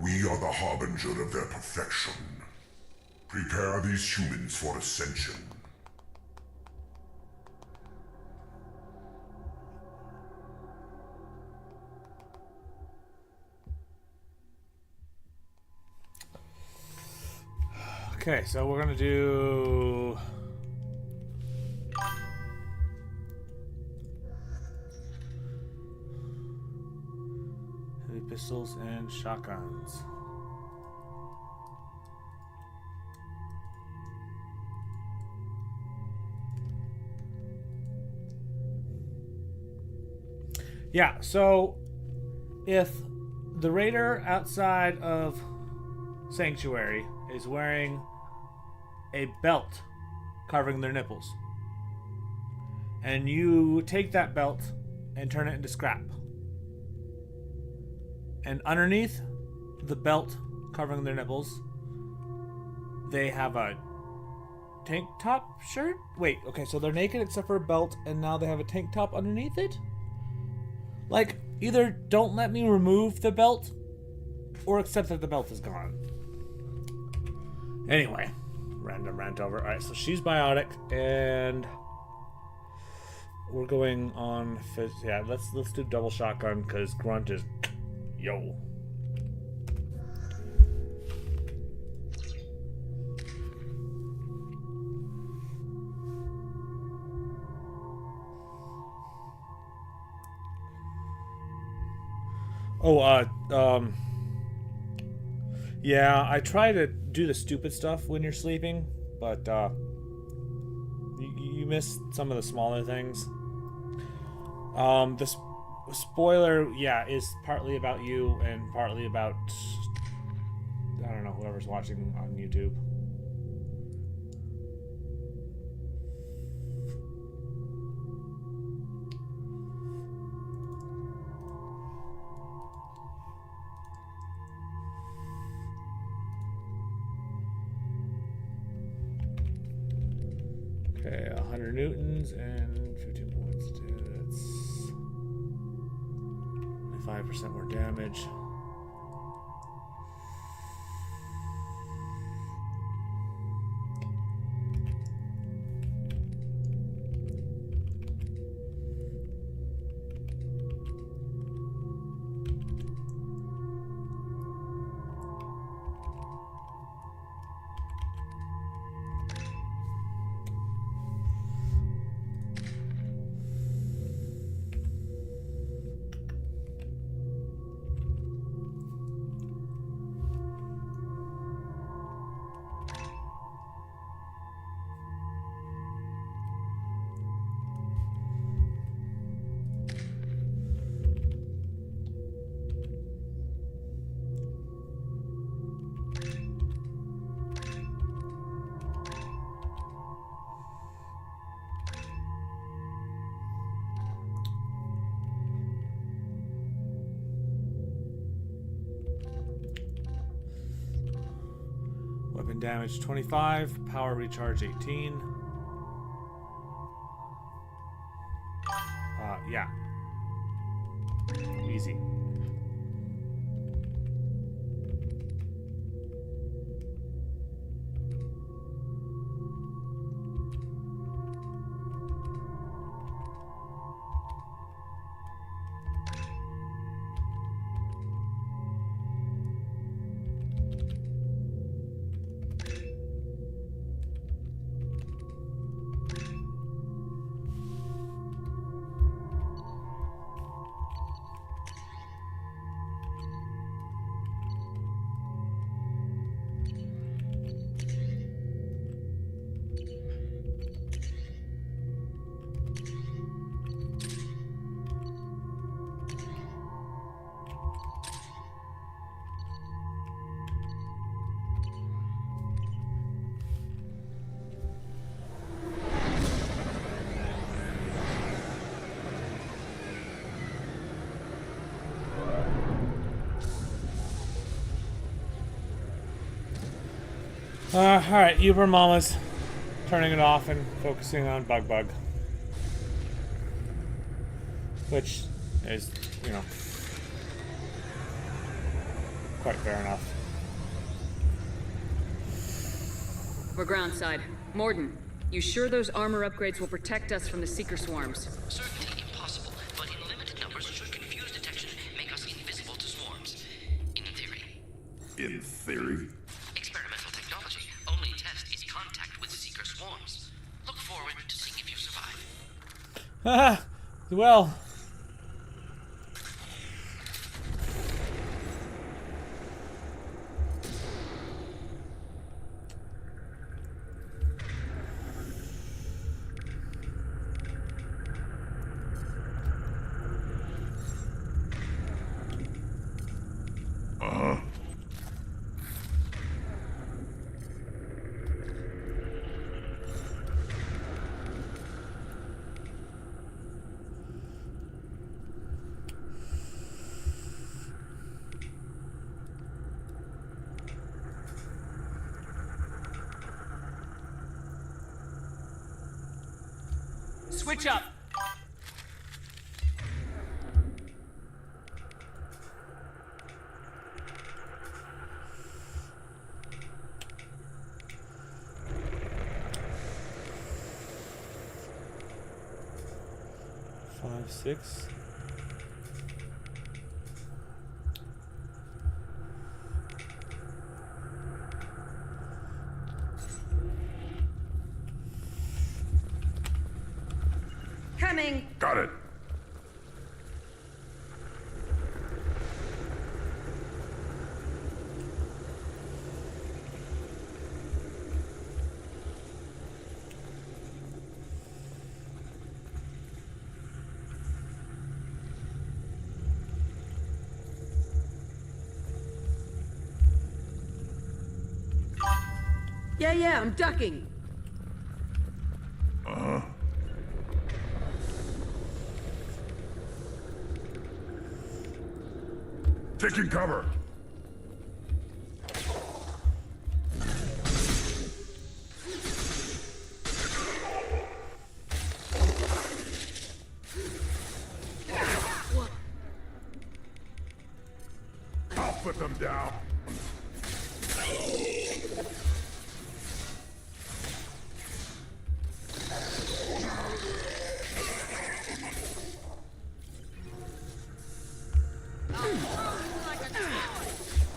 Speaker 9: We are the harbinger of their perfection. Prepare these humans for ascension.
Speaker 5: Okay, so we're gonna do... heavy pistols and shotguns. Yeah, so if the raider outside of Sanctuary is wearing a belt covering their nipples, and you take that belt and turn it into scrap, and underneath the belt covering their nipples, they have a tank top shirt? Wait, okay, so they're naked except for a belt, and now they have a tank top underneath it? Like, either don't let me remove the belt, or accept that the belt is gone. Anyway, random rant over. Alright, so she's biotic, and we're going on... yeah, let's do double shotgun, because Grunt is... yo. Yeah, I try to do the stupid stuff when you're sleeping, but, you miss some of the smaller things. The spoiler, yeah, is partly about you and partly about, I don't know, whoever's watching on YouTube. Okay, 100 newtons and 15 points. That's 5% more damage. Weapon damage 25, power recharge 18. Yeah. Easy. Alright, Uber Mama's turning it off and focusing on Bug. Which is, you know, quite fair enough.
Speaker 18: We're groundside. Morden, you sure those armor upgrades will protect us from the Seeker swarms?
Speaker 11: Certainly impossible, but in limited numbers should confuse detection, make us invisible to swarms. In theory.
Speaker 10: In theory?
Speaker 11: Experimental technology. Only test is contact with Seeker swarms. Look forward to seeing if you survive.
Speaker 5: Haha, well.
Speaker 18: Switch up!
Speaker 5: Five, 6.
Speaker 18: Coming!
Speaker 6: Got it.
Speaker 17: Yeah, I'm ducking.
Speaker 6: Taking cover. I'll put them down.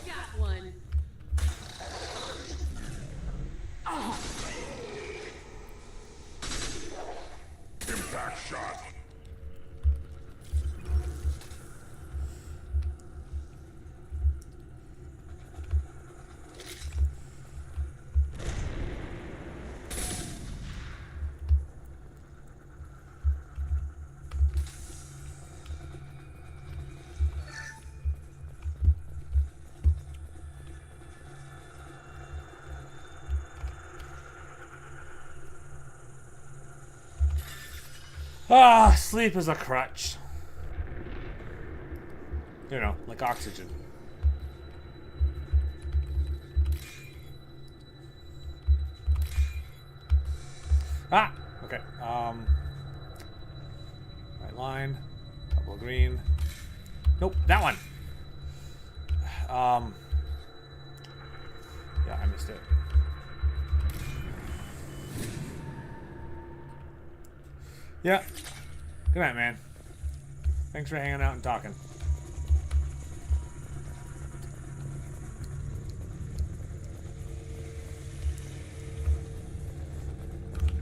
Speaker 18: Got one.
Speaker 6: Impact shot.
Speaker 5: Ah, sleep is a crutch. You know, like oxygen. Ah, okay. Right line, double green. Nope, that one. Yeah, I missed it. Yeah. Good night, man. Thanks for hanging out and talking.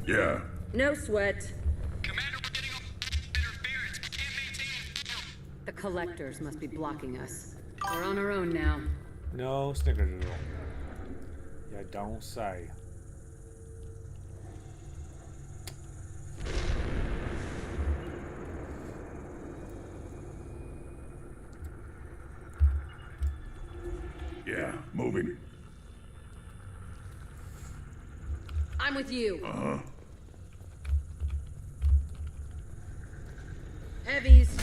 Speaker 6: Yeah.
Speaker 18: No sweat. Commander, we're getting interference. We can't maintain. The collectors must be blocking us. We're on our own now.
Speaker 5: No snickerdoodle. You don't say.
Speaker 6: Yeah, moving.
Speaker 18: I'm with you. Heavies.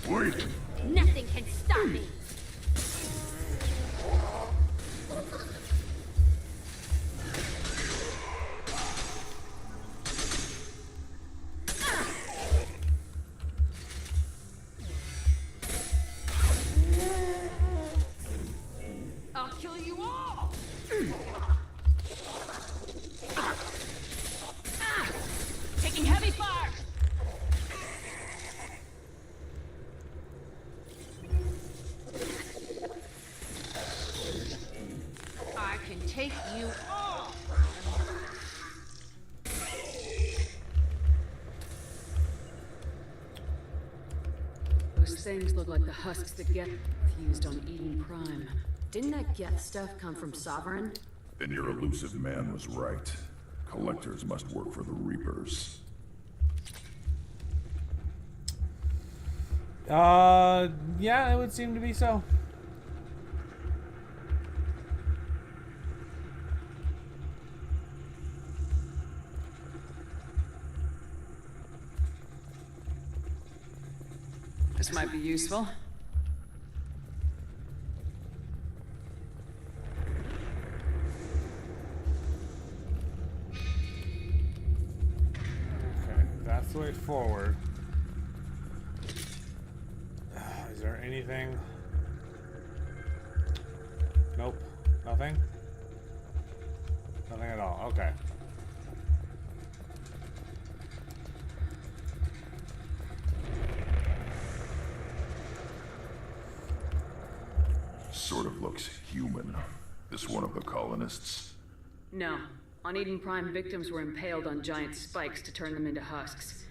Speaker 6: Wait.
Speaker 18: Nothing got me! I'll kill you all! Taking heavy fire! I can take you all! Those things look like the husks that Geth fused on Eden Prime.
Speaker 21: Didn't that Geth stuff come from Sovereign?
Speaker 1: Then your elusive man was right. Collectors must work for the Reapers.
Speaker 5: Yeah, it would seem to be so.
Speaker 18: This might be useful.
Speaker 5: Okay, that's the way forward. Is there anything? Nope. Nothing? Nothing at all. Okay.
Speaker 1: Sort of looks human. This one of the colonists?
Speaker 18: No. On Eden Prime, victims were impaled on giant spikes to turn them into husks.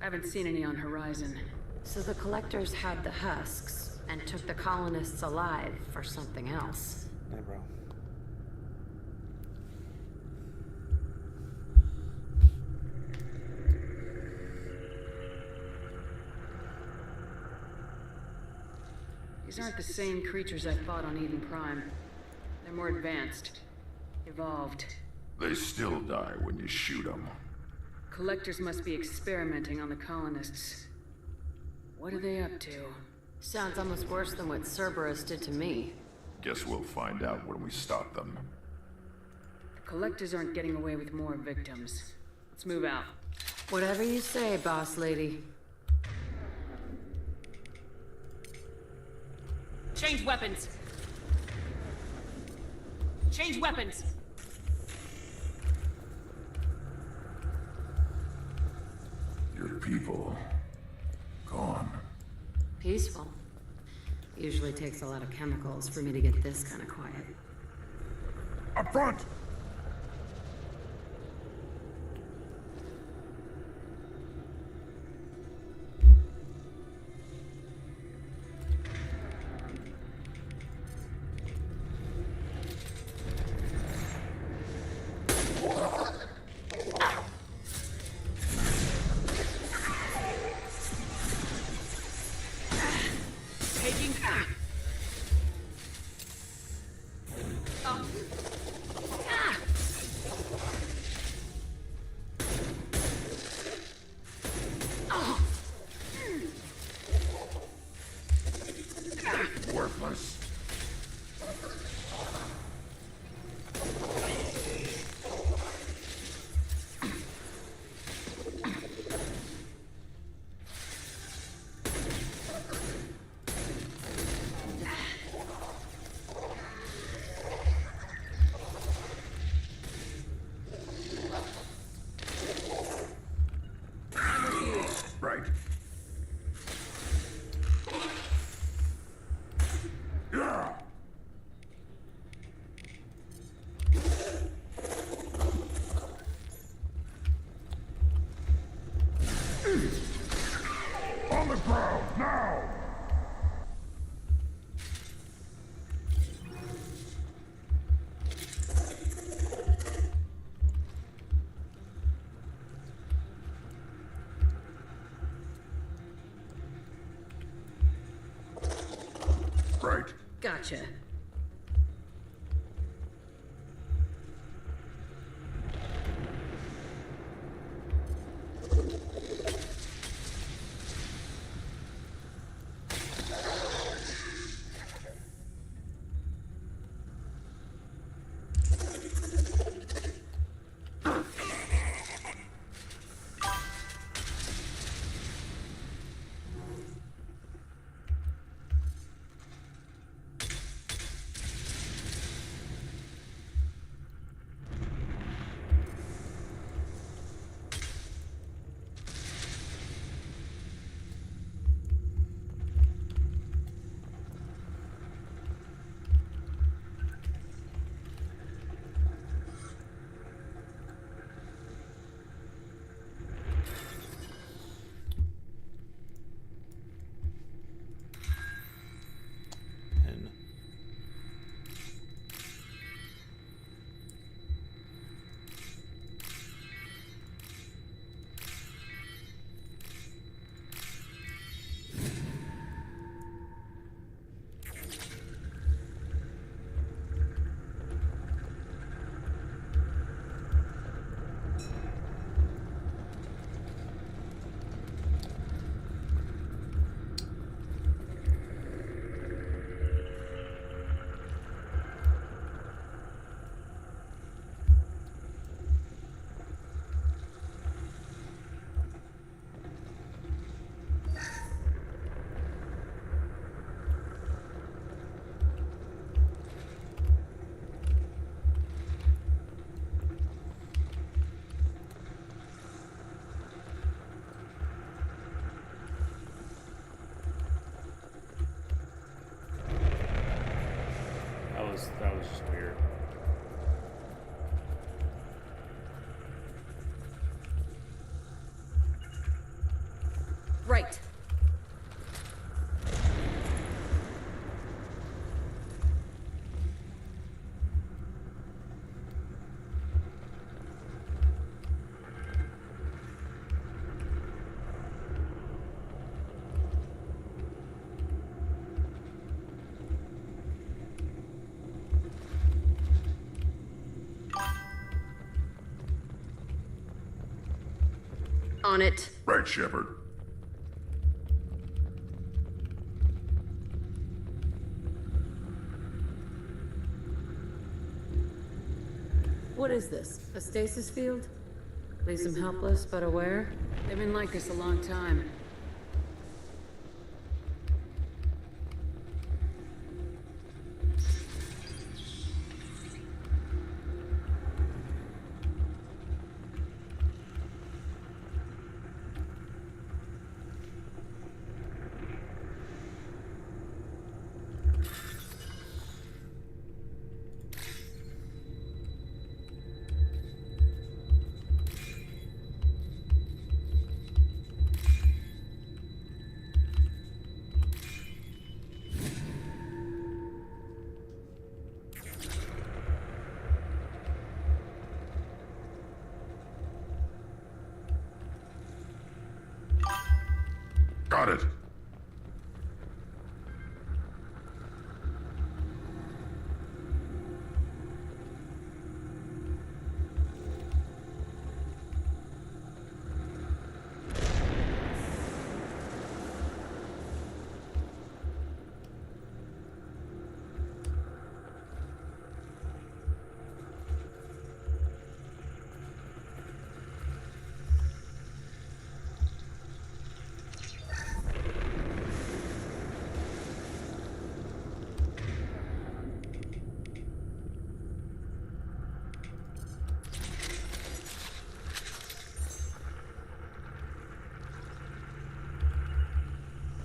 Speaker 18: I haven't seen any on Horizon.
Speaker 4: So the collectors had the husks and took the colonists alive for something else.
Speaker 5: Hey, bro.
Speaker 18: These aren't the same creatures I fought on Eden Prime. They're more advanced. Evolved.
Speaker 1: They still die when you shoot them.
Speaker 18: Collectors must be experimenting on the colonists. What are they up to?
Speaker 4: Sounds almost worse than what Cerberus did to me.
Speaker 1: Guess we'll find out when we stop them.
Speaker 18: The collectors aren't getting away with more victims. Let's move out.
Speaker 4: Whatever you say, boss lady.
Speaker 18: Change weapons! Change weapons!
Speaker 1: Your people... gone.
Speaker 4: Peaceful. Usually takes a lot of chemicals for me to get this kind of quiet.
Speaker 1: Up front! Worthless. Right. Yeah. On the ground, now! Right.
Speaker 18: Gotcha.
Speaker 5: was just weird.
Speaker 18: Right. On it.
Speaker 1: Right, Shepard.
Speaker 18: What is this? A stasis field? Leaves them helpless but aware? They've been like this a long time.
Speaker 1: Got it.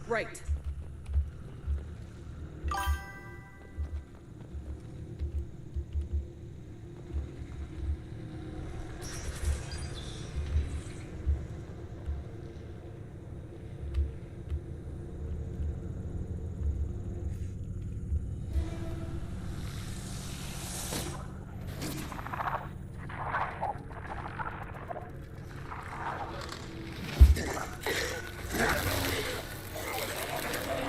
Speaker 18: Right.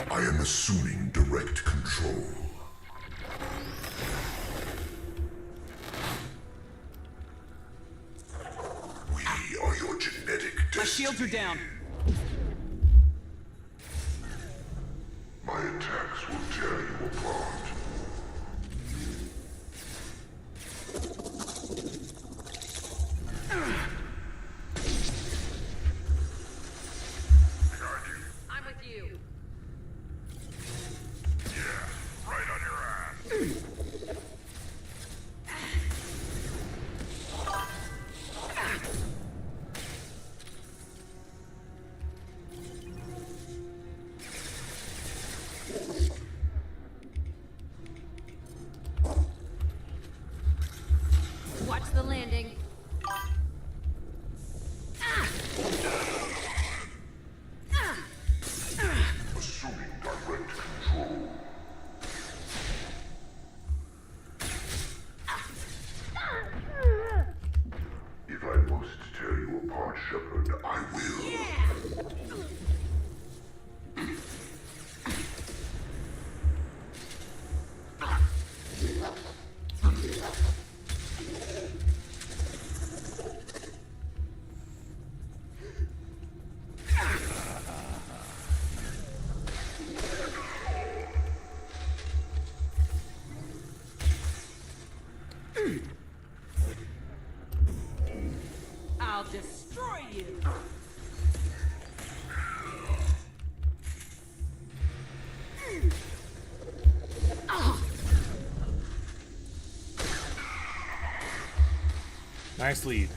Speaker 1: I am assuming direct control. We are your genetic destiny.
Speaker 17: My shields are down.
Speaker 1: My attacks will tear you apart.
Speaker 18: I'm with you.
Speaker 1: Yeah, right on your ass.
Speaker 18: Watch the landing.
Speaker 1: Assuming direct control. If I must tear you apart, Shepard, I will.
Speaker 17: I'll destroy you.
Speaker 5: Nice lead.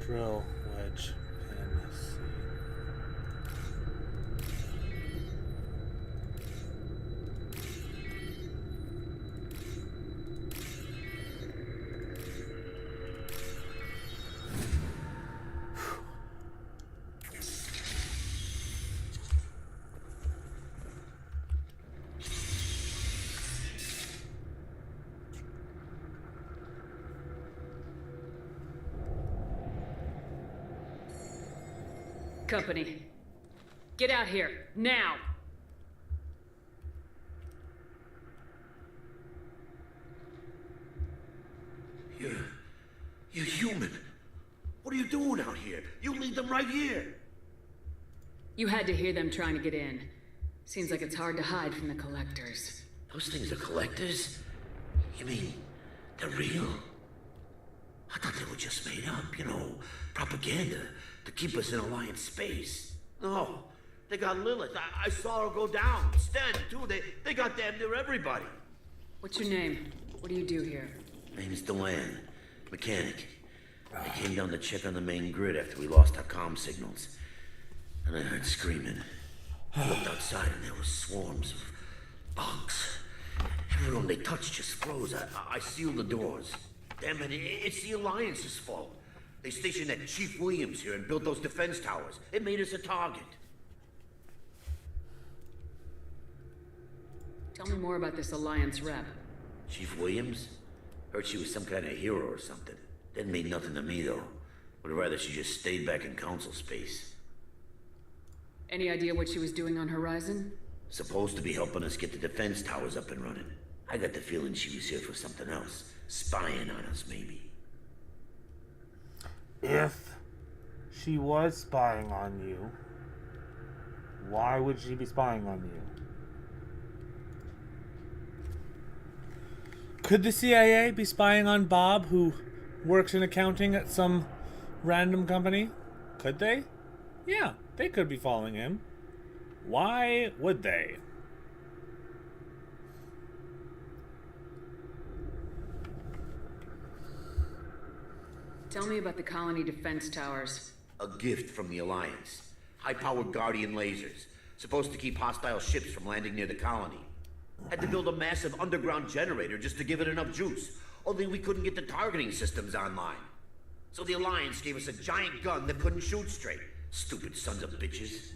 Speaker 5: Drill, wedge, pin, C.
Speaker 18: Company. Get out here, now!
Speaker 10: You're human. What are you doing out here? You lead them right here.
Speaker 18: You had to hear them trying to get in. Seems like it's hard to hide from the collectors.
Speaker 10: Those things are collectors? You mean, they're real? I thought they were just made up, propaganda to keep us in Alliance space. No, they got Lilith. I saw her go down. Sten, too. They got damn near everybody.
Speaker 18: What's your name? What do you do here?
Speaker 10: Name's Deland. Mechanic. I came down to check on the main grid after we lost our comm signals. And I heard screaming. I looked outside and there were swarms of bugs. Everyone they touched just froze. I sealed the doors. Damn it, it's the Alliance's fault. They stationed that Chief Williams here and built those defense towers. It made us a target.
Speaker 18: Tell me more about this Alliance rep.
Speaker 10: Chief Williams? Heard she was some kind of hero or something. Didn't mean nothing to me, though. Would rather she just stayed back in Council space.
Speaker 18: Any idea what she was doing on Horizon?
Speaker 10: Supposed to be helping us get the defense towers up and running. I got the feeling she was here for something else. Spying on us, maybe.
Speaker 5: If she was spying on you, why would she be spying on you? Could the CIA be spying on Bob, who works in accounting at some random company? Could they? Yeah, they could be following him. Why would they?
Speaker 18: Tell me about the colony defense towers.
Speaker 10: A gift from the Alliance. High-powered Guardian lasers. Supposed to keep hostile ships from landing near the colony. Had to build a massive underground generator just to give it enough juice. Only we couldn't get the targeting systems online. So the Alliance gave us a giant gun that couldn't shoot straight. Stupid sons of bitches.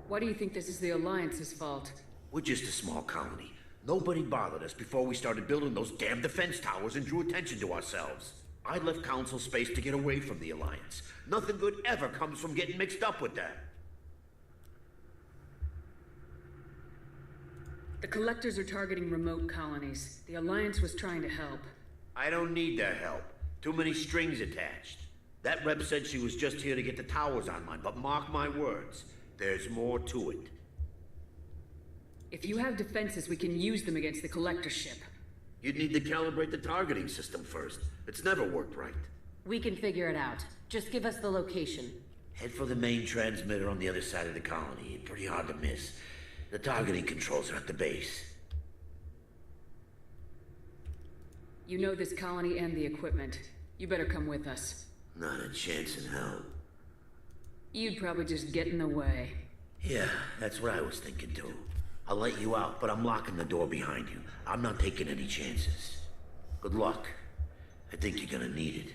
Speaker 18: Why do you think this is the Alliance's fault?
Speaker 10: We're just a small colony. Nobody bothered us before we started building those damn defense towers and drew attention to ourselves. I left Council space to get away from the Alliance. Nothing good ever comes from getting mixed up with that.
Speaker 18: The collectors are targeting remote colonies. The Alliance was trying to help.
Speaker 10: I don't need their help. Too many strings attached. That rep said she was just here to get the towers online, but mark my words, there's more to it.
Speaker 18: If you have defenses, we can use them against the collector ship.
Speaker 10: You'd need to calibrate the targeting system first. It's never worked right.
Speaker 21: We can figure it out. Just give us the location.
Speaker 10: Head for the main transmitter on the other side of the colony. Pretty hard to miss. The targeting controls are at the base.
Speaker 18: You know this colony and the equipment. You better come with us.
Speaker 10: Not a chance in hell.
Speaker 18: You'd probably just get in the way.
Speaker 10: Yeah, that's what I was thinking too. I'll let you out, but I'm locking the door behind you. I'm not taking any chances. Good luck. I think you're gonna need it.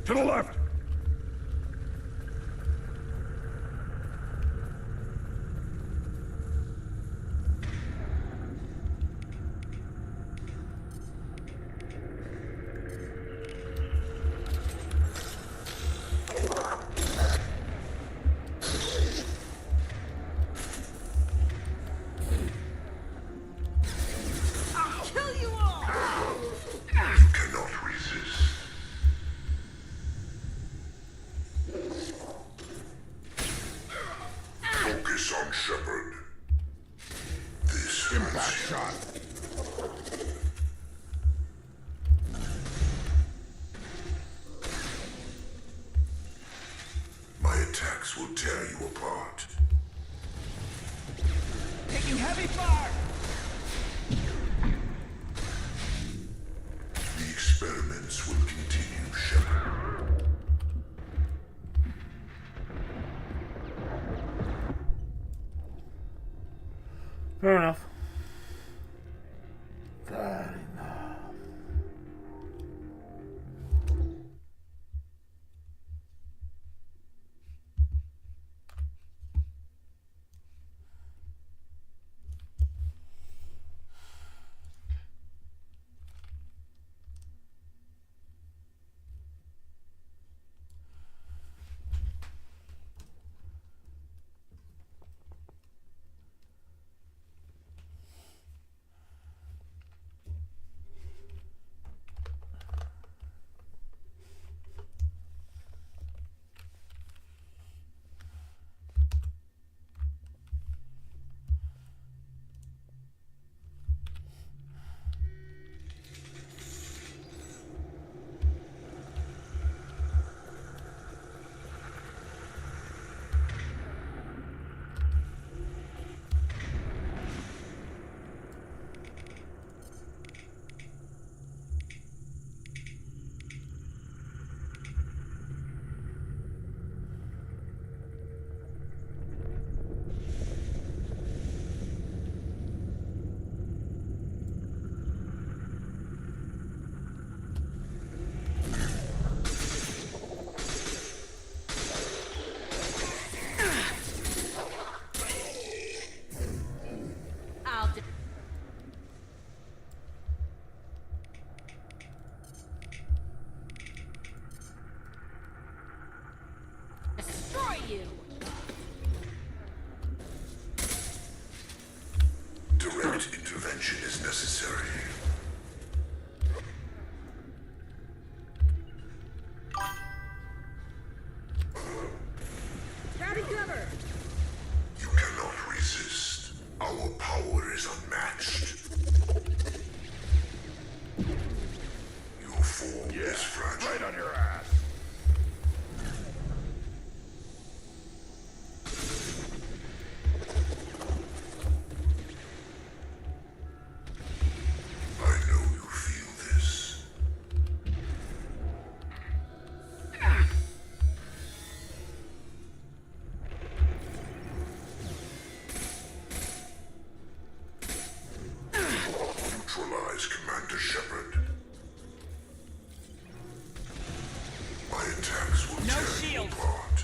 Speaker 6: To the left!
Speaker 1: You cannot resist. Focus on Shepard. This impact shot. My attacks will tear you apart.
Speaker 17: Taking heavy fire!
Speaker 1: The experiments will continue, Shepard.
Speaker 5: Fair enough. Fair enough.
Speaker 21: Destroy you!
Speaker 1: Direct intervention is necessary.
Speaker 17: Grabbing cover!
Speaker 1: You cannot resist. Our power is unmatched. Your form is fragile.
Speaker 6: Right on your ass.
Speaker 1: I know you feel this. Neutralize Commander Shepard. My attacks will tear you apart.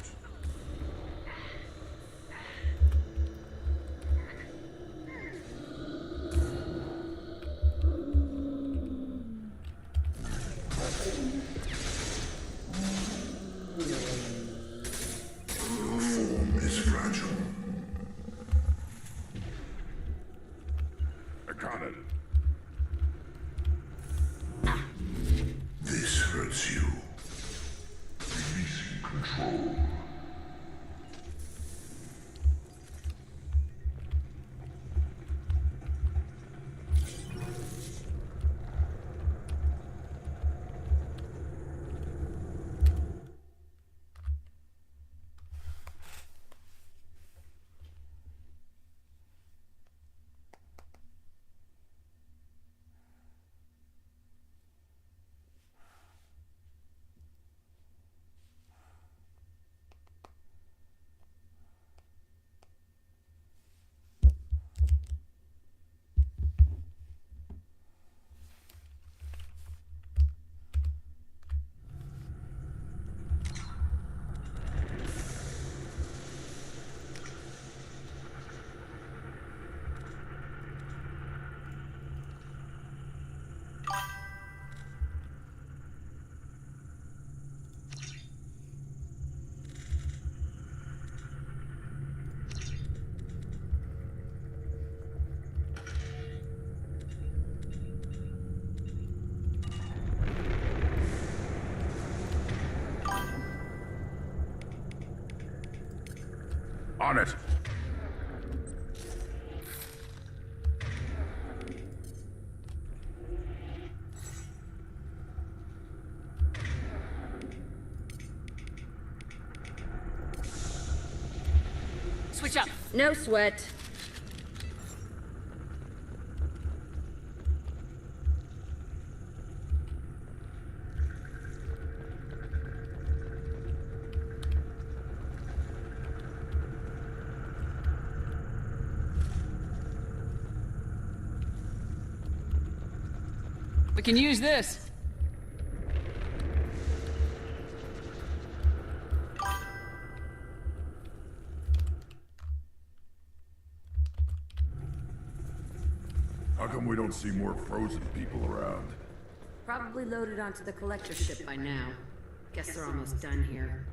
Speaker 1: Your form is fragile.
Speaker 6: I got it.
Speaker 1: This hurts you. Releasing control. On it.
Speaker 18: Switch up. No sweat.
Speaker 17: We can use this.
Speaker 1: How come we don't see more frozen people around?
Speaker 18: Probably loaded onto the collector ship by now. Guess they're almost done here.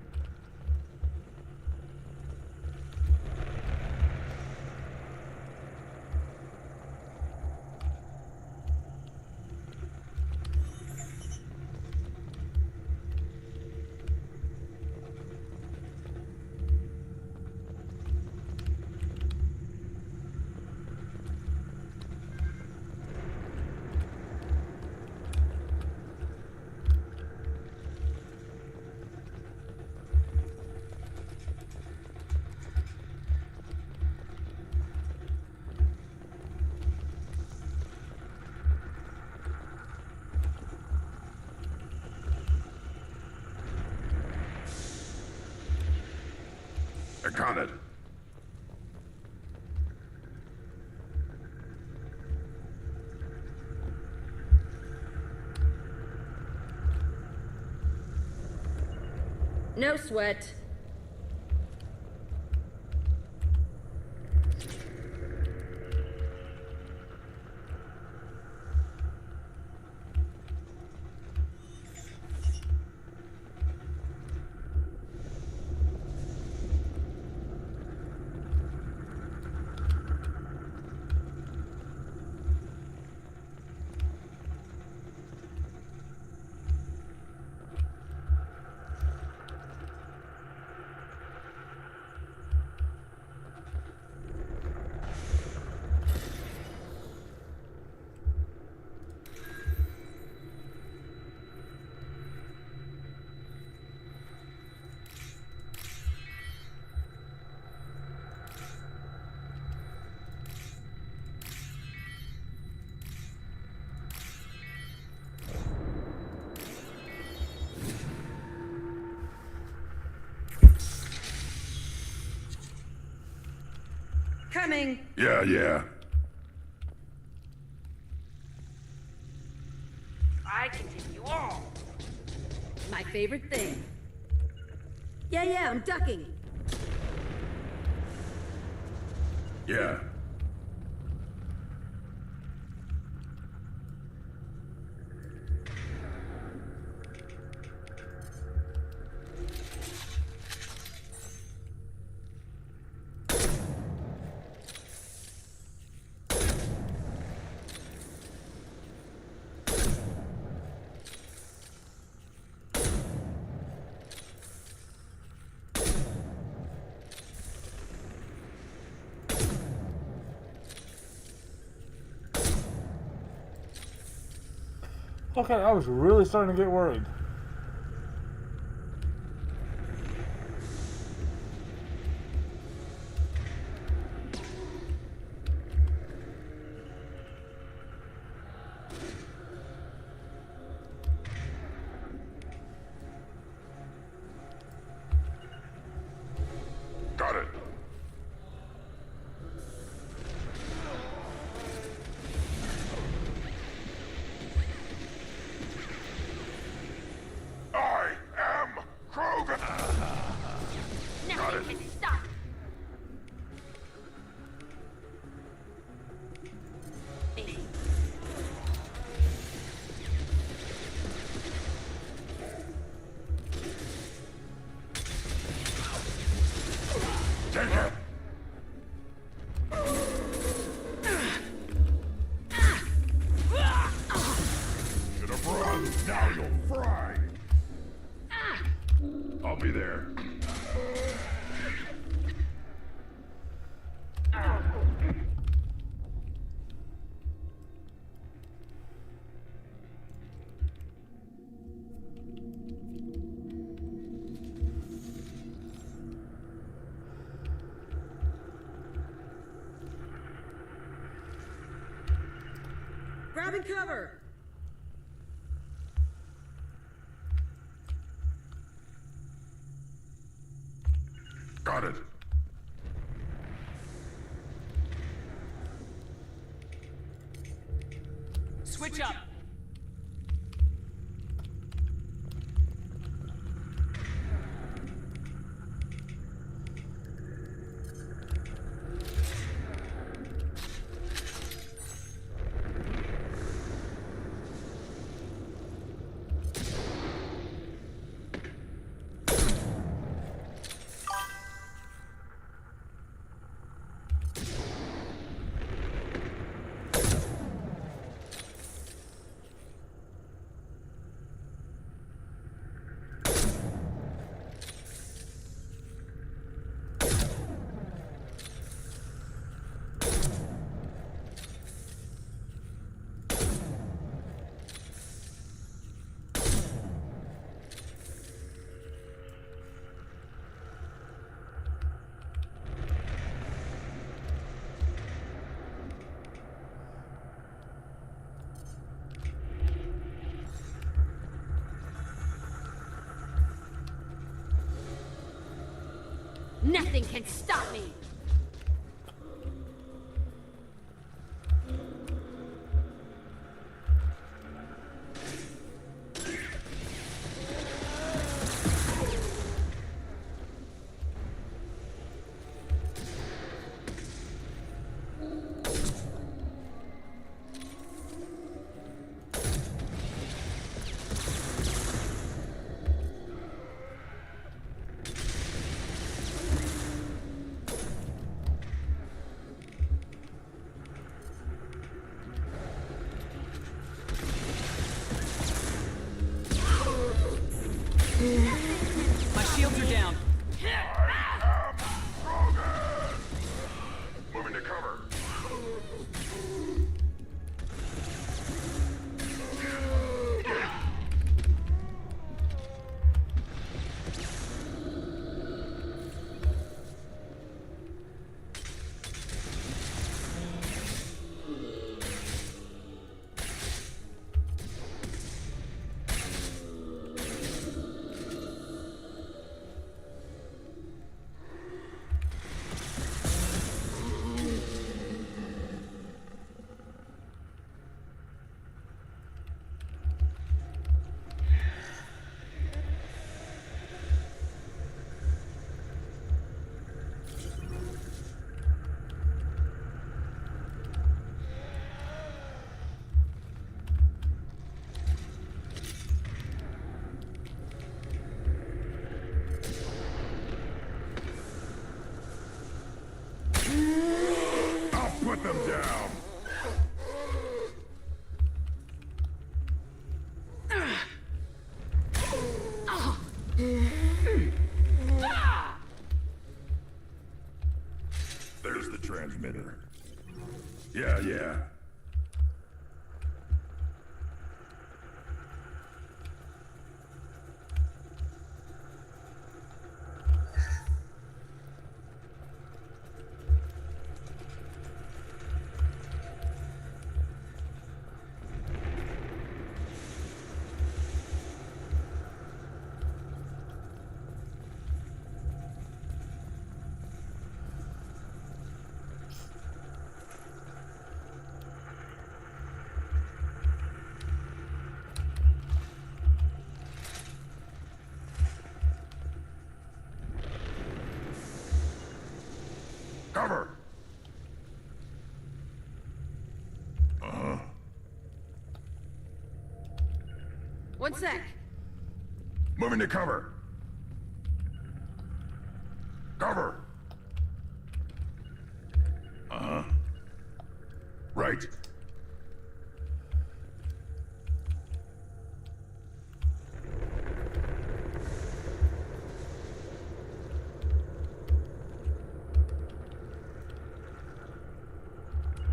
Speaker 1: I got it.
Speaker 18: No sweat. Coming.
Speaker 1: Yeah.
Speaker 18: I can take you all. My favorite thing. Yeah, I'm ducking.
Speaker 1: Yeah.
Speaker 5: Okay, I was really starting to get worried.
Speaker 1: Got it. I am Krogan. Got it.
Speaker 18: Stop.
Speaker 1: Take it. Should have run. Now you'll fry. I'll be there.
Speaker 17: cover!
Speaker 1: Got it.
Speaker 17: Switch up!
Speaker 21: Nothing can stop me!
Speaker 17: My shields are down.
Speaker 1: Moving to cover. I'll put them down. There's the transmitter. Yeah. Cover! Uh-huh.
Speaker 17: One sec.
Speaker 1: Moving to cover. Cover! Uh-huh. Right.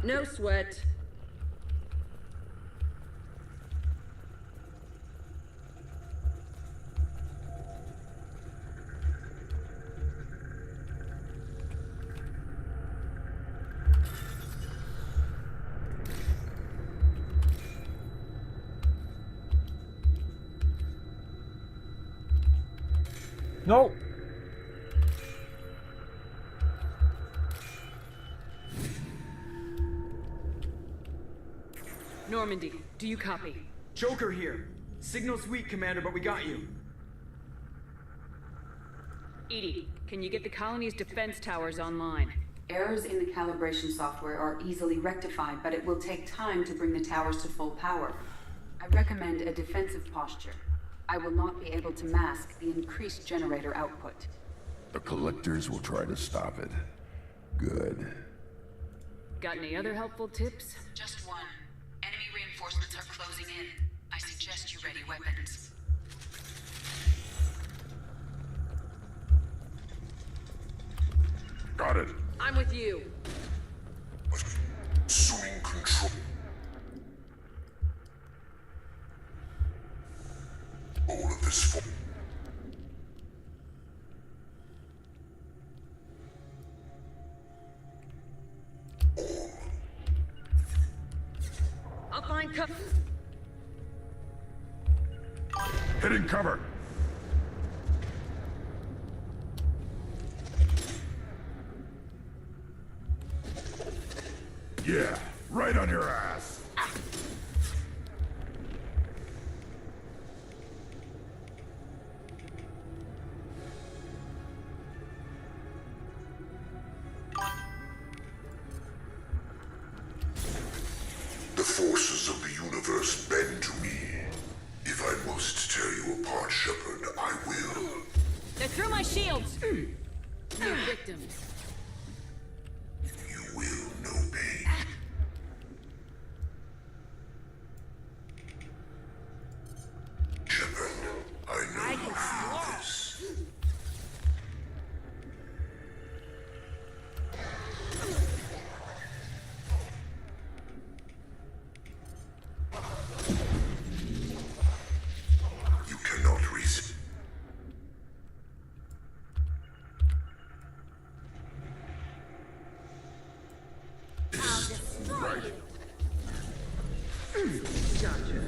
Speaker 17: No sweat.
Speaker 5: No.
Speaker 17: Normandy, do you copy?
Speaker 2: Joker here. Signal's weak, Commander, but we got you.
Speaker 18: EDI, can you get the colony's defense towers online?
Speaker 22: Errors in the calibration software are easily rectified, but it will take time to bring the towers to full power. I recommend a defensive posture. I will not be able to mask the increased generator output.
Speaker 1: The collectors will try to stop it. Good.
Speaker 18: Got any other helpful tips?
Speaker 22: Just one. Enemy reinforcements are closing in. I suggest you ready weapons.
Speaker 1: Got it.
Speaker 18: I'm with you.
Speaker 1: Assuming control. All of this for...
Speaker 18: I'll find cover.
Speaker 1: Hitting cover. Yeah, right on your ass. The forces of the universe bend to me. If I must tear you apart, Shepard, I will.
Speaker 18: They're through my shields!
Speaker 21: No victims.
Speaker 1: You will know pain. Shepard, I know you feel this. You cannot resist. Right.
Speaker 17: Gotcha.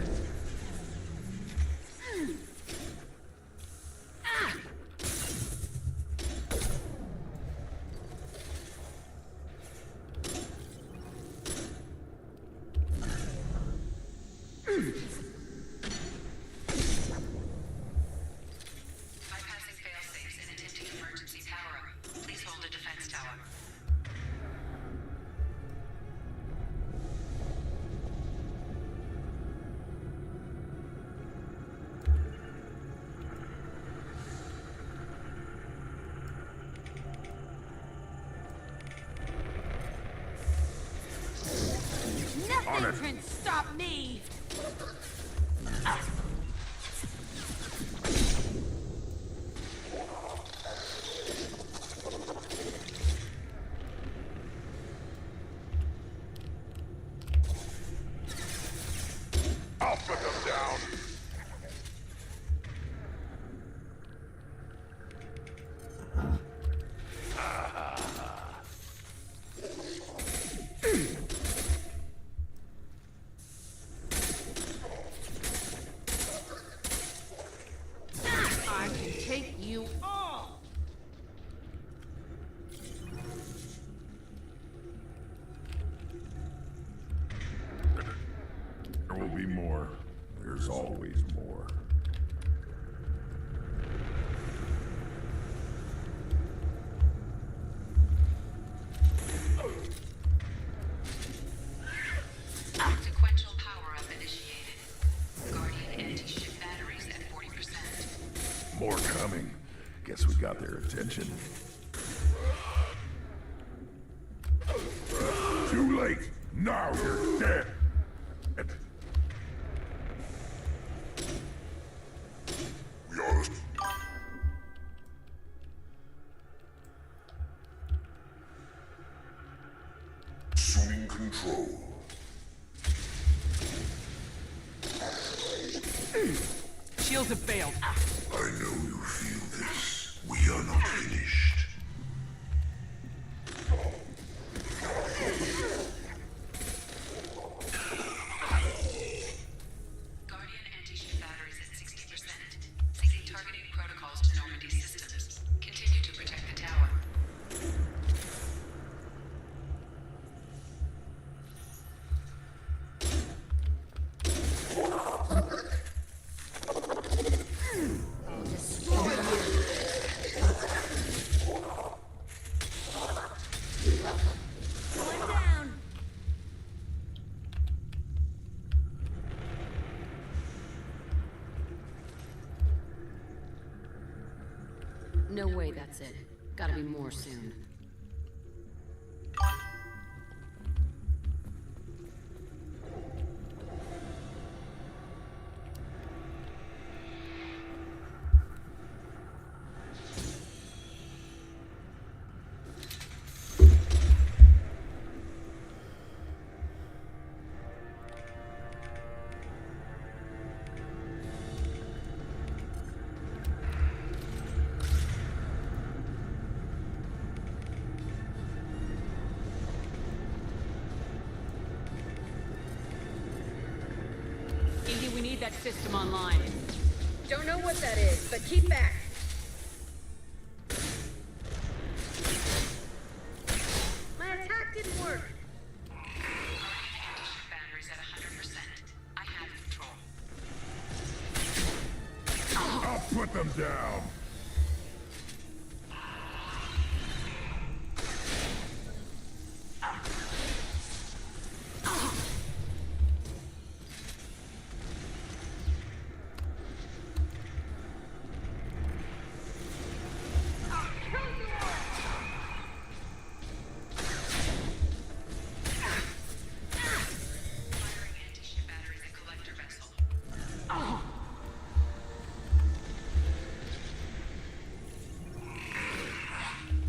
Speaker 22: Bypassing failsafes and attempting emergency power-up. Please hold a defense tower.
Speaker 18: Nothing can stop me!
Speaker 1: I'll put them down.
Speaker 18: I can take you all!
Speaker 1: There will be more. There's always more.
Speaker 22: Sequential power-up initiated. Guardian anti-ship batteries at 40%.
Speaker 1: More coming. Guess we got their attention. Too late. Now you're dead. We are... Assuming control.
Speaker 17: Shields have failed.
Speaker 1: I know you feel this. We are not finished.
Speaker 22: Guardian anti-ship batteries at 60%. Syncing targeting protocols to Normandy's systems.
Speaker 18: No way that's it. Gotta be more soon. Indy, we need that system online.
Speaker 17: Don't know what that is, but keep back. My attack didn't work.
Speaker 12: Batteries at 100%. I have control.
Speaker 6: I'll put them down.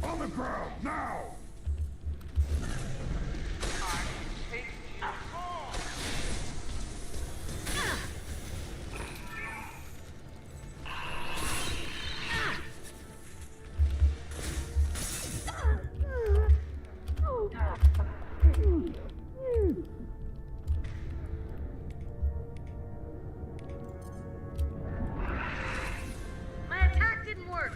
Speaker 6: On the ground, now!
Speaker 17: My attack didn't work.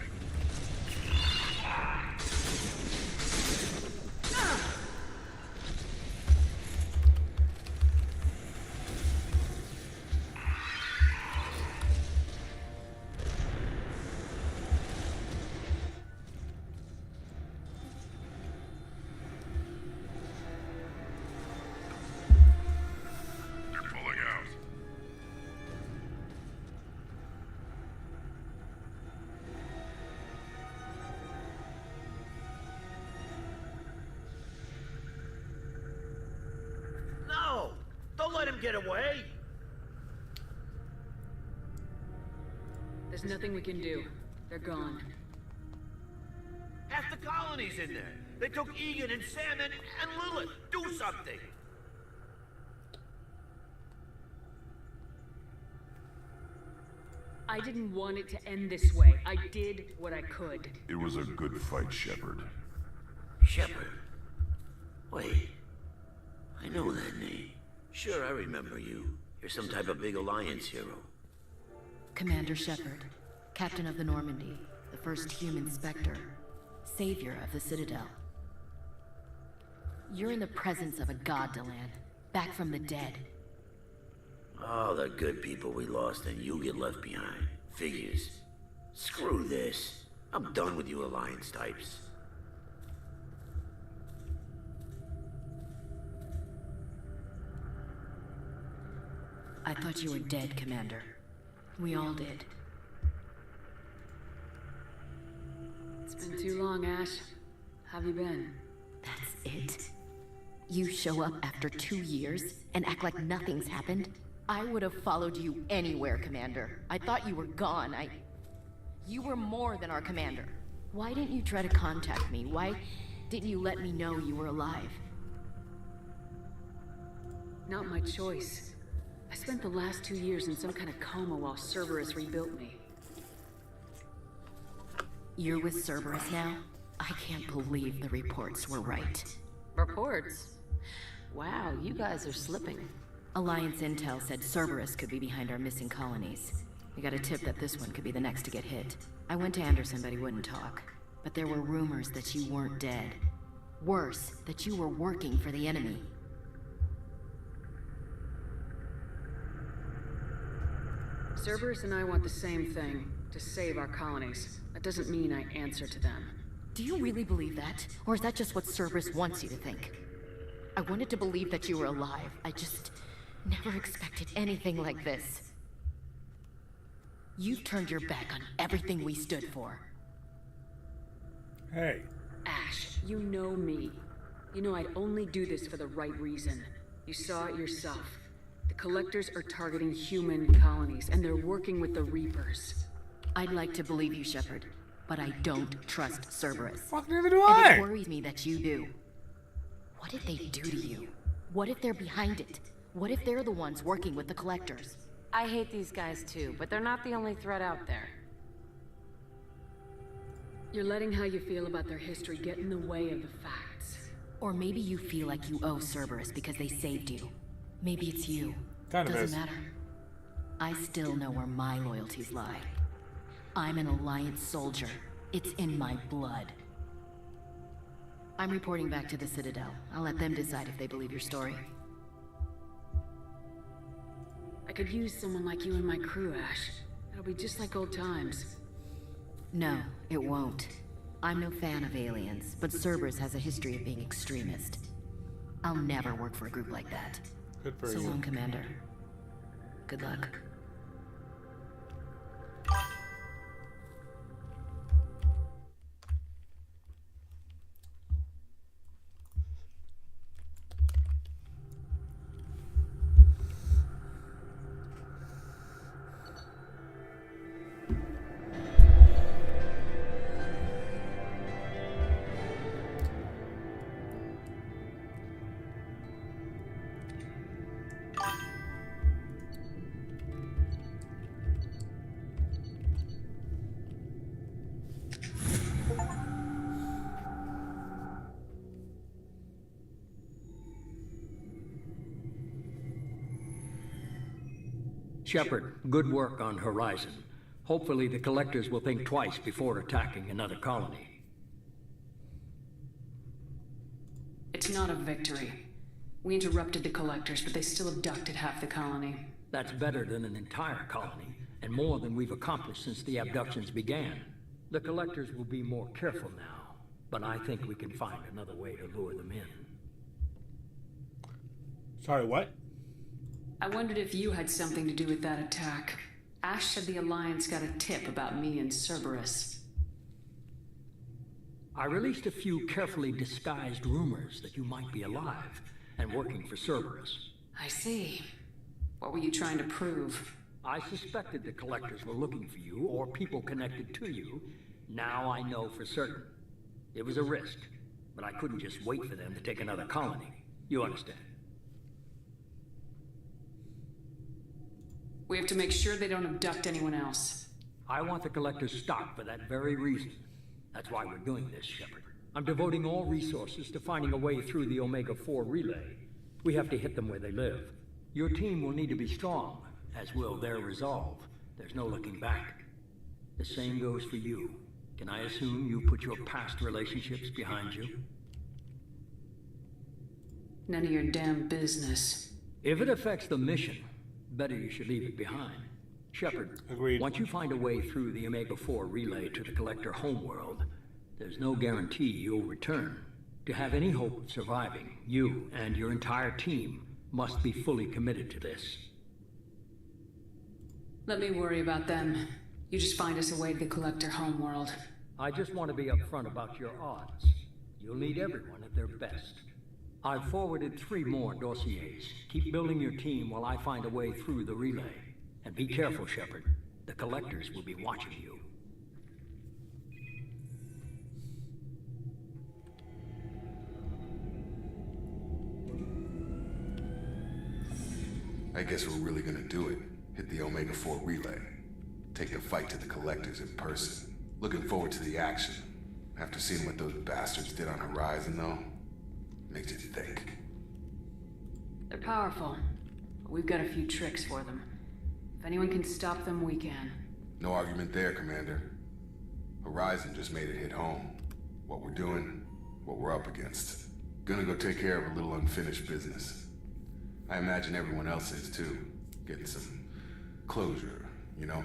Speaker 6: They're pulling out.
Speaker 10: No! Don't let him get away!
Speaker 18: There's nothing we can do. They're gone.
Speaker 10: Half the colony's in there. They took Egan and Sam and Lilith. Do something!
Speaker 18: I didn't want it to end this way. I did what I could.
Speaker 6: It was a good fight, Shepard.
Speaker 10: Shepard? Wait. I know that name. Sure, I remember you. You're some type of big Alliance hero.
Speaker 21: Commander Shepard, Captain of the Normandy, the first human Spectre, savior of the Citadel. You're in the presence of a god, Delan, back from the dead.
Speaker 10: All the good people we lost and you get left behind. Figures. Screw this. I'm done with you Alliance types.
Speaker 21: I thought you were dead, Commander. We all did.
Speaker 18: It's been too long, Ash. How have you been?
Speaker 21: That's it? You show up after 2 years and act like nothing's happened? I would have followed you anywhere, Commander. I thought you were gone. You were more than our commander. Why didn't you try to contact me? Why didn't you let me know you were alive?
Speaker 18: Not my choice. I spent the last 2 years in some kind of coma while Cerberus rebuilt me.
Speaker 21: You're with Cerberus now? I can't believe the reports were right.
Speaker 18: Reports? Wow, you guys are slipping.
Speaker 21: Alliance intel said Cerberus could be behind our missing colonies. We got a tip that this one could be the next to get hit. I went to Anderson, but he wouldn't talk. But there were rumors that you weren't dead. Worse, that you were working for the enemy.
Speaker 18: Cerberus and I want the same thing, to save our colonies. That doesn't mean I answer to them.
Speaker 21: Do you really believe that? Or is that just what Cerberus wants you to think? I wanted to believe that you were alive. I just never expected anything like this. You've turned your back on everything we stood for.
Speaker 5: Hey.
Speaker 18: Ash, you know me. You know I'd only do this for the right reason. You saw it yourself. The Collectors are targeting human colonies, and they're working with the Reapers.
Speaker 21: I'd like to believe you, Shepard, but I don't trust Cerberus.
Speaker 5: Fuck, neither do I.
Speaker 21: And it worries me that you do. What if they do to you? What if they're behind it? What if they're the ones working with the Collectors?
Speaker 4: I hate these guys too, but they're not the only threat out there.
Speaker 18: You're letting how you feel about their history get in the way of the facts.
Speaker 21: Or maybe you feel like you owe Cerberus because they saved you. Maybe it's you.
Speaker 5: Kind of
Speaker 21: Doesn't
Speaker 5: is.
Speaker 21: matter. I still know where my loyalties lie. I'm an Alliance soldier. It's in my blood. I'm reporting back to the Citadel. I'll let them decide if they believe your story.
Speaker 18: I could use someone like you in my crew, Ash. It'll be just like old times.
Speaker 21: No, it won't. I'm no fan of aliens, but Cerberus has a history of being extremist. I'll never work for a group like that.
Speaker 5: Good for
Speaker 21: So
Speaker 5: you.
Speaker 21: long, Commander. Good luck.
Speaker 20: Shepard, good work on Horizon. Hopefully the Collectors will think twice before attacking another colony.
Speaker 18: It's not a victory. We interrupted the Collectors, but they still abducted half the colony.
Speaker 20: That's better than an entire colony, and more than we've accomplished since the abductions began. The Collectors will be more careful now, but I think we can find another way to lure them in.
Speaker 5: Sorry, what?
Speaker 18: I wondered if you had something to do with that attack. Ash said the Alliance got a tip about me and Cerberus.
Speaker 20: I released a few carefully disguised rumors that you might be alive and working for Cerberus.
Speaker 18: I see. What were you trying to prove?
Speaker 20: I suspected the Collectors were looking for you or people connected to you. Now I know for certain. It was a risk, but I couldn't just wait for them to take another colony. You understand?
Speaker 18: We have to make sure they don't abduct anyone else.
Speaker 20: I want the Collectors stopped for that very reason. That's why we're doing this, Shepard. I'm devoting all resources to finding a way through the Omega-4 relay. We have to hit them where they live. Your team will need to be strong, as will their resolve. There's no looking back. The same goes for you. Can I assume you put your past relationships behind you?
Speaker 18: None of your damn business.
Speaker 20: If it affects the mission, better you should leave it behind. Shepard,
Speaker 5: agreed.
Speaker 20: Once you find a way through the Omega-4 relay to the Collector homeworld, there's no guarantee you'll return. To have any hope of surviving, you and your entire team must be fully committed to this.
Speaker 18: Let me worry about them. You just find us a way to the Collector homeworld.
Speaker 20: I just want to be upfront about your odds. You'll need everyone at their best. I've forwarded 3 more dossiers. Keep building your team while I find a way through the relay. And be careful, Shepard. The Collectors will be watching you.
Speaker 8: I guess we're really gonna do it. Hit the Omega-4 relay. Take the fight to the Collectors in person. Looking forward to the action. After seeing what those bastards did on Horizon, though, makes you think.
Speaker 18: They're powerful, but we've got a few tricks for them. If anyone can stop them, we can.
Speaker 8: No argument there, Commander. Horizon just made it hit home. What we're doing, what we're up against. Gonna go take care of a little unfinished business. I imagine everyone else is too. Getting some closure, you know?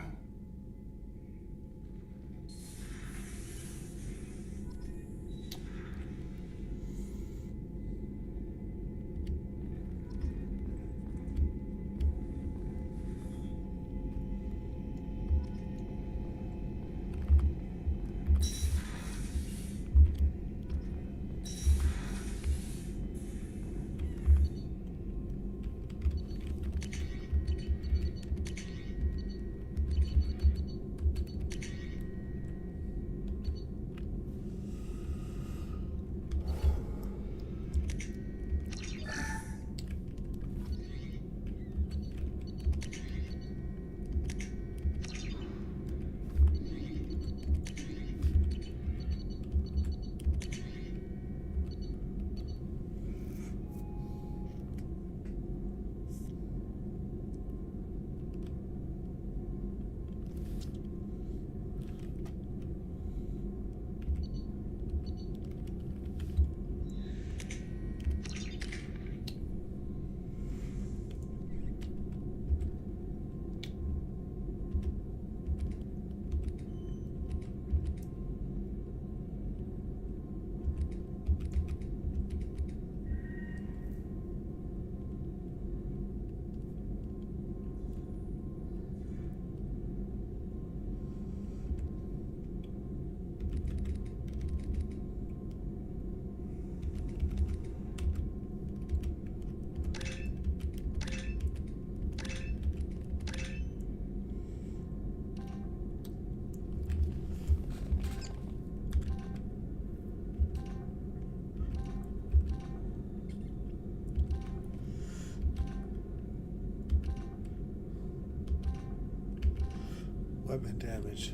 Speaker 5: Weapon damage.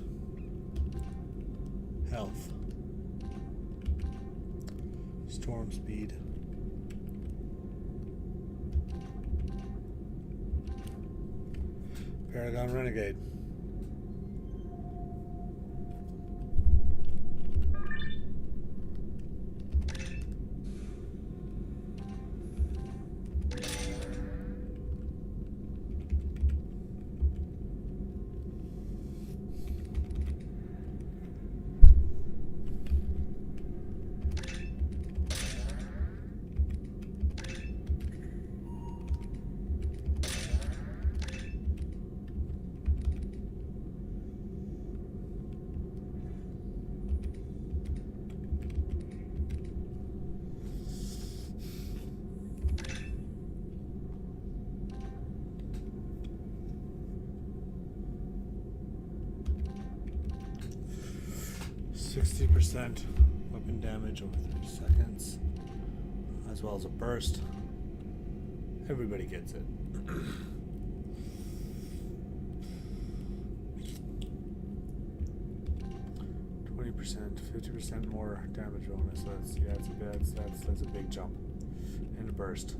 Speaker 5: Health. Storm speed. Paragon Renegade. %, weapon damage over 30 seconds, as well as a burst. Everybody gets it. %, 50% more damage bonus. That's a big jump. And a burst.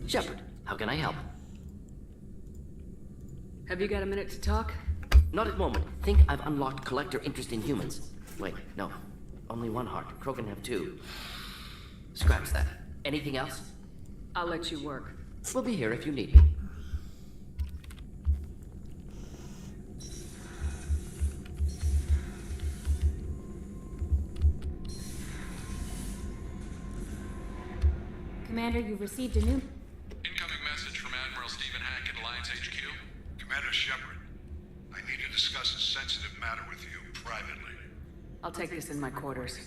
Speaker 14: Shepard, how can I help?
Speaker 18: Have you got a minute to talk?
Speaker 14: Not at the moment. Think I've unlocked collector interest in humans. Wait, no. Only one heart. Krogan have two. Scratch that. Anything else?
Speaker 18: I'll let you work.
Speaker 14: We'll be here if you need me.
Speaker 3: Commander, you've received a new...
Speaker 15: Incoming message from Admiral Stephen Hackett, Alliance HQ.
Speaker 6: Commander Shepard, I need to discuss a sensitive matter with you privately.
Speaker 18: I'll take this in my quarters.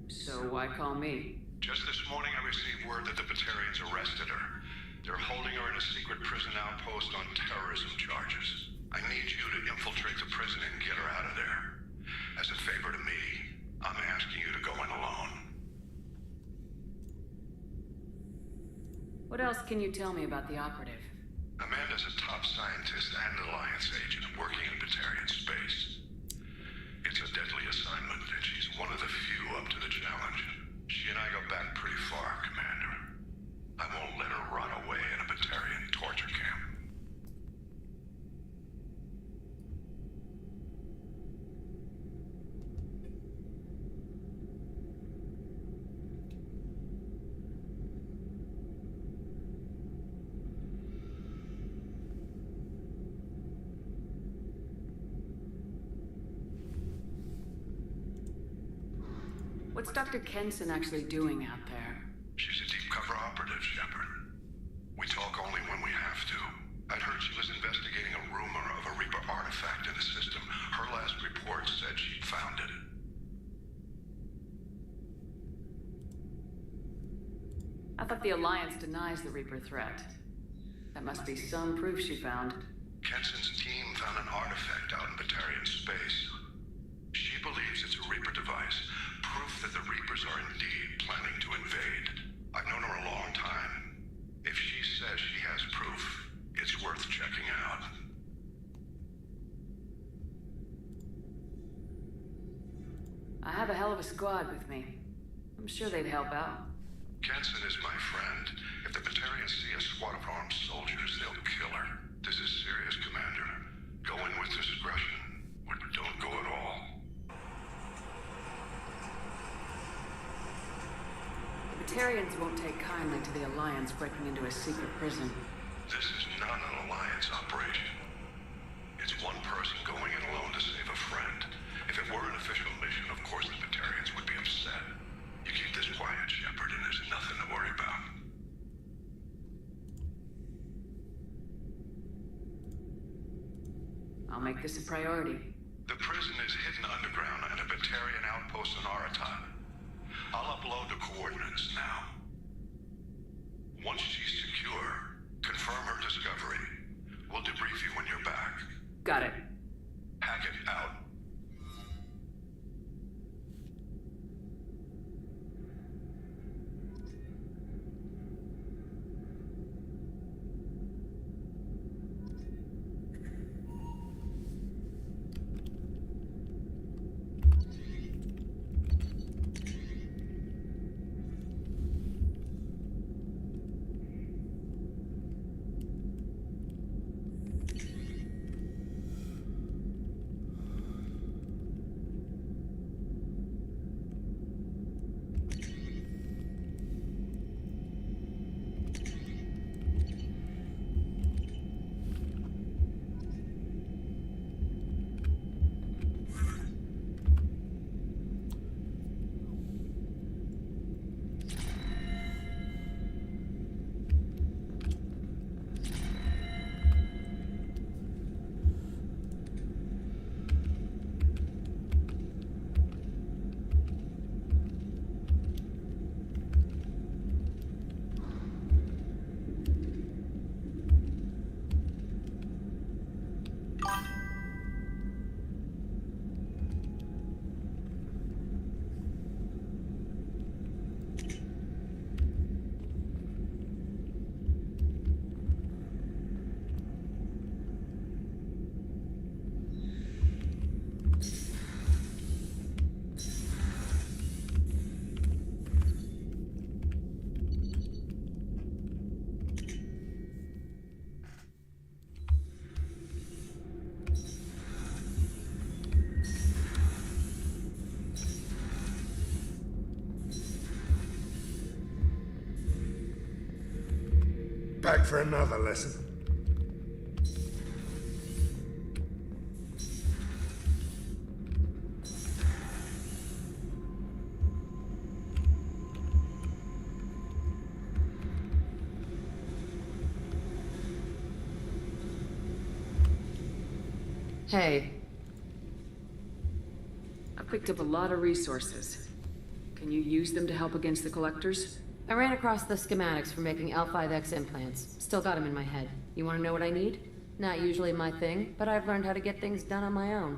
Speaker 18: So why call me?
Speaker 6: Just this morning I received word that the Batarians arrested her. They're holding her in a secret prison outpost on terrorism charges. I need you to infiltrate the prison and get her out of there. As a favor to me, I'm asking you to go in alone.
Speaker 18: What else can you tell me about the operative?
Speaker 6: Amanda's a top scientist and Alliance agent working in Batarian space. It's a deadly assignment, and she's one of the few up to the challenge. She and I go back pretty far, Commander. I won't let her run away in a Batarian torture camp.
Speaker 18: What's Dr. Kenson actually doing out there?
Speaker 6: She's a deep cover operative, Shepard. We talk only when we have to. I'd heard she was investigating a rumor of a Reaper artifact in the system. Her last report said she'd found it.
Speaker 18: I thought the Alliance denies the Reaper threat. That must be some proof she found.
Speaker 9: Kenson's team found an artifact out in Batarian space. She believes it's a Reaper device, proof that the Reapers are indeed planning to invade. I've known her a long time. If she says she has proof, it's worth checking out.
Speaker 18: I have a hell of a squad with me. I'm sure they'd help out.
Speaker 9: Kenson is my friend. If the Batarians see a squad of armed soldiers, they'll kill her. This is serious, Commander. Go in with discretion, or don't go at all.
Speaker 18: The Batarians won't take kindly to the Alliance breaking into a secret prison.
Speaker 9: This is not an Alliance operation. It's one person going in alone to save a friend. If it were an official mission, of course the Batarians would be upset. You keep this quiet, Shepard, and there's nothing to worry about.
Speaker 18: I'll make this a priority.
Speaker 9: The prison is hidden underground at a Batarian outpost on Aratat. I'll upload the coordinates now. Once she's secure, confirm her discovery. We'll debrief you when you're back.
Speaker 18: Got it.
Speaker 9: Hackett out.
Speaker 6: Back for another lesson.
Speaker 18: Hey. I've picked up a lot of resources. Can you use them to help against the Collectors?
Speaker 4: I ran across the schematics for making L5X implants. Still got them in my head. You want to know what I need? Not usually my thing, but I've learned how to get things done on my own.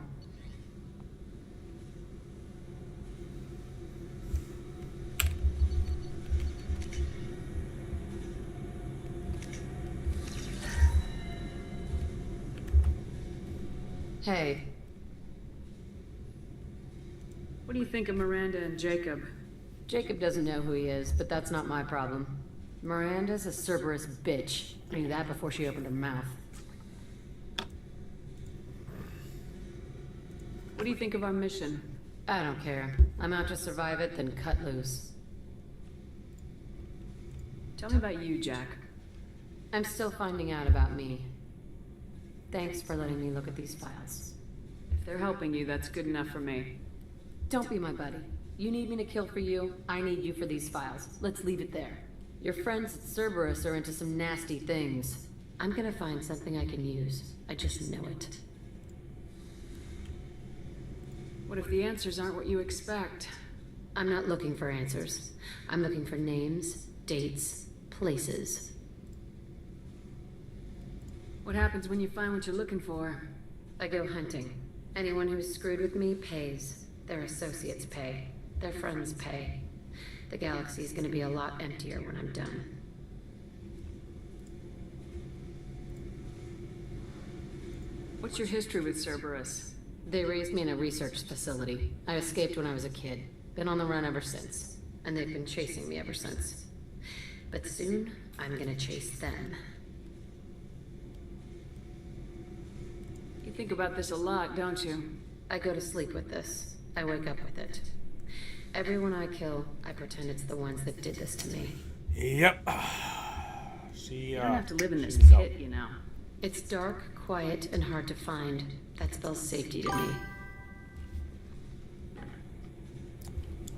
Speaker 4: Hey.
Speaker 18: What do you think of Miranda and Jacob?
Speaker 4: Jacob doesn't know who he is, but that's not my problem. Miranda's a Cerberus bitch. I knew that before she opened her mouth.
Speaker 18: What do you think of our mission?
Speaker 4: I don't care. I'm out to survive it, then cut loose.
Speaker 18: Tell me about you, Jack.
Speaker 4: I'm still finding out about me. Thanks for letting me look at these files.
Speaker 18: If they're helping you, that's good enough for me.
Speaker 4: Don't be my buddy. You need me to kill for you, I need you for these files. Let's leave it there. Your friends at Cerberus are into some nasty things. I'm gonna find something I can use. I just know it.
Speaker 18: What if the answers aren't what you expect?
Speaker 4: I'm not looking for answers. I'm looking for names, dates, places.
Speaker 18: What happens when you find what you're looking for?
Speaker 4: I go hunting. Anyone who's screwed with me pays. Their associates pay. Their friends pay. The galaxy's gonna be a lot emptier when I'm done.
Speaker 18: What's your history with Cerberus?
Speaker 4: They raised me in a research facility. I escaped when I was a kid. Been on the run ever since. And they've been chasing me ever since. But soon, I'm gonna chase them.
Speaker 18: You think about this a lot, don't you?
Speaker 4: I go to sleep with this. I wake up with it. Everyone I kill, I pretend it's the ones that did this to me.
Speaker 5: Yep.
Speaker 18: You don't have to live in this
Speaker 5: she's
Speaker 18: pit,
Speaker 5: up.
Speaker 18: you know.
Speaker 4: It's dark, quiet, and hard to find. That spells safety to me.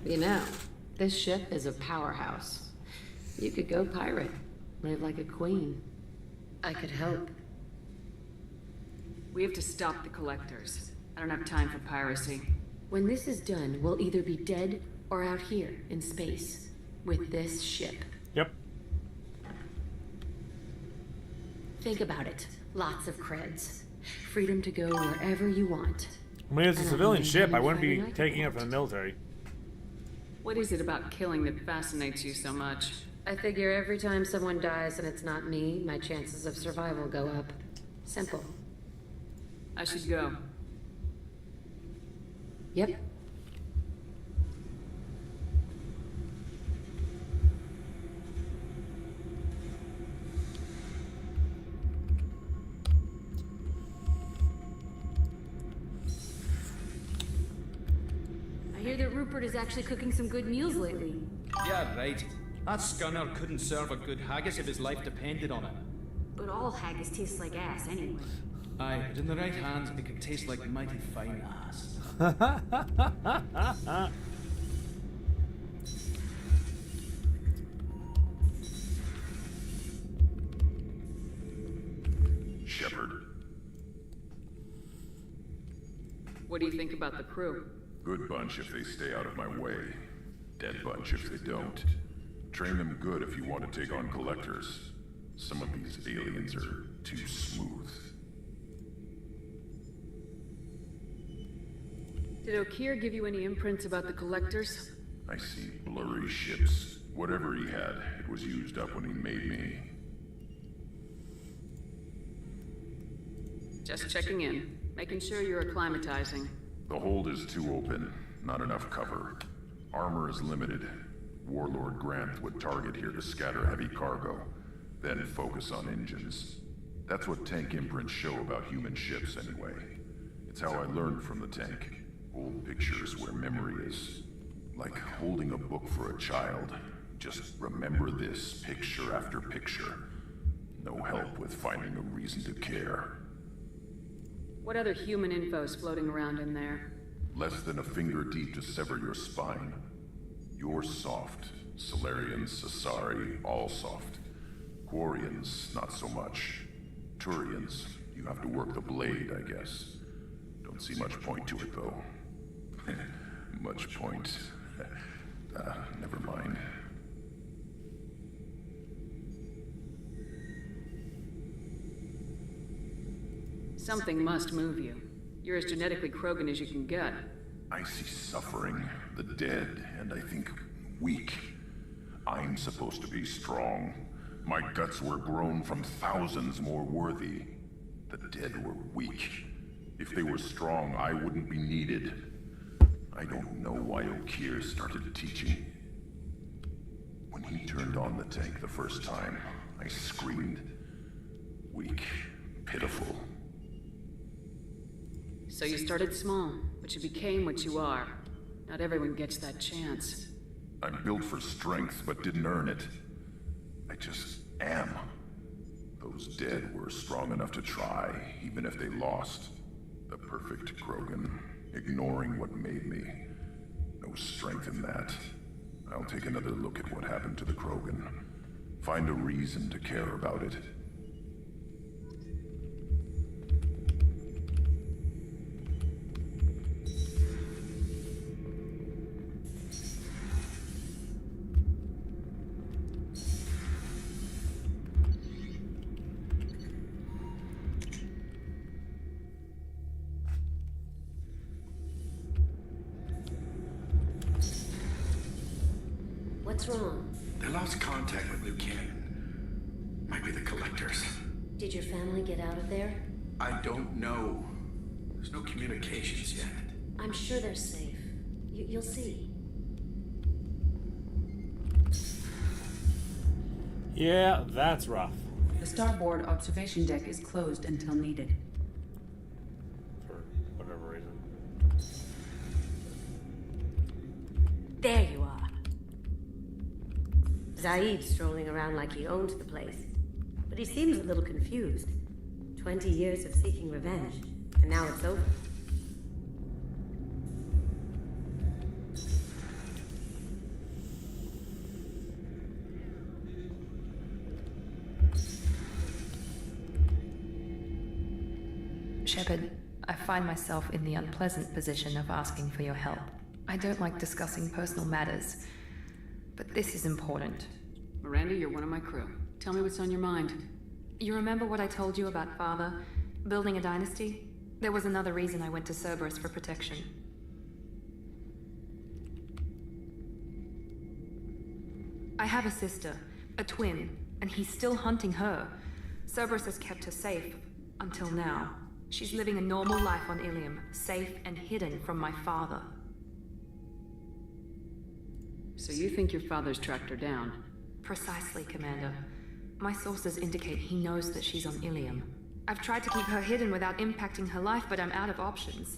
Speaker 4: You know, this ship is a powerhouse. You could go pirate. Live like a queen. I could help.
Speaker 18: We have to stop the collectors. I don't have time for piracy.
Speaker 4: When this is done, we'll either be dead or out here in space with this ship.
Speaker 5: Yep.
Speaker 4: Think about it. Lots of creds. Freedom to go wherever you want.
Speaker 5: I mean, it's a
Speaker 4: And
Speaker 5: civilian
Speaker 4: I'm
Speaker 5: ship. I wouldn't be
Speaker 4: finding I
Speaker 5: taking it
Speaker 4: can
Speaker 5: from the military.
Speaker 18: What is it about killing that fascinates you so much?
Speaker 4: I figure every time someone dies and it's not me, my chances of survival go up. Simple.
Speaker 18: I should go.
Speaker 4: Yep.
Speaker 3: I hear that Rupert is actually cooking some good meals lately.
Speaker 7: Yeah, right. That scunner couldn't serve a good haggis if his life depended on it.
Speaker 3: But all haggis tastes like ass anyway.
Speaker 7: Aye, but in the right hands, it can taste like mighty fine ass.
Speaker 1: Shepard,
Speaker 18: What do you think about the crew?
Speaker 1: good bunch if they stay out of my way. Dead bunch if they don't. Train them good if you want to take on collectors. Some of these aliens are too smooth.
Speaker 18: Did O'Keir give you any imprints about the collectors?
Speaker 1: I see blurry ships. Whatever he had, it was used up when he made me.
Speaker 18: Just checking in. Making sure you're acclimatizing.
Speaker 1: The hold is too open. Not enough cover. Armor is limited. Warlord Grant would target here to scatter heavy cargo, then focus on engines. That's what tank imprints show about human ships anyway. It's how I learned from the tank. Old pictures where memory is. Like holding a book for a child. Just remember this picture after picture. No help with finding a reason to care.
Speaker 18: What other human info's floating around in there?
Speaker 1: Less than a finger deep to sever your spine. You're soft. Solarians, Sasari, all soft. Quarians, not so much. Turians, you have to work the blade, I guess. Don't see much point to it, though. Much point. Never mind.
Speaker 18: Something must move you. You're as genetically Krogan as you can get.
Speaker 1: I see suffering, the dead, and I think weak. I'm supposed to be strong. My guts were grown from thousands more worthy. The dead were weak. If they were strong, I wouldn't be needed. I don't know why O'Keir started teaching. When he turned on the tank the first time, I screamed. Weak, pitiful.
Speaker 18: So you started small, but you became what you are. Not everyone gets that chance.
Speaker 1: I'm built for strength, but didn't earn it. I just am. Those dead were strong enough to try, even if they lost. The perfect Krogan, ignoring what made me. No strength in that. I'll take another look at what happened to the Krogan. Find a reason to care about it.
Speaker 13: What's wrong?
Speaker 8: They lost contact with New Canton. Might be the collectors.
Speaker 13: Did your family get out of there?
Speaker 8: I don't know. There's no communications yet.
Speaker 13: I'm sure they're safe. You'll see.
Speaker 5: Yeah, that's rough.
Speaker 22: The starboard observation deck is closed until needed.
Speaker 5: For whatever reason.
Speaker 13: There you are. Zaid's strolling around like he owns the place. But he seems a little confused. 20 years of seeking revenge, and now it's over.
Speaker 19: Shepard, I find myself in the unpleasant position of asking for your help. I don't like discussing personal matters, but this is important.
Speaker 18: Miranda, you're one of my crew. Tell me what's on your mind.
Speaker 19: You remember what I told you about Father? Building a dynasty? There was another reason I went to Cerberus for protection. I have a sister, a twin, and he's still hunting her. Cerberus has kept her safe, until now. She's living a normal life on Ilium, safe and hidden from my father.
Speaker 18: So you think your father's tracked her down?
Speaker 19: Precisely, Commander. My sources indicate he knows that she's on Ilium. I've tried to keep her hidden without impacting her life, but I'm out of options.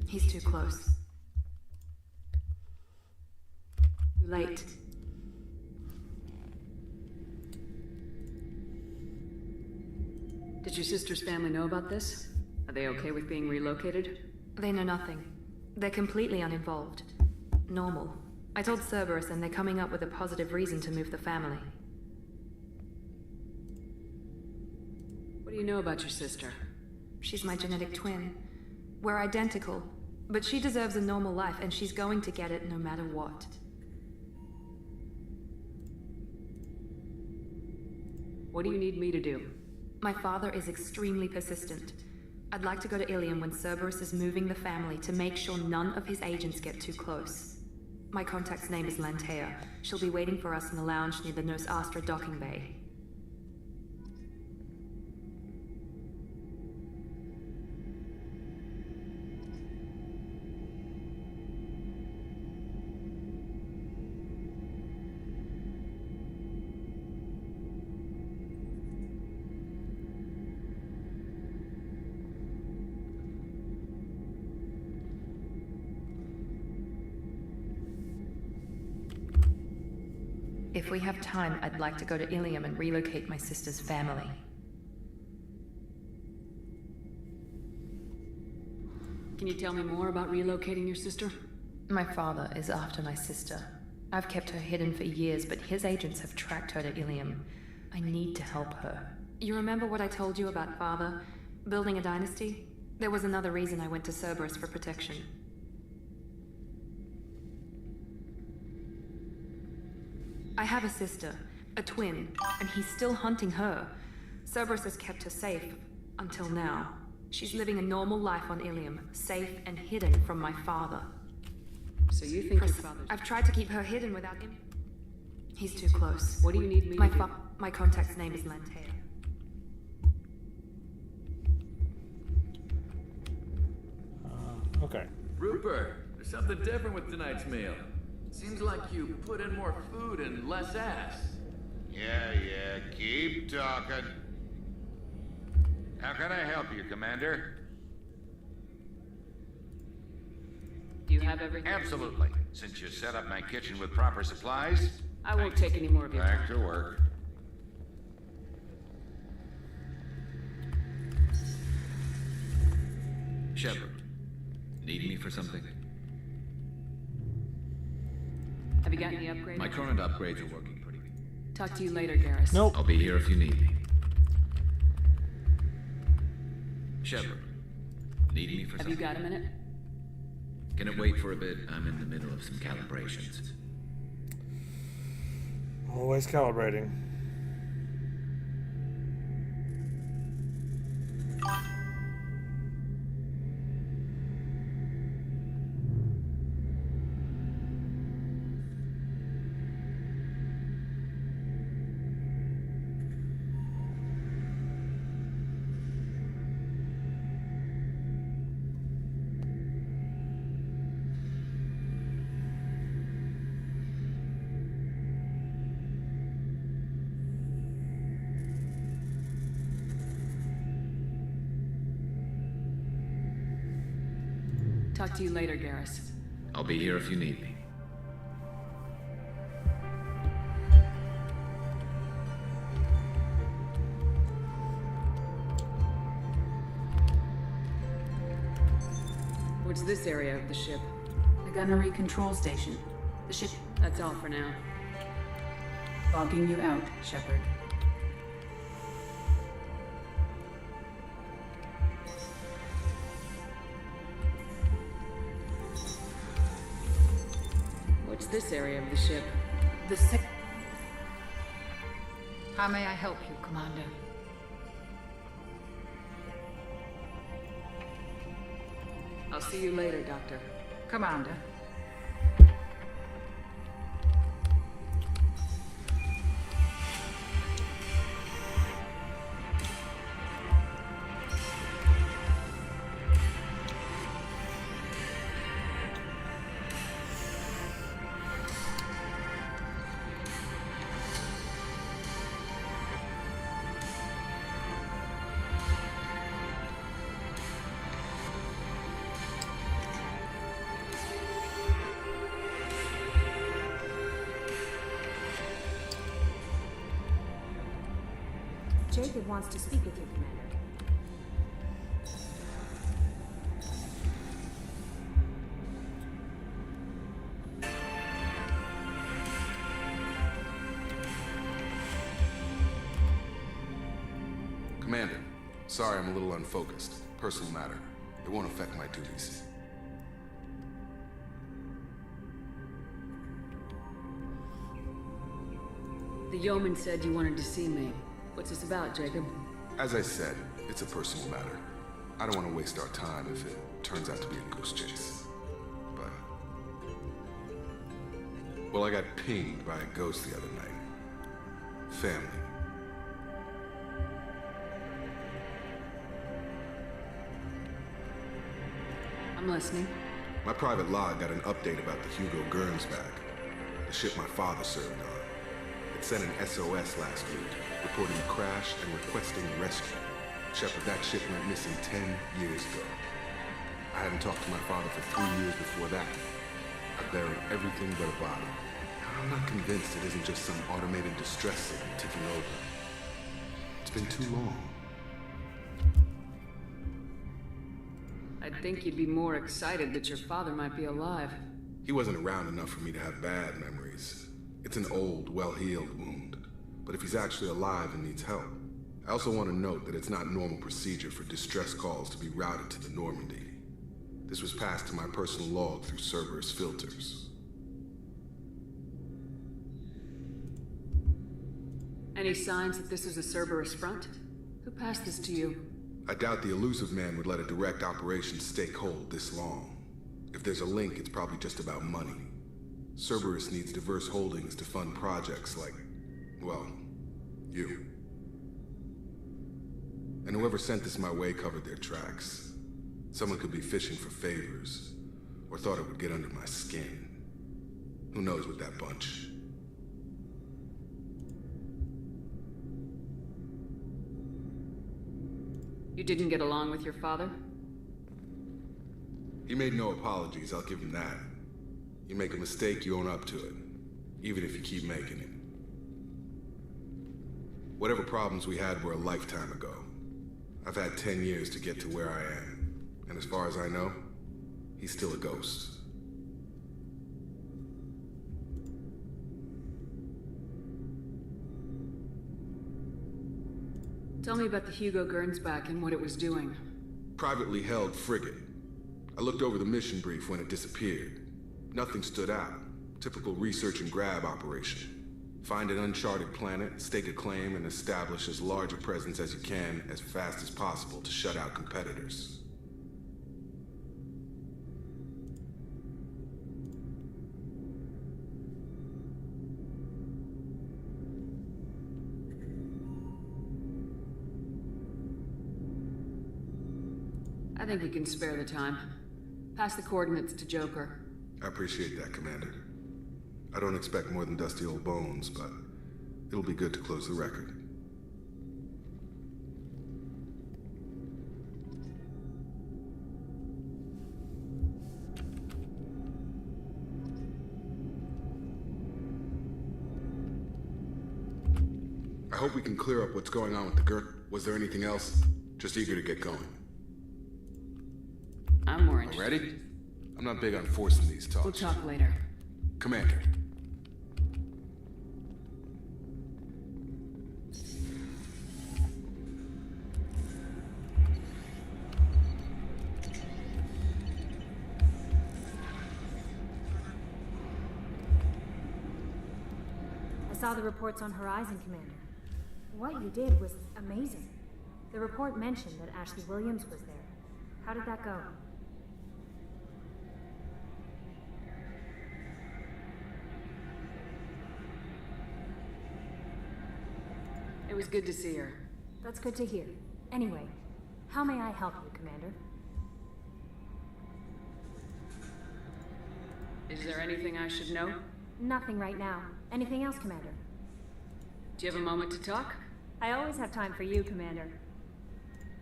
Speaker 19: He's too close. Too late.
Speaker 18: Did your sister's family know about this? Are they okay with being relocated?
Speaker 19: They know nothing. They're completely uninvolved. Normal. I told Cerberus and they're coming up with a positive reason to move the family.
Speaker 18: What do you know about your sister?
Speaker 19: She's my genetic twin. We're identical, but she deserves a normal life and she's going to get it no matter what.
Speaker 18: What do you need me to do?
Speaker 19: My father is extremely persistent. I'd like to go to Ilium when Cerberus is moving the family to make sure none of his agents get too close. My contact's name is Lantea. She'll be waiting for us in the lounge near the Nos Astra docking bay. If we have time, I'd like to go to Ilium and relocate my sister's family.
Speaker 18: Can you tell me more about relocating your sister?
Speaker 19: My father is after my sister. I've kept her hidden for years, but his agents have tracked her to Ilium. I need to help her. You remember what I told you about Father? Building a dynasty? There was another reason I went to Cerberus for protection. I have a sister, a twin, and he's still hunting her. Cerberus has kept her safe, until now. She's living a normal life on Ilium, safe and hidden from my father.
Speaker 18: So you think your father's...
Speaker 19: I've tried to keep her hidden without him. He's too close.
Speaker 18: What do you need me to do?
Speaker 19: My contact's name is Lantea.
Speaker 5: Okay.
Speaker 16: Rupert, there's something different with tonight's meal. Seems like you put in more food and less ass.
Speaker 23: Yeah, keep talking. How can I help you, Commander?
Speaker 18: Do you have everything?
Speaker 23: Absolutely. Since you set up my kitchen with proper supplies...
Speaker 18: I won't take any more of your time.
Speaker 23: Back to work.
Speaker 16: Shepard, need me for something?
Speaker 18: Have you gotten the upgrade?
Speaker 16: My current upgrades are working pretty good.
Speaker 18: Talk to you later, Garrus.
Speaker 5: Nope.
Speaker 16: I'll be here if you need me. Shepard, need me for
Speaker 18: Have
Speaker 16: something?
Speaker 18: you got a minute?
Speaker 16: Can it wait for a bit? I'm in the middle of some calibrations.
Speaker 5: Always calibrating.
Speaker 18: Talk to you later, Garrus.
Speaker 16: I'll be here if you need me.
Speaker 18: What's this area of the ship?
Speaker 22: The gunnery control station. The ship
Speaker 18: That's all for now.
Speaker 22: logging you out, Shepard.
Speaker 18: What's this area of the ship?
Speaker 22: The sick. How may I help you, Commander?
Speaker 18: I'll see you later, Doctor.
Speaker 22: Commander.
Speaker 3: Jacob wants to speak with you, Commander.
Speaker 8: Commander, sorry I'm a little unfocused. Personal matter. It won't affect my duties.
Speaker 18: The yeoman said you wanted to see me. What's this about, Jacob?
Speaker 8: As I said, it's a personal matter. I don't want to waste our time if it turns out to be a goose chase. But... well, I got pinged by a ghost the other night. Family.
Speaker 18: I'm listening.
Speaker 8: My private log got an update about the Hugo Gurns bag, the ship my father served on. It sent an SOS last week, reporting a crash and requesting rescue. Shepard, that ship went missing 10 years ago. I hadn't talked to my father for 3 years before that. I buried everything but a body. I'm not convinced it isn't just some automated distress signal ticking over. It's been too long.
Speaker 18: I'd think you'd be more excited that your father might be alive.
Speaker 8: He wasn't around enough for me to have bad memories. It's an old, well-healed wound. But if he's actually alive and needs help, I also want to note that it's not normal procedure for distress calls to be routed to the Normandy. This was passed to my personal log through Cerberus filters.
Speaker 18: Any signs that this is a Cerberus front? Who passed this to you?
Speaker 8: I doubt the elusive man would let a direct operation stake hold this long. If there's a link, it's probably just about money. Cerberus needs diverse holdings to fund projects like, well, you. And whoever sent this my way covered their tracks. Someone could be fishing for favors, or thought it would get under my skin. Who knows with that bunch?
Speaker 18: You didn't get along with your father?
Speaker 8: He made no apologies, I'll give him that. You make a mistake, you own up to it. Even if you keep making it. Whatever problems we had were a lifetime ago. I've had 10 years to get to where I am. And as far as I know, he's still a ghost.
Speaker 18: Tell me about the Hugo Gernsback and what it was doing.
Speaker 8: Privately held frigate. I looked over the mission brief when it disappeared. Nothing stood out. Typical research and grab operation. Find an uncharted planet, stake a claim, and establish as large a presence as you can as fast as possible to shut out competitors.
Speaker 18: I think we can spare the time. Pass the coordinates to Joker.
Speaker 8: I appreciate that, Commander. I don't expect more than dusty old bones, but it'll be good to close the record. hope we can clear up what's going on with the Gurk. Was there anything else? Just eager to get going.
Speaker 18: I'm more interested.
Speaker 8: Ready? I'm not big on forcing these talks.
Speaker 18: We'll talk later.
Speaker 8: Commander.
Speaker 3: I saw the reports on Horizon, Commander. What you did was amazing. The report mentioned that Ashley Williams was there. How did that go?
Speaker 18: It was good to see her.
Speaker 3: That's good to hear. Anyway, how may I help you, Commander?
Speaker 18: Is there anything I should know?
Speaker 3: Nothing right now. Anything else, Commander?
Speaker 18: Do you have a moment to talk?
Speaker 3: I always have time for you, Commander.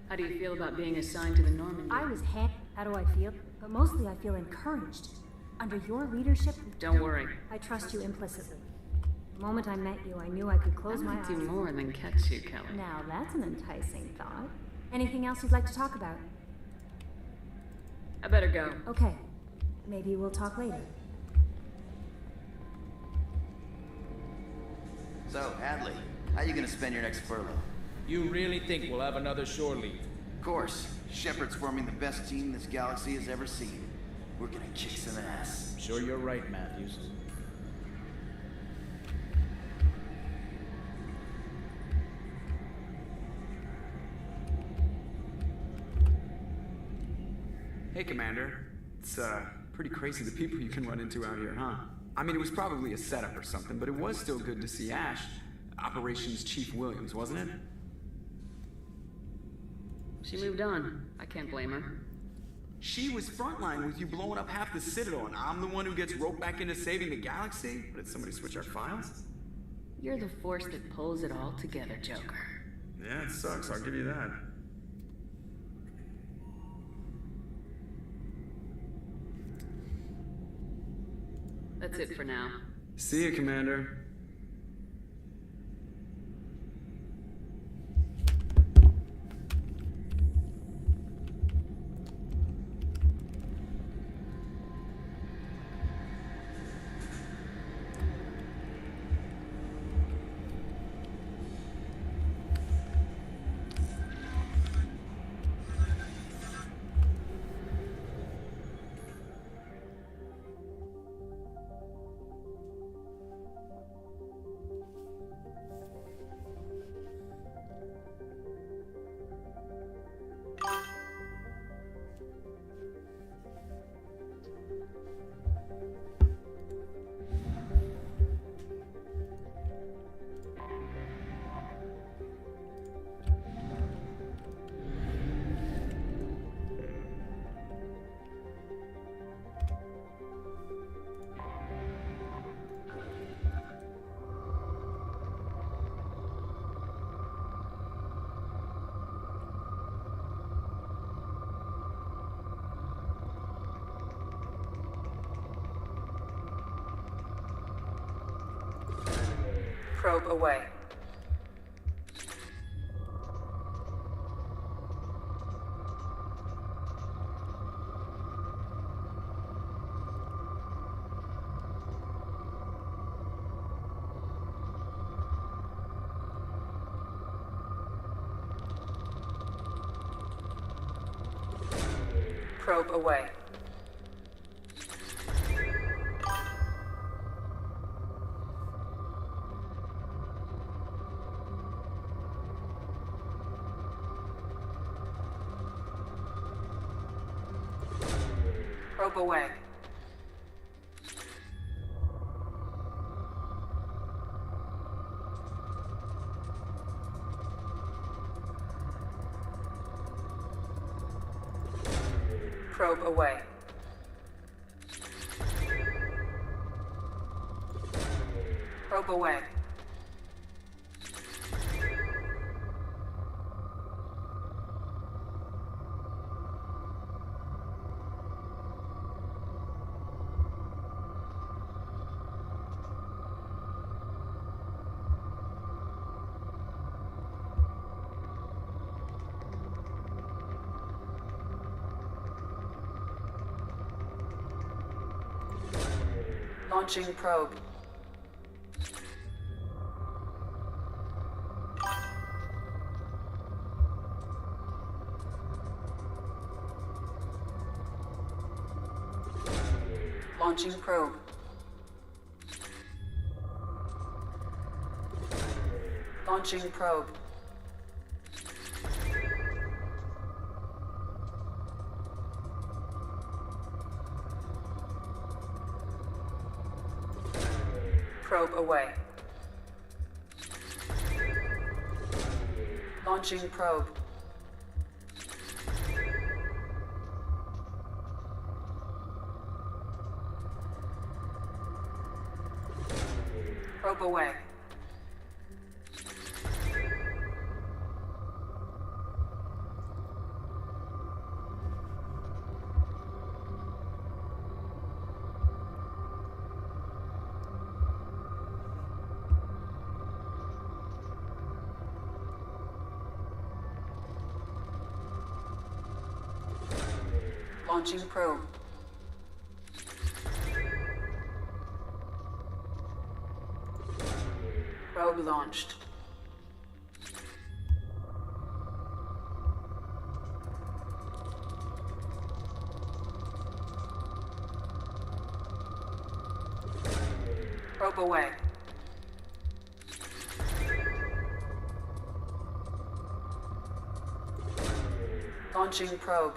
Speaker 18: How do you feel about being assigned to the Normandy?
Speaker 3: I was How do I feel? But mostly I feel encouraged. Under your leadership...
Speaker 18: Don't worry.
Speaker 3: I trust you implicitly. The moment I met you, I knew I could close my eyes.
Speaker 18: do more than catch you, Kelly.
Speaker 3: Now that's an enticing thought. Anything else you'd like to talk about?
Speaker 18: I better go.
Speaker 3: Okay. Maybe we'll talk later.
Speaker 2: So, Hadley, how you gonna spend your next furlough?
Speaker 7: You really think we'll have another shore leave?
Speaker 2: Of course. Shepard's forming the best team this galaxy has ever seen. We're gonna kick some ass.
Speaker 7: I'm sure you're right, Matthews.
Speaker 11: Hey, Commander. It's, pretty crazy the people you can run into out here, huh? I mean, it was probably a setup or something, but it was still good to see Ash. Operations Chief Williams, wasn't it?
Speaker 18: She moved on. I can't blame her.
Speaker 11: She was frontline with you blowing up half the Citadel, and I'm the one who gets roped back into saving the galaxy? Did somebody switch our files?
Speaker 18: You're the force that pulls it all together, Joker.
Speaker 11: Yeah, it sucks, I'll give you that.
Speaker 18: That's it for now.
Speaker 11: See you, Commander.
Speaker 18: Probe away. Probe away. Probe away. Probe away. Probe away.
Speaker 22: Launching probe. Launching probe. Launching probe. Probe away. Launching probe. Probe away. Launching probe. Probe launched. Probe away. Launching probe.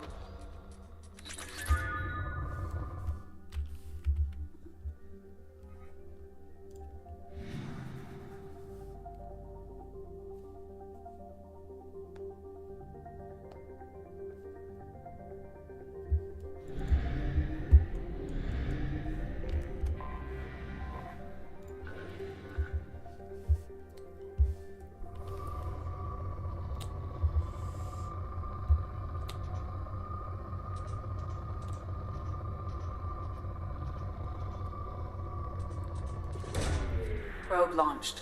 Speaker 22: Probe launched.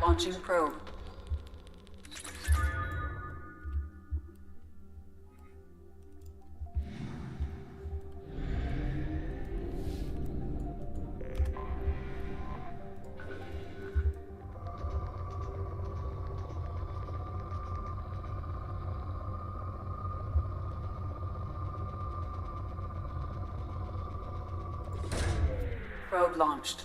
Speaker 22: Launching probe. Probe launched.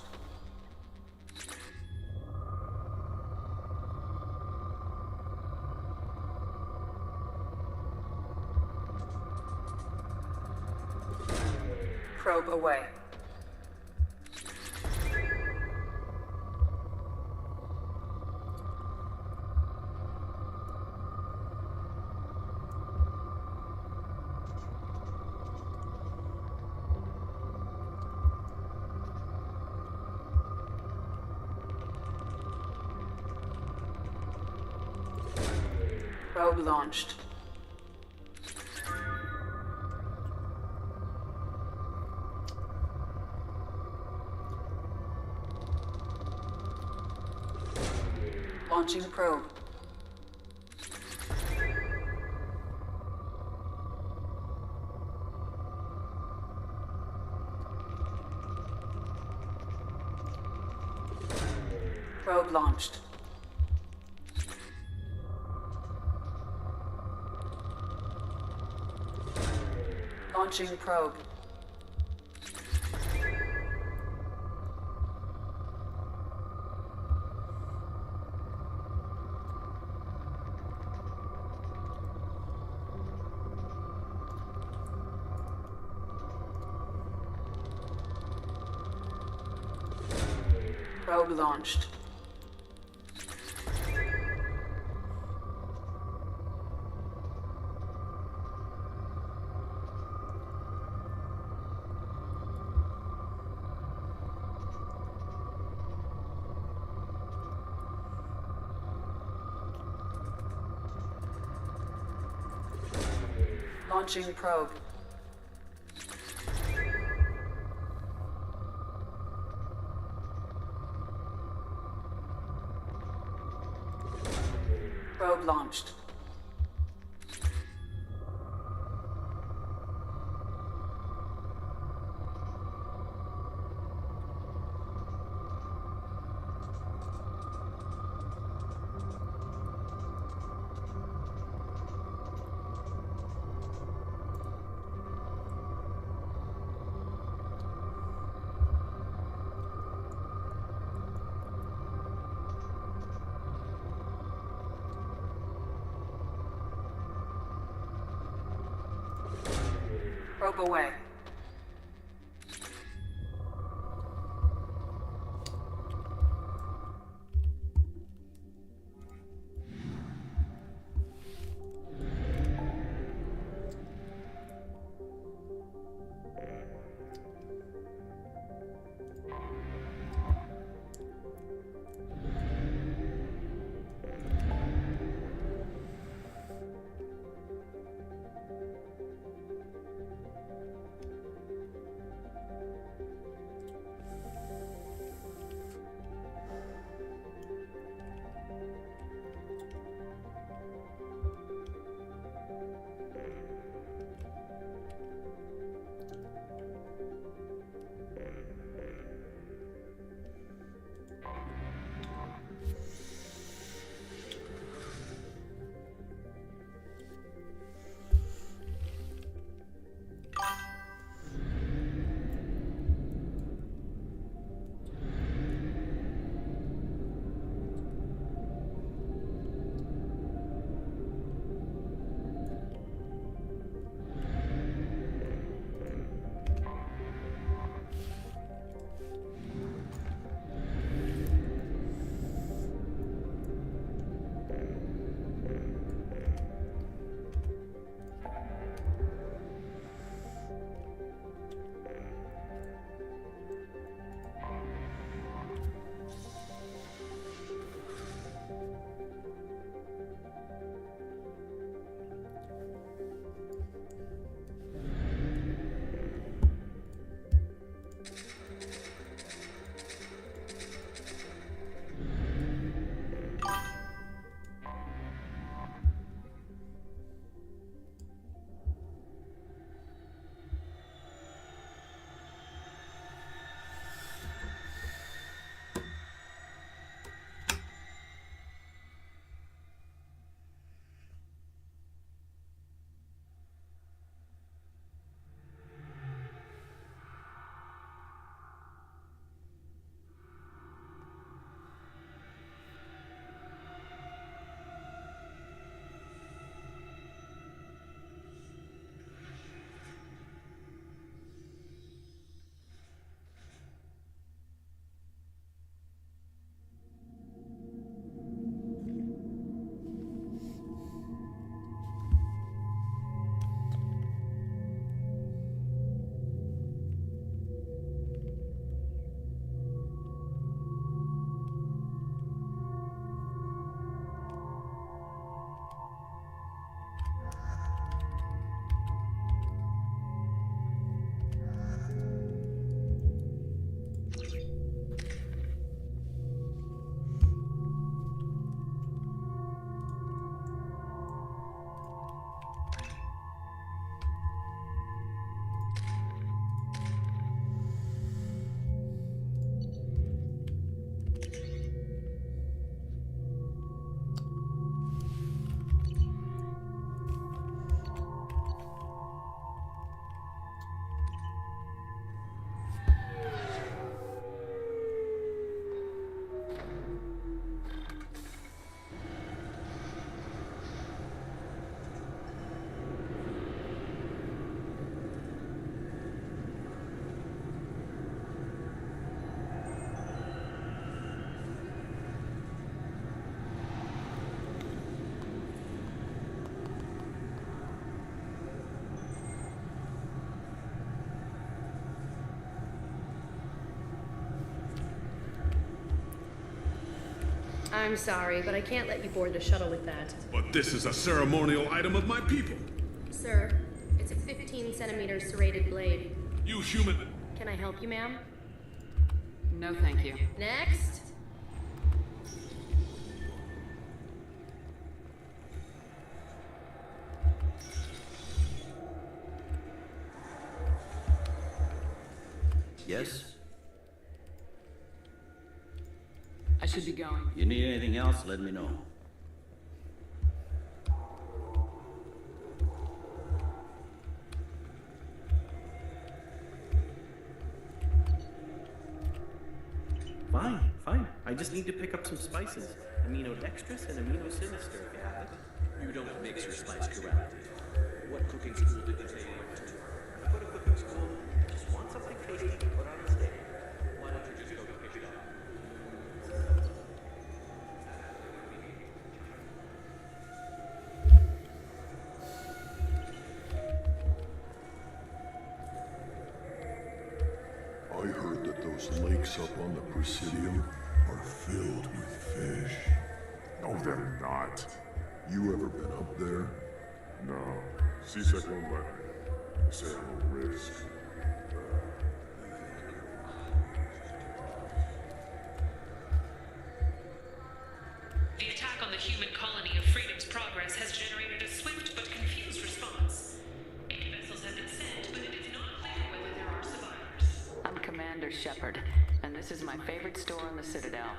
Speaker 22: Probe away. Probe launched. Launching probe. Probe launched. Launching probe. Probe launched. Launching probe. launched. Probe away.
Speaker 10: I'm sorry, but I can't let you board the shuttle with that.
Speaker 12: But this is a ceremonial item of my people.
Speaker 10: Sir, it's a 15 centimeter serrated blade.
Speaker 12: You human...
Speaker 10: Can I help you, ma'am?
Speaker 4: No, thank you.
Speaker 10: Next.
Speaker 17: Yes?
Speaker 18: I should be going.
Speaker 17: You need anything else, let me know.
Speaker 20: Fine, fine. I just need to pick up some spices. Aminodextrous and aminosinister, if you have it.
Speaker 21: You don't mix your spice correctly. What cooking school did you say you went to?
Speaker 20: I go to cooking school. Just want something tasty to put on the steak.
Speaker 21: Why don't you just go to pick it up?
Speaker 1: I heard that those lakes up on the Presidium are filled with fish.
Speaker 24: No, they're not.
Speaker 1: You ever been up there?
Speaker 24: No. CSEC won't let me. They say I'm a risk.
Speaker 19: The attack on the human colony of Freedom's Progress has generated a swift but confused response. 8 vessels have been sent, but it is not clear whether there are survivors.
Speaker 18: I'm Commander Shepard, and this is my favorite store on the Citadel.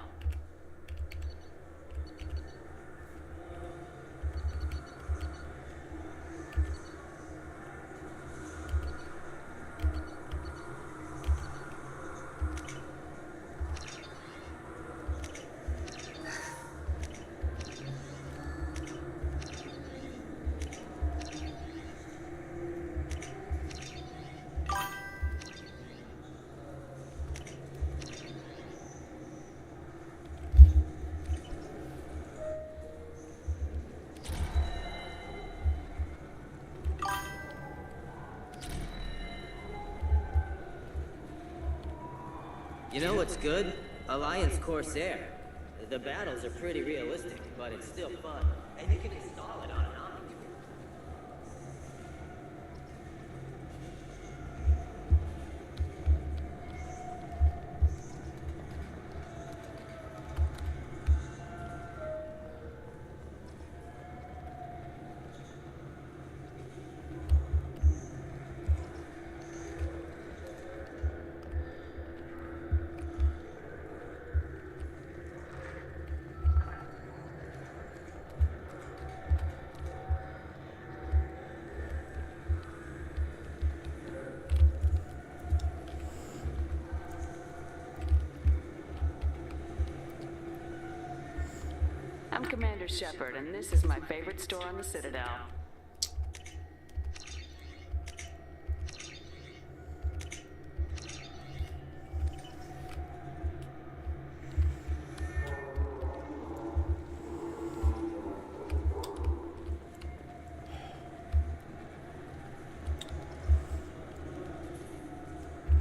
Speaker 14: You know what's good? Alliance Corsair. The battles are pretty realistic, but it's still fun. And you can install it on an Omni.
Speaker 18: I'm Commander Shepard, and this is my favorite store on the Citadel.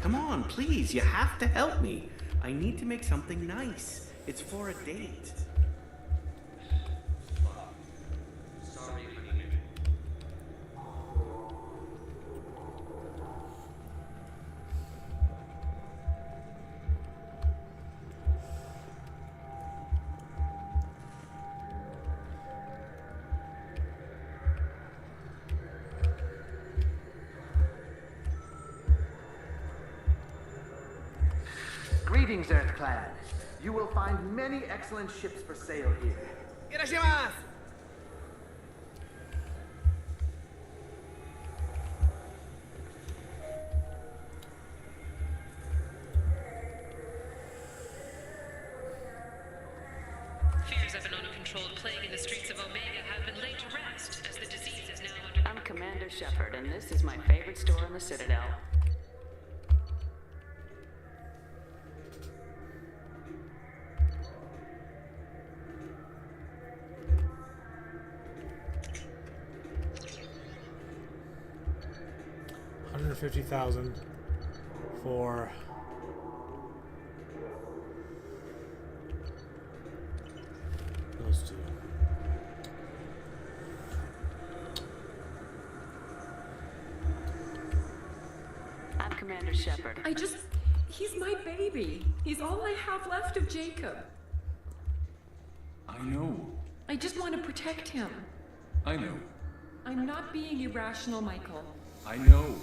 Speaker 20: Come on, please, you have to help me. I need to make something nice. It's for a date.
Speaker 21: Sorry, honey.
Speaker 2: Greetings, Earth Clan. You will find many excellent ships for sale here.
Speaker 25: Irashimasu!
Speaker 19: Fears of an uncontrolled plague in the streets of Omega have been laid to rest, as the disease is now under...
Speaker 18: I'm Commander Shepard, and this is my favorite store on the Citadel.
Speaker 5: $150,000 for those two.
Speaker 18: I'm Commander Shepard.
Speaker 26: He's my baby. He's all I have left of Jacob.
Speaker 12: I know.
Speaker 26: I just want to protect him.
Speaker 12: I know.
Speaker 26: I'm not being irrational, Michael.
Speaker 12: I know.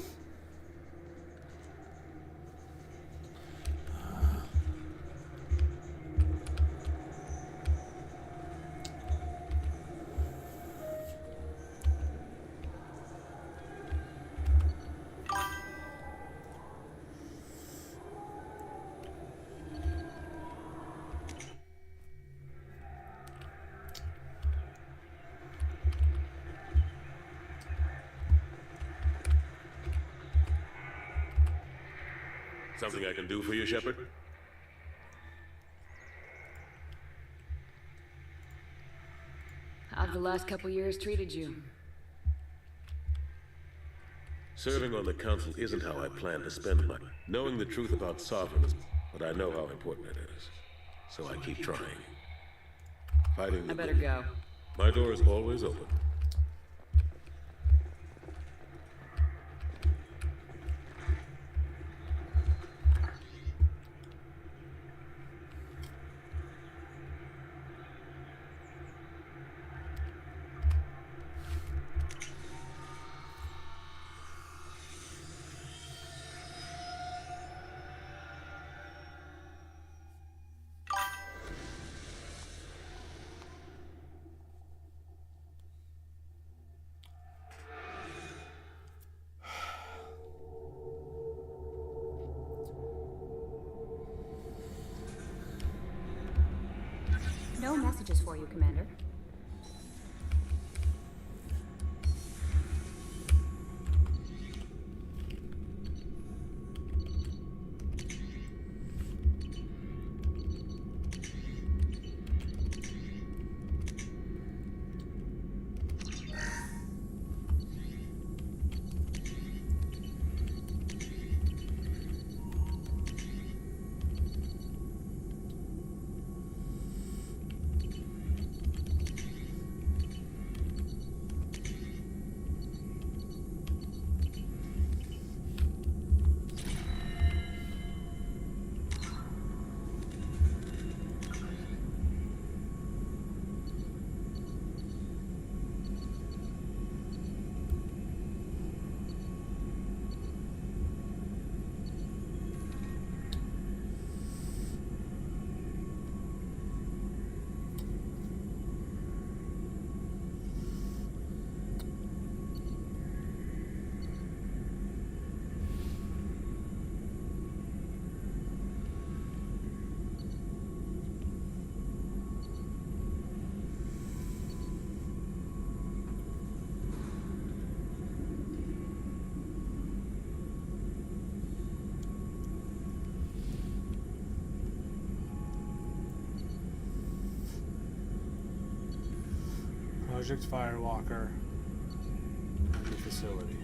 Speaker 12: Something I can do for you, Shepard?
Speaker 18: How've the last couple years treated you?
Speaker 12: Serving on the council isn't how I plan to spend my... Knowing the truth about Sovereign is... But I know how important it is. So I keep trying. Fighting...
Speaker 18: I better go.
Speaker 12: My door is always open.
Speaker 3: No messages for you, Commander.
Speaker 5: Project Firewalker. The facility.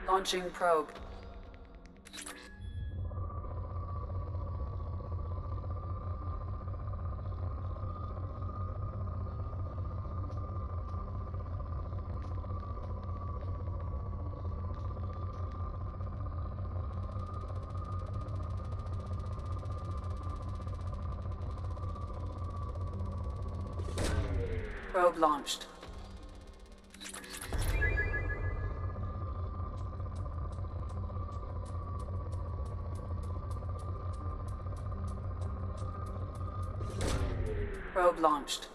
Speaker 22: Launching probe. Probe launched. Probe launched.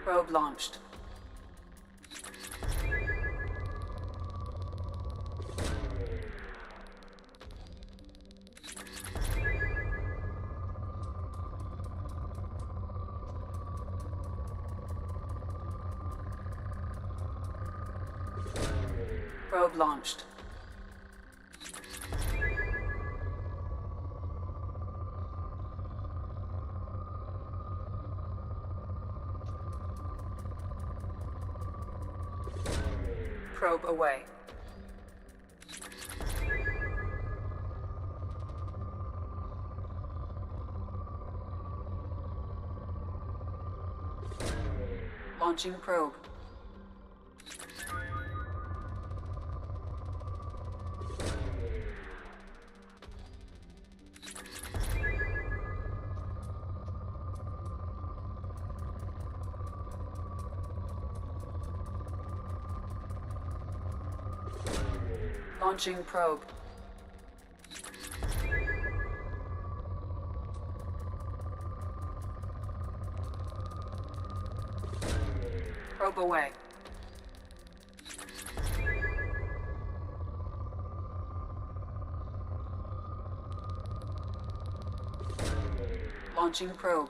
Speaker 22: Probe launched. Probe launched. Probe away. Launching probe. Launching probe. Probe away. Launching probe.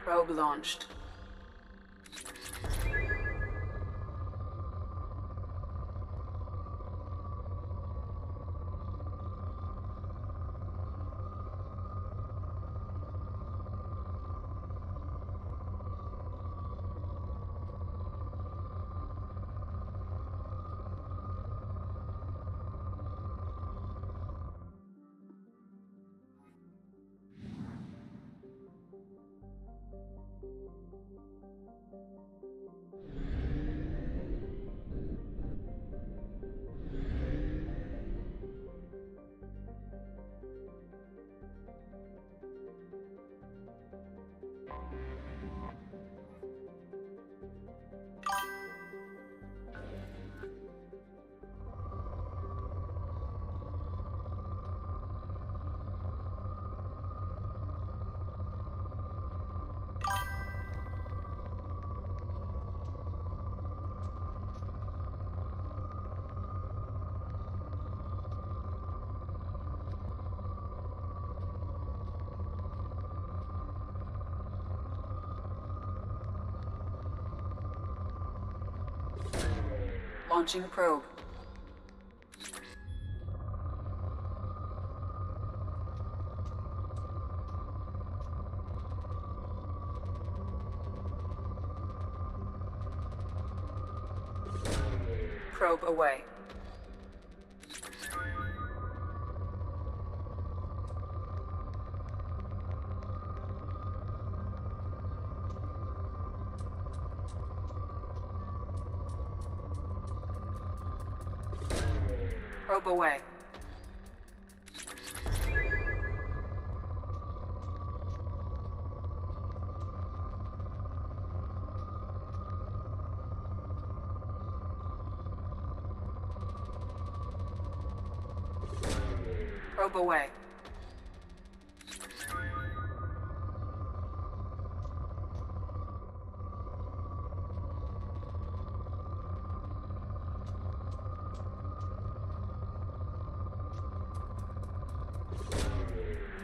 Speaker 22: Probe launched. Launching probe. Probe away. Probe away. Probe away.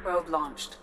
Speaker 22: Probe launched.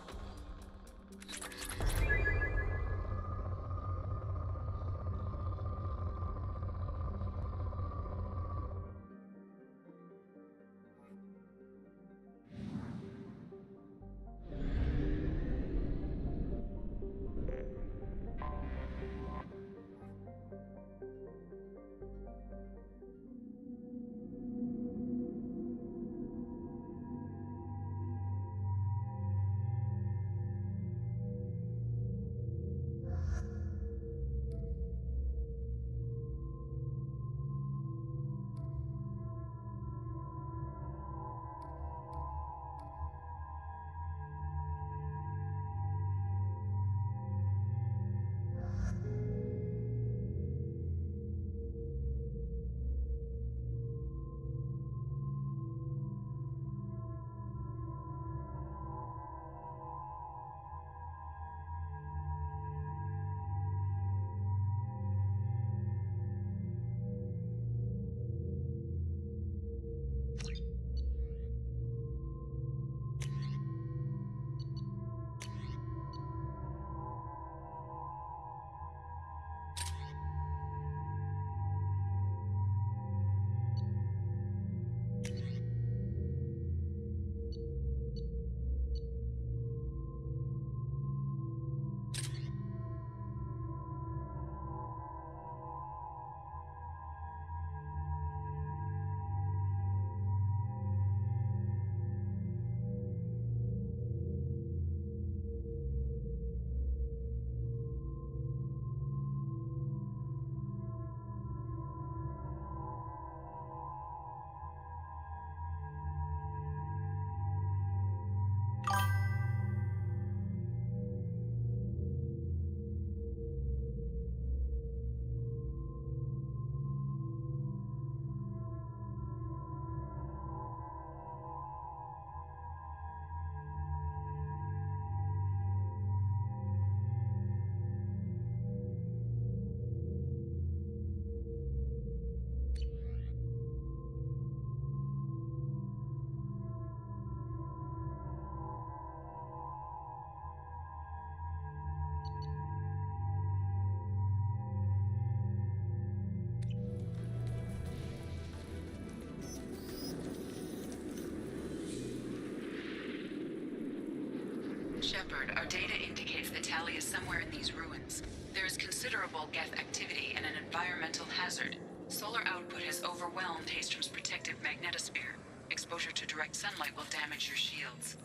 Speaker 22: Shepard, our data indicates that Tally is somewhere in these ruins. There is considerable Geth activity and an environmental hazard. Solar output has overwhelmed Hastrom's protective magnetosphere. Exposure to direct sunlight will damage your shields.